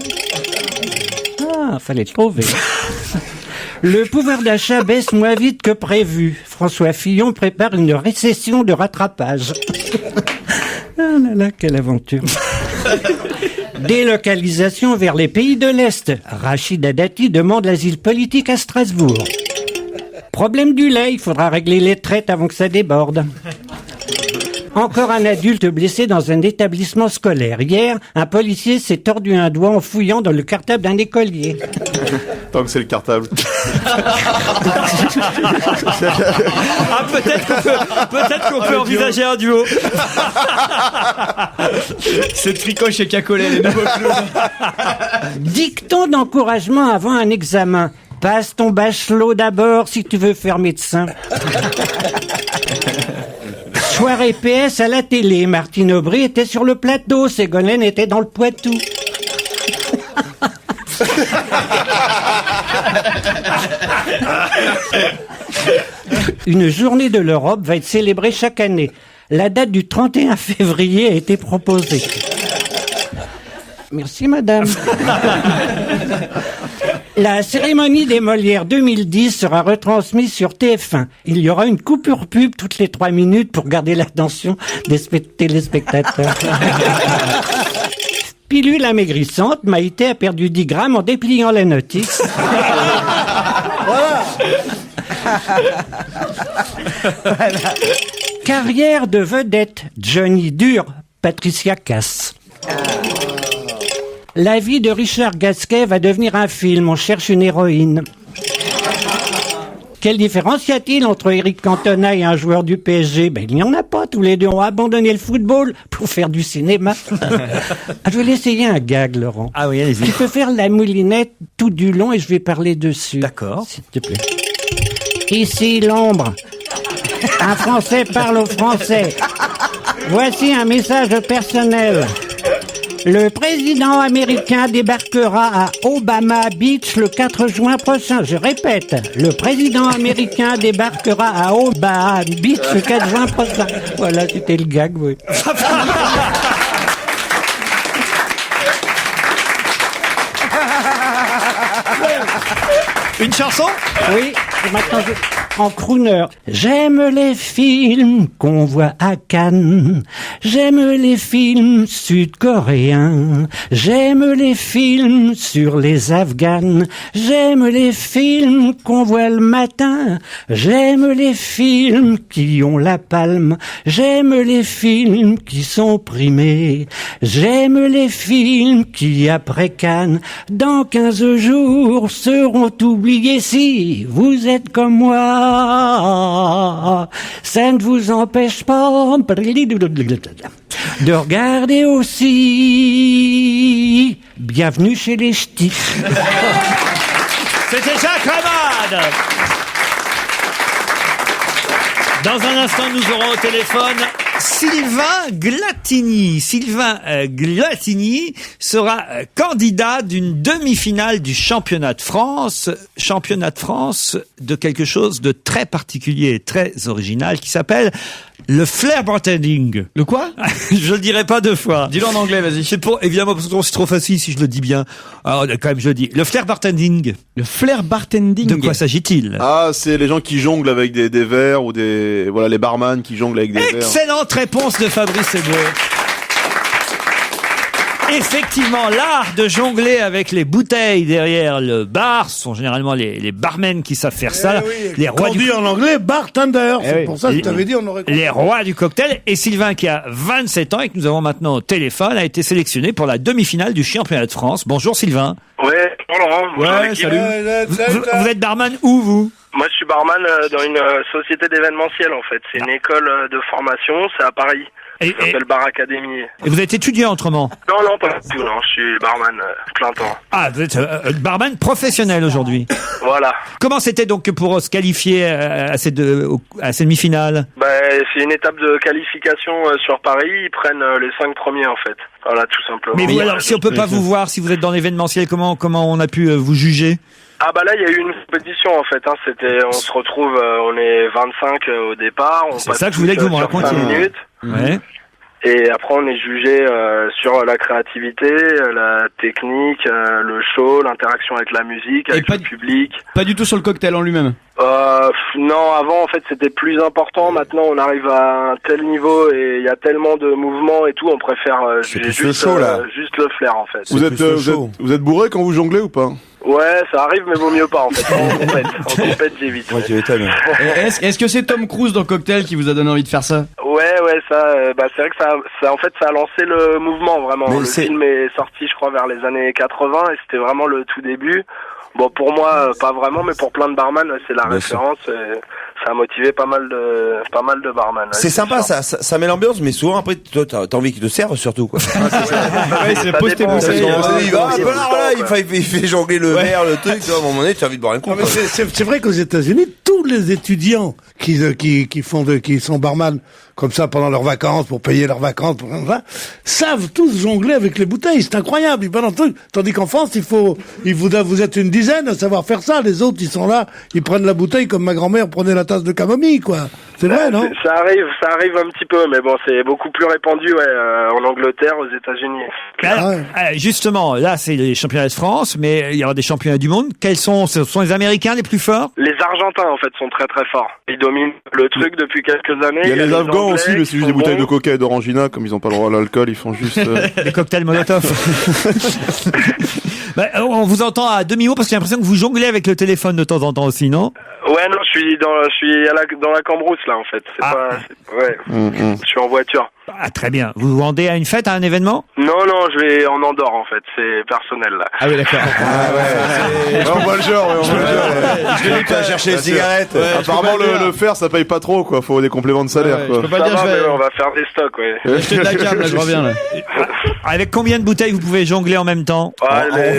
Speaker 18: Ah, fallait le trouver. Le pouvoir d'achat baisse moins vite que prévu. François Fillon prépare une récession de rattrapage. Ah là là, quelle aventure. Délocalisation vers les pays de l'Est. Rachida Dati demande l'asile politique à Strasbourg. Problème du lait, il faudra régler les traites avant que ça déborde. Encore un adulte blessé dans un établissement scolaire. Hier, un policier s'est tordu un doigt en fouillant dans le cartable d'un écolier.
Speaker 3: Tant que c'est le cartable.
Speaker 2: Ah, peut-être qu'on peut envisager un duo.
Speaker 5: C'est Tricoche et Cacolet, les nouveaux clowns.
Speaker 18: Dicton d'encouragement avant un examen. Passe ton bachelot d'abord si tu veux faire médecin. Soirée PS à la télé. Martine Aubry était sur le plateau. Ségolène était dans le Poitou. Une journée de l'Europe va être célébrée chaque année. La date du 31 février a été proposée. Merci madame. La cérémonie des Molières 2010 sera retransmise sur TF1. Il y aura une coupure pub toutes les 3 minutes pour garder l'attention des téléspectateurs. Pilule amaigrissante, Maïté a perdu 10 grammes en dépliant la notice. Voilà. Carrière de vedette, Johnny Dur, Patricia Cass. La vie de Richard Gasquet va devenir un film, on cherche une héroïne. Quelle différence y a-t-il entre Eric Cantona et un joueur du PSG? Il n'y en a pas, tous les deux ont abandonné le football pour faire du cinéma. Je vais essayer un gag, Laurent.
Speaker 2: Ah oui, allez-y.
Speaker 18: Tu peux faire la moulinette tout du long et je vais parler dessus.
Speaker 2: D'accord.
Speaker 18: S'il te plaît. Ici l'ombre. Un Français parle au Français. Voici un message personnel. Le président américain débarquera à Obama Beach le 4 juin prochain. Je répète, le président américain débarquera à Obama Beach le 4 juin prochain. Voilà, c'était le gag, oui.
Speaker 2: Une chanson?
Speaker 18: Oui, et maintenant en crooner. J'aime les films qu'on voit à Cannes. J'aime les films sud-coréens. J'aime les films sur les Afghanes. J'aime les films qu'on voit le matin. J'aime les films qui ont la palme. J'aime les films qui sont primés. J'aime les films qui, après Cannes, dans 15 jours, seront oubliés. Si vous êtes comme moi, ça ne vous empêche pas de regarder aussi Bienvenue chez les Ch'tis.
Speaker 2: C'était Jacques Ramade. Dans un instant, nous aurons au téléphone Sylvain Glatini. Sylvain Glatini sera candidat d'une demi-finale du championnat de France de quelque chose de très particulier et très original qui s'appelle le flair bartending.
Speaker 5: Le quoi?
Speaker 2: Je le dirai pas 2 fois.
Speaker 5: Dis-le en anglais, vas-y.
Speaker 2: C'est pour, évidemment, parce que c'est trop facile si je le dis bien. Alors, quand même, je le dis. Le flair bartending.
Speaker 5: Le flair bartending.
Speaker 2: De quoi s'agit-il?
Speaker 3: Ah, c'est les gens qui jonglent avec des verres ou voilà, les barman qui jonglent avec des verres.
Speaker 2: Excellente réponse de Fabrice Eboué. Effectivement, l'art de jongler avec les bouteilles derrière le bar, ce sont généralement les barmen qui savent faire ça.
Speaker 6: Oui,
Speaker 2: les rois
Speaker 6: on dit en anglais bartender, c'est pour ça que
Speaker 2: les,
Speaker 6: tu t'avais dit on aurait compris.
Speaker 2: Les rois du cocktail. Et Sylvain, qui a 27 ans et que nous avons maintenant au téléphone, a été sélectionné pour la demi-finale du championnat de France. Bonjour Sylvain.
Speaker 19: Ouais, bonjour Laurent.
Speaker 2: Ouais, salut. Vous êtes barman où, vous?
Speaker 19: Moi, je suis barman dans une société d'événementiel, en fait. C'est une école de formation, c'est à Paris. Ça s'appelle Bar Academy.
Speaker 2: Et vous êtes étudiant autrement?
Speaker 19: Non, pas du tout, non. Je suis barman plein temps.
Speaker 2: Ah, vous êtes barman professionnel aujourd'hui.
Speaker 19: Voilà.
Speaker 2: Comment c'était donc pour se qualifier à cette demi-finale?
Speaker 19: C'est une étape de qualification sur Paris. Ils prennent les 5 premiers, en fait. Voilà, tout simplement.
Speaker 2: Mais vous, alors, si on peut pas vous voir, si vous êtes dans l'événementiel, comment on a pu vous juger?
Speaker 19: Ah là, il y a eu une compétition, en fait. On se retrouve, on est 25 au départ.
Speaker 2: C'est ça que je voulais que vous me racontiez.
Speaker 19: 5 minutes.
Speaker 2: Ouais.
Speaker 19: Et après, on est jugé sur la créativité, la technique, le show, l'interaction avec la musique, avec le public.
Speaker 5: Pas du tout sur le cocktail en lui-même.
Speaker 19: Non, avant, en fait, c'était plus important. Maintenant, on arrive à un tel niveau et il y a tellement de mouvements et tout, on préfère juger juste le flair, en fait.
Speaker 3: Vous êtes bourré quand vous jonglez ou pas?
Speaker 19: Ouais, ça arrive, mais vaut mieux pas, en fait. En compète, j'évite.
Speaker 4: Ouais, tu m'étonnes.
Speaker 5: Est-ce que c'est Tom Cruise dans Cocktail qui vous a donné envie de faire ça?
Speaker 19: Ouais, ça, c'est vrai que ça, en fait, ça a lancé le mouvement, vraiment. Le film est sorti, je crois, vers les années 80, et c'était vraiment le tout début. Bon, pour moi, pas vraiment, mais pour plein de barman, c'est la référence. Ça a motivé pas mal de barman.
Speaker 4: C'est sympa, ça met l'ambiance, mais souvent après, toi, t'as envie qu'ils te servent surtout, quoi.
Speaker 5: C'est pose tes bouteilles.
Speaker 4: Il fait jongler le verre, le truc, tu vois, à un moment donné, tu as envie de boire un coup.
Speaker 6: C'est vrai qu'aux États-Unis, tous les étudiants qui sont barman comme ça pendant leurs vacances, pour payer leurs vacances, savent tous jongler avec les bouteilles. C'est incroyable. Ils parlent un truc. Tandis qu'en France, vous êtes une dizaine à savoir faire ça. Les autres, ils sont là, ils prennent la bouteille comme ma grand-mère prenait la tasse de camomille, quoi. C'est vrai, non?
Speaker 19: Ça arrive un petit peu, mais bon, c'est beaucoup plus répandu, en Angleterre, aux États-Unis.
Speaker 2: Alors, justement, là, c'est les championnats de France, mais il y aura des championnats du monde. Ce sont les Américains les plus forts?
Speaker 19: Les Argentins, en fait, sont très très forts. Ils dominent le truc depuis quelques années.
Speaker 3: Il y a les Afghans aussi, mais c'est juste des bouteilles de coca et d'orangina, comme ils n'ont pas le droit à l'alcool, ils font juste...
Speaker 2: Des cocktails Molotov. On vous entend à demi-mot parce que j'ai l'impression que vous jonglez avec le téléphone de temps en temps aussi, non?
Speaker 19: Ouais, non, je suis dans la Cambrousse, là, en fait. Je suis en voiture.
Speaker 2: Ah, très bien. Vous vous rendez à une fête, à un événement?
Speaker 19: Non, je vais en Andorre, en fait. C'est personnel, là.
Speaker 2: Ah oui, d'accord.
Speaker 3: On voit le genre,
Speaker 4: Je vais aller chercher les cigarettes.
Speaker 3: Apparemment, le fer, ça paye pas trop, quoi. Faut des compléments de salaire, quoi.
Speaker 5: Je peux pas dire,
Speaker 19: on va faire des stocks, ouais.
Speaker 5: Acheter de la cam, là, je reviens, là.
Speaker 2: Avec combien de bouteilles vous pouvez jongler en même temps?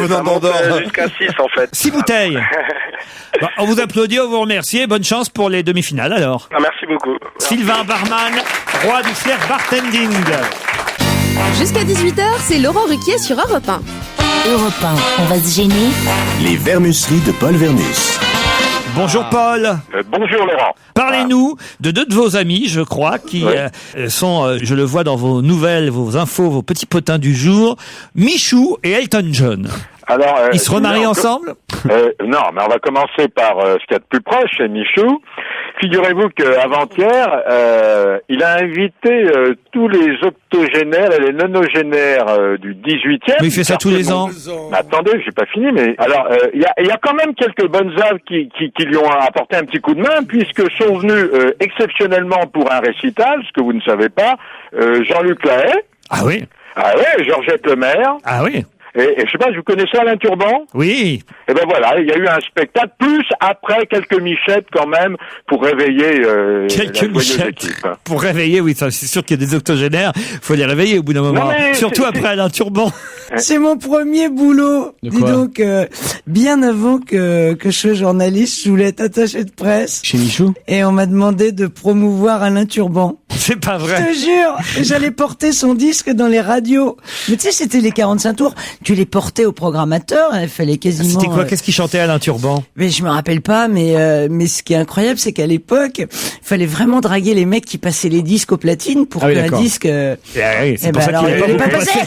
Speaker 19: Ça monte jusqu'à 6, en fait.
Speaker 2: 6 bouteilles. On vous applaudit, on vous remercie. Bonne chance pour les demi-finales, alors.
Speaker 19: Merci beaucoup.
Speaker 2: Sylvain Barman, roi du flair bartending.
Speaker 1: Jusqu'à 18h, c'est Laurent Ruquier sur Europe 1.
Speaker 10: Europe 1, on va se gêner.
Speaker 11: Les vermusseries de Paul Vernus.
Speaker 2: Bonjour Paul.
Speaker 20: Bonjour Laurent.
Speaker 2: Parlez-nous de deux de vos amis, je crois, qui sont, je le vois dans vos nouvelles, vos infos, vos petits potins du jour, Michou et Elton John.
Speaker 20: Alors,
Speaker 2: ils se remarient ensemble?
Speaker 20: Non, mais on va commencer par ce qu'il y a de plus proche, c'est Michou. Figurez-vous qu'avant-hier, il a invité tous les octogénaires et les nonogénaires du 18e.
Speaker 2: Mais il fait ça tous les ans.
Speaker 20: Mais attendez, j'ai pas fini, mais alors il y a quand même quelques bonnes âmes qui lui ont apporté un petit coup de main, puisque sont venus exceptionnellement pour un récital, ce que vous ne savez pas, Jean-Luc Lahaye.
Speaker 2: Ah oui.
Speaker 20: Ah oui, Georgette Lemaire.
Speaker 2: Ah oui.
Speaker 20: Et je sais pas, vous connaissez Alain Turban?
Speaker 2: Oui.
Speaker 20: Et ben voilà, il y a eu un spectacle, plus après quelques michettes quand même, pour réveiller
Speaker 2: quelques
Speaker 20: la
Speaker 2: michettes
Speaker 20: équipe.
Speaker 2: Pour réveiller, oui, ça, c'est sûr qu'il y a des octogénaires, faut les réveiller au bout d'un moment. Surtout après Alain Turban.
Speaker 7: C'est mon premier boulot. Dis donc, bien avant que je sois journaliste, je voulais être attaché de presse.
Speaker 5: Chez Michou.
Speaker 7: Et on m'a demandé de promouvoir Alain Turban.
Speaker 2: C'est pas vrai.
Speaker 7: Je te jure, j'allais porter son disque dans les radios. Mais tu sais, c'était les 45 tours. Tu les portais au programmateur, il fallait quasiment...
Speaker 2: C'était quoi? Qu'est-ce qu'il chantait Alain Turban?
Speaker 7: Mais je me rappelle pas, mais ce qui est incroyable, c'est qu'à l'époque, il fallait vraiment draguer les mecs qui passaient les disques aux platines pour qu'un disque...
Speaker 2: c'est pour ça qu'il est
Speaker 7: pas passé.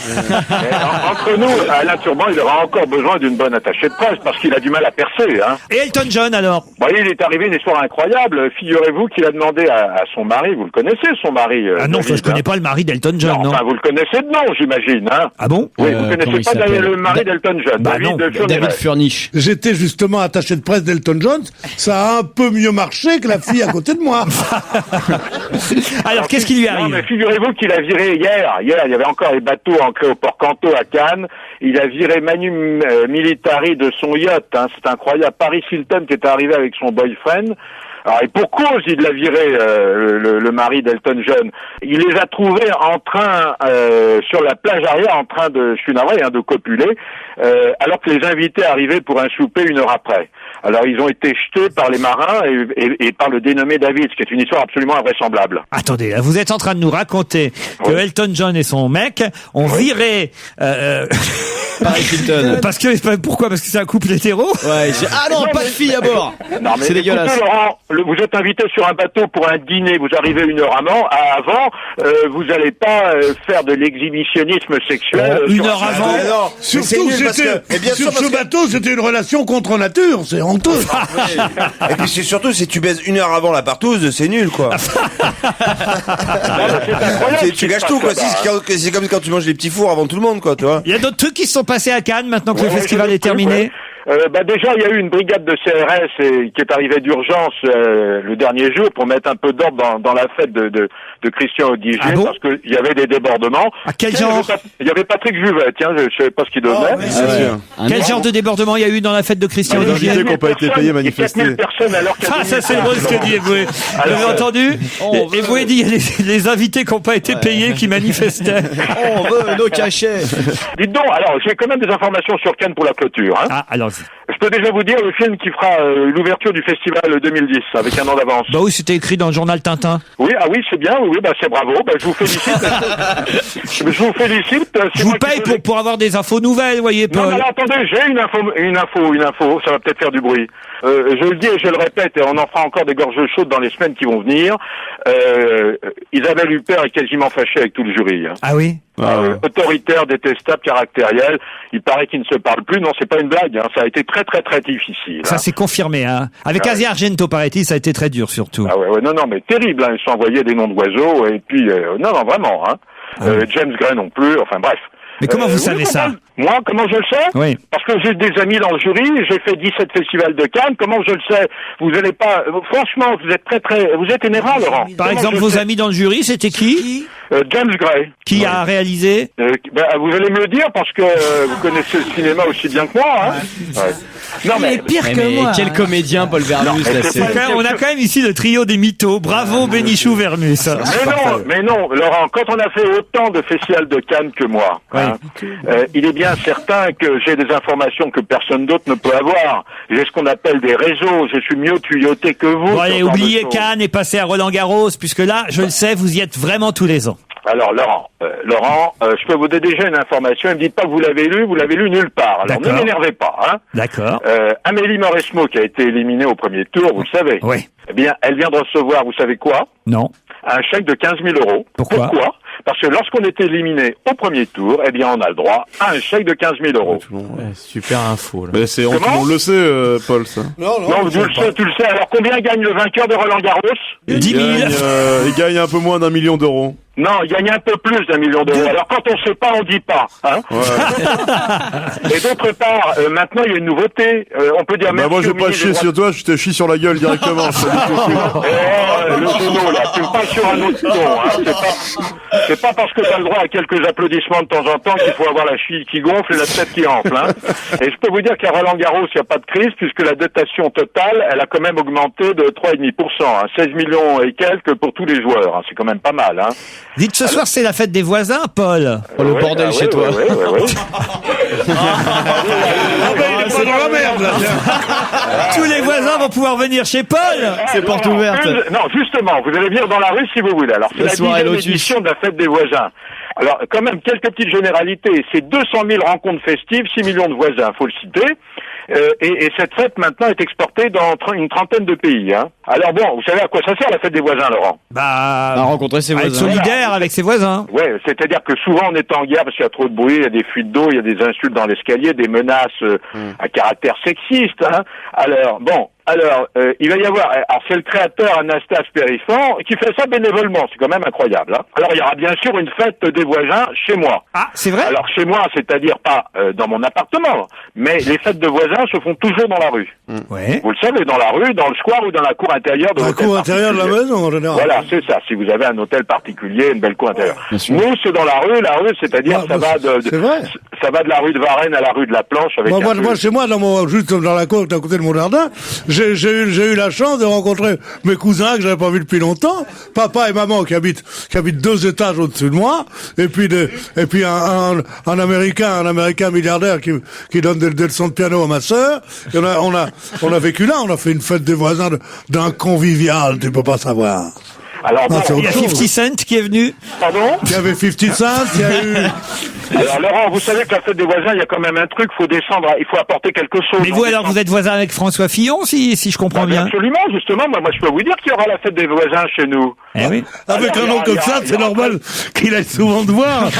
Speaker 20: Entre nous, Alain Turban, il aura encore besoin d'une bonne attachée de presse, parce qu'il a du mal à percer, hein.
Speaker 2: Et Elton John, alors?
Speaker 20: Il est arrivé une histoire incroyable. Figurez-vous qu'il a demandé à son mari, vous le connaissez, son mari?
Speaker 2: Ah non, je connais pas le mari d'Elton John, non.
Speaker 20: Enfin, vous le connaissez de nom, j'imagine, hein.
Speaker 2: Ah bon?
Speaker 20: Oui, vous connaissez pas le mari d'Elton John,
Speaker 5: David Furnish.
Speaker 6: J'étais justement attaché de presse d'Elton John. Ça a un peu mieux marché que la fille à côté de moi.
Speaker 2: Alors, qu'est-ce qui lui arrive?
Speaker 20: Non, mais figurez-vous qu'il a viré hier, il y avait encore les bateaux ancrés au port Canto à Cannes. Il a viré Manu Militari de son yacht, hein. C'est incroyable. Paris Hilton qui est arrivé avec son boyfriend. Alors, et pour cause, il l'a viré, le mari d'Elton John. Il les a trouvés en train, sur la plage arrière, en train de, je suis navré, de copuler, alors que les invités arrivaient pour un souper 1 heure après. Alors, ils ont été jetés par les marins et par le dénommé David, ce qui est une histoire absolument invraisemblable.
Speaker 2: Attendez, là, vous êtes en train de nous raconter que Elton John et son mec ont viré...
Speaker 5: Paris Hilton.
Speaker 2: Pourquoi? Parce que c'est un couple hétéro?
Speaker 5: Ouais. Ah non, pas de filles à bord.
Speaker 20: Non, mais
Speaker 5: c'est dégueulasse.
Speaker 20: Écoutez, Laurent, vous êtes invité sur un bateau pour un dîner, vous arrivez 1 heure avant, vous n'allez pas faire de l'exhibitionnisme sexuel.
Speaker 2: 1 heure avant?
Speaker 6: Non, surtout sur ce bateau, c'était une relation contre nature, c'est honteux.
Speaker 4: Et puis surtout, si tu baises 1 heure avant la partouze, c'est nul, quoi. Tu gâches tout, quoi. C'est comme quand tu manges les petits fours avant tout le monde, quoi, tu vois.
Speaker 2: Il y a d'autres trucs qui se sont passés à Cannes maintenant que le festival est terminé.
Speaker 20: Déjà, il y a eu une brigade de CRS qui est arrivée d'urgence le dernier jour pour mettre un peu d'ordre dans la fête de Christian Audigier, parce qu'il y avait des débordements.
Speaker 2: À quel genre?
Speaker 20: Il y avait Patrick Juvet, tiens, je savais pas ce qu'il devenait.
Speaker 2: Quel genre de débordement il y a eu dans la fête de Christian Audigier?
Speaker 3: Qui n'ont pas été payés manifester.
Speaker 20: 4000 personnes alors
Speaker 2: ça c'est drôle ce que dit Eboué. Vous avez entendu? Eboué dit il y a les invités qui n'ont pas été payés qui manifestaient.
Speaker 5: On veut nos cachets.
Speaker 20: Dites donc, alors j'ai quand même des informations sur Cannes pour la clôture.
Speaker 2: Ah, allons-y.
Speaker 20: Je peux déjà vous dire le film qui fera l'ouverture du festival 2010 avec un an d'avance.
Speaker 2: Bah oui, c'était écrit dans le journal Tintin.
Speaker 20: Oui, c'est bien, c'est bravo. Je vous félicite. Je vous félicite.
Speaker 2: Je vous paye pour avoir des infos nouvelles, voyez, Paul.
Speaker 20: Non, mais attendez, j'ai une info. Ça va peut-être faire du bruit. Je le dis et je le répète, et on en fera encore des gorges chaudes dans les semaines qui vont venir. Isabelle Huppert est quasiment fâchée avec tout le jury.
Speaker 2: Ah oui?
Speaker 20: Autoritaire, détestable, caractériel. Il paraît qu'ils ne se parlent plus. Non, c'est pas une blague. Ça a été très très très difficile.
Speaker 2: Ça c'est confirmé. Avec Asia Argento, paraît-il, ça a été très dur surtout.
Speaker 20: Non, mais terrible. Ils se sont envoyés des noms d'oiseaux et puis non, vraiment. James Gray non plus. Enfin bref.
Speaker 2: Mais comment vous savez ça?
Speaker 20: Moi, comment je le sais?
Speaker 2: Oui.
Speaker 20: Parce que j'ai des amis dans le jury, j'ai fait 17 festivals de Cannes, comment je le sais? Vous allez pas, franchement, vous êtes énervant, Laurent.
Speaker 2: Par exemple, vos amis dans le jury, c'était qui?
Speaker 20: James Gray.
Speaker 2: Qui a réalisé?
Speaker 20: Vous allez me le dire parce que vous connaissez le cinéma aussi bien que moi,
Speaker 7: Non, mais pire que moi.
Speaker 5: Quel comédien, Paul Vermus,
Speaker 2: On a quand même ici le trio des mythos. Bravo, Bénichou Vermus.
Speaker 20: Mais non, Laurent, quand on a fait autant de festivals de Cannes que moi, il est bien certain que j'ai des informations que personne d'autre ne peut avoir. J'ai ce qu'on appelle des réseaux. Je suis mieux tuyauté que vous.
Speaker 2: Bon, allez, oubliez Cannes et passez à Roland-Garros, puisque là, je le sais, vous y êtes vraiment tous les ans.
Speaker 20: Alors, Laurent, je peux vous donner déjà une information. Ne me dites pas que vous l'avez lu nulle part. Alors, ne m'énervez pas.
Speaker 2: D'accord.
Speaker 20: Amélie Mauresmo, qui a été éliminée au premier tour, vous le savez.
Speaker 2: Oui.
Speaker 20: Eh bien, elle vient de recevoir, vous savez quoi?
Speaker 2: Non.
Speaker 20: Un chèque de 15 000 euros.
Speaker 2: Pourquoi?
Speaker 20: Parce que lorsqu'on est éliminé au premier tour, eh bien, on a le droit à un chèque de 15 000 euros.
Speaker 5: Super info, là.
Speaker 3: Mais on le sait, Paul, ça.
Speaker 20: Non, tu le sais. Alors, combien gagne le vainqueur de Roland-Garros?
Speaker 2: 10 000.
Speaker 3: Il gagne un peu moins d'1 million d'euros.
Speaker 20: Non, il gagne un peu plus d'1 million d'euros. Alors, quand on sait pas, on dit pas, Et d'autre part, maintenant, il y a une nouveauté. On peut dire
Speaker 3: moi, je vais pas chier sur toi, je te chie sur la gueule directement.
Speaker 20: Le genou, là, tu me parles sur un autre ton, C'est pas parce que t'as le droit à quelques applaudissements de temps en temps qu'il faut avoir la cheville qui gonfle et la tête qui enfle, Et je peux vous dire qu'à Roland-Garros, il n'y a pas de crise, puisque la dotation totale, elle a quand même augmenté de 3,5%, 16 millions et quelques pour tous les joueurs, C'est quand même pas mal,
Speaker 2: Dites, ce soir, c'est la fête des voisins, Paul.
Speaker 5: Le bordel chez toi.
Speaker 6: C'est dans la merde, là.
Speaker 2: Tous les voisins vont pouvoir venir chez Paul.
Speaker 5: C'est porte ouverte.
Speaker 20: Non, justement, vous allez venir dans la rue si vous voulez. Alors, c'est la 10e édition de la fête des voisins. Alors, quand même, quelques petites généralités. C'est 200 000 rencontres festives, 6 millions de voisins, faut le citer. Et cette fête, maintenant, est exportée dans une trentaine de pays. Alors bon, vous savez à quoi ça sert, la fête des voisins, Laurent?
Speaker 5: À rencontrer ses voisins.
Speaker 2: Être solidaire avec ses voisins.
Speaker 20: Ouais, c'est-à-dire que souvent, on est en guerre parce qu'il y a trop de bruit, il y a des fuites d'eau, il y a des insultes dans l'escalier, des menaces à caractère sexiste. Alors, il va y avoir, c'est le créateur Anastas Périfan qui fait ça bénévolement, c'est quand même incroyable. Alors, il y aura bien sûr une fête des voisins chez moi.
Speaker 2: Ah, c'est vrai?
Speaker 20: Alors, chez moi, c'est-à-dire pas dans mon appartement, mais les fêtes de voisins se font toujours dans la rue.
Speaker 2: Ouais.
Speaker 20: Vous le savez, dans la rue, dans le square ou dans la cour intérieure de l'hôtel.
Speaker 6: La cour intérieure de la maison, en général.
Speaker 20: Voilà, c'est ça. Si vous avez un hôtel particulier, une belle cour intérieure. Nous, c'est dans la rue, c'est-à-dire ça va de la rue de Varennes à la rue de la Planche avec
Speaker 6: moi, chez moi, juste dans la cour, à côté de mon jardin, j'ai eu la chance de rencontrer mes cousins que j'avais pas vus depuis longtemps, papa et maman qui habitent 2 étages au-dessus de moi, et puis un américain milliardaire qui donne des leçons de piano à ma sœur. Et on a vécu là, on a fait une fête des voisins d'un convivial, tu peux pas savoir.
Speaker 20: Alors,
Speaker 2: il y a 50 Cent qui est venu.
Speaker 20: Pardon?
Speaker 6: Il y avait 50 Cent, il y a eu...
Speaker 20: Alors, Laurent, vous savez que la fête des voisins, il y a quand même un truc, faut descendre, il faut apporter quelque chose.
Speaker 2: Mais vous, alors, vous êtes voisin avec François Fillon, si je comprends bien.
Speaker 20: Absolument, justement. Moi, je peux vous dire qu'il y aura la fête des voisins chez nous.
Speaker 2: Eh oui.
Speaker 6: Avec un nom comme ça, c'est normal qu'il aille souvent te voir.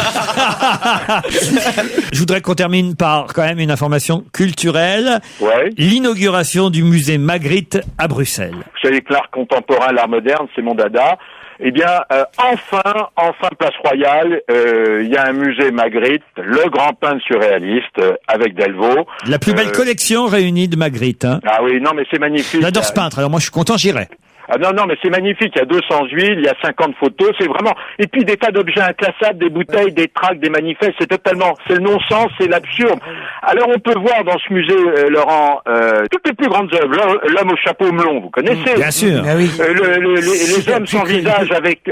Speaker 2: Je voudrais qu'on termine par, quand même, une information culturelle.
Speaker 20: Ouais.
Speaker 2: L'inauguration du musée Magritte à Bruxelles.
Speaker 20: Vous savez que l'art contemporain, l'art moderne, c'est mon dada. Eh bien, enfin, Place Royale, il y a un musée Magritte, le grand peintre surréaliste, avec Delvaux.
Speaker 2: La plus belle collection réunie de Magritte. Hein.
Speaker 20: Ah oui, non, mais c'est magnifique.
Speaker 2: J'adore ce peintre, alors moi je suis content, j'irai.
Speaker 20: Ah non, mais c'est magnifique. Il y a 200 huiles, il y a 50 photos. C'est vraiment. Et puis des tas d'objets inclassables, des bouteilles, des tracts, des manifestes. C'est le non-sens, c'est l'absurde. Alors on peut voir dans ce musée, Laurent, toutes les plus grandes œuvres. L'homme au chapeau melon, vous connaissez?
Speaker 2: Bien sûr.
Speaker 20: Les hommes sans visage avec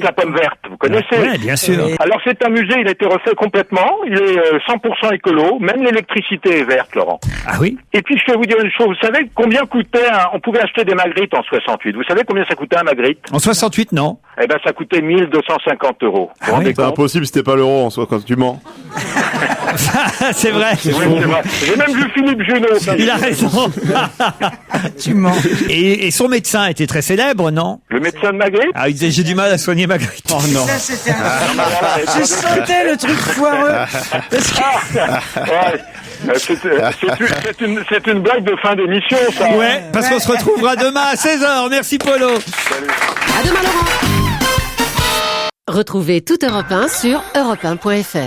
Speaker 20: la pomme verte, vous connaissez?
Speaker 2: Oui, bien sûr.
Speaker 20: Alors c'est un musée, il a été refait complètement. Il est 100% écolo. Même l'électricité est verte, Laurent.
Speaker 2: Ah oui.
Speaker 20: Et puis je vais vous dire une chose. Vous savez combien coûtait on pouvait acheter des Magritte en 68. Vous savez combien ça coûtait un Magritte?
Speaker 2: En 68, non.
Speaker 20: Eh ben, ça coûtait 1250 €.
Speaker 3: C'est impossible, c'était pas l'euro en soi, quand tu mens.
Speaker 2: C'est vrai.
Speaker 20: Oui, c'est vrai. J'ai même vu Philippe Junot.
Speaker 2: Il a raison.
Speaker 7: Tu mens.
Speaker 2: Et son médecin était très célèbre, non?
Speaker 20: Le médecin de Magritte?
Speaker 2: Ah, il disait, j'ai du mal à soigner Magritte. Oh non.
Speaker 7: Ça, c'était je sentais le truc foireux.
Speaker 20: C'est une blague de fin d'émission, ça.
Speaker 2: Ouais, parce qu'on se retrouvera demain à 16h. Merci, Polo.
Speaker 20: Salut.
Speaker 1: À demain, Laurent. Retrouvez toute Europe 1 sur europe1.fr.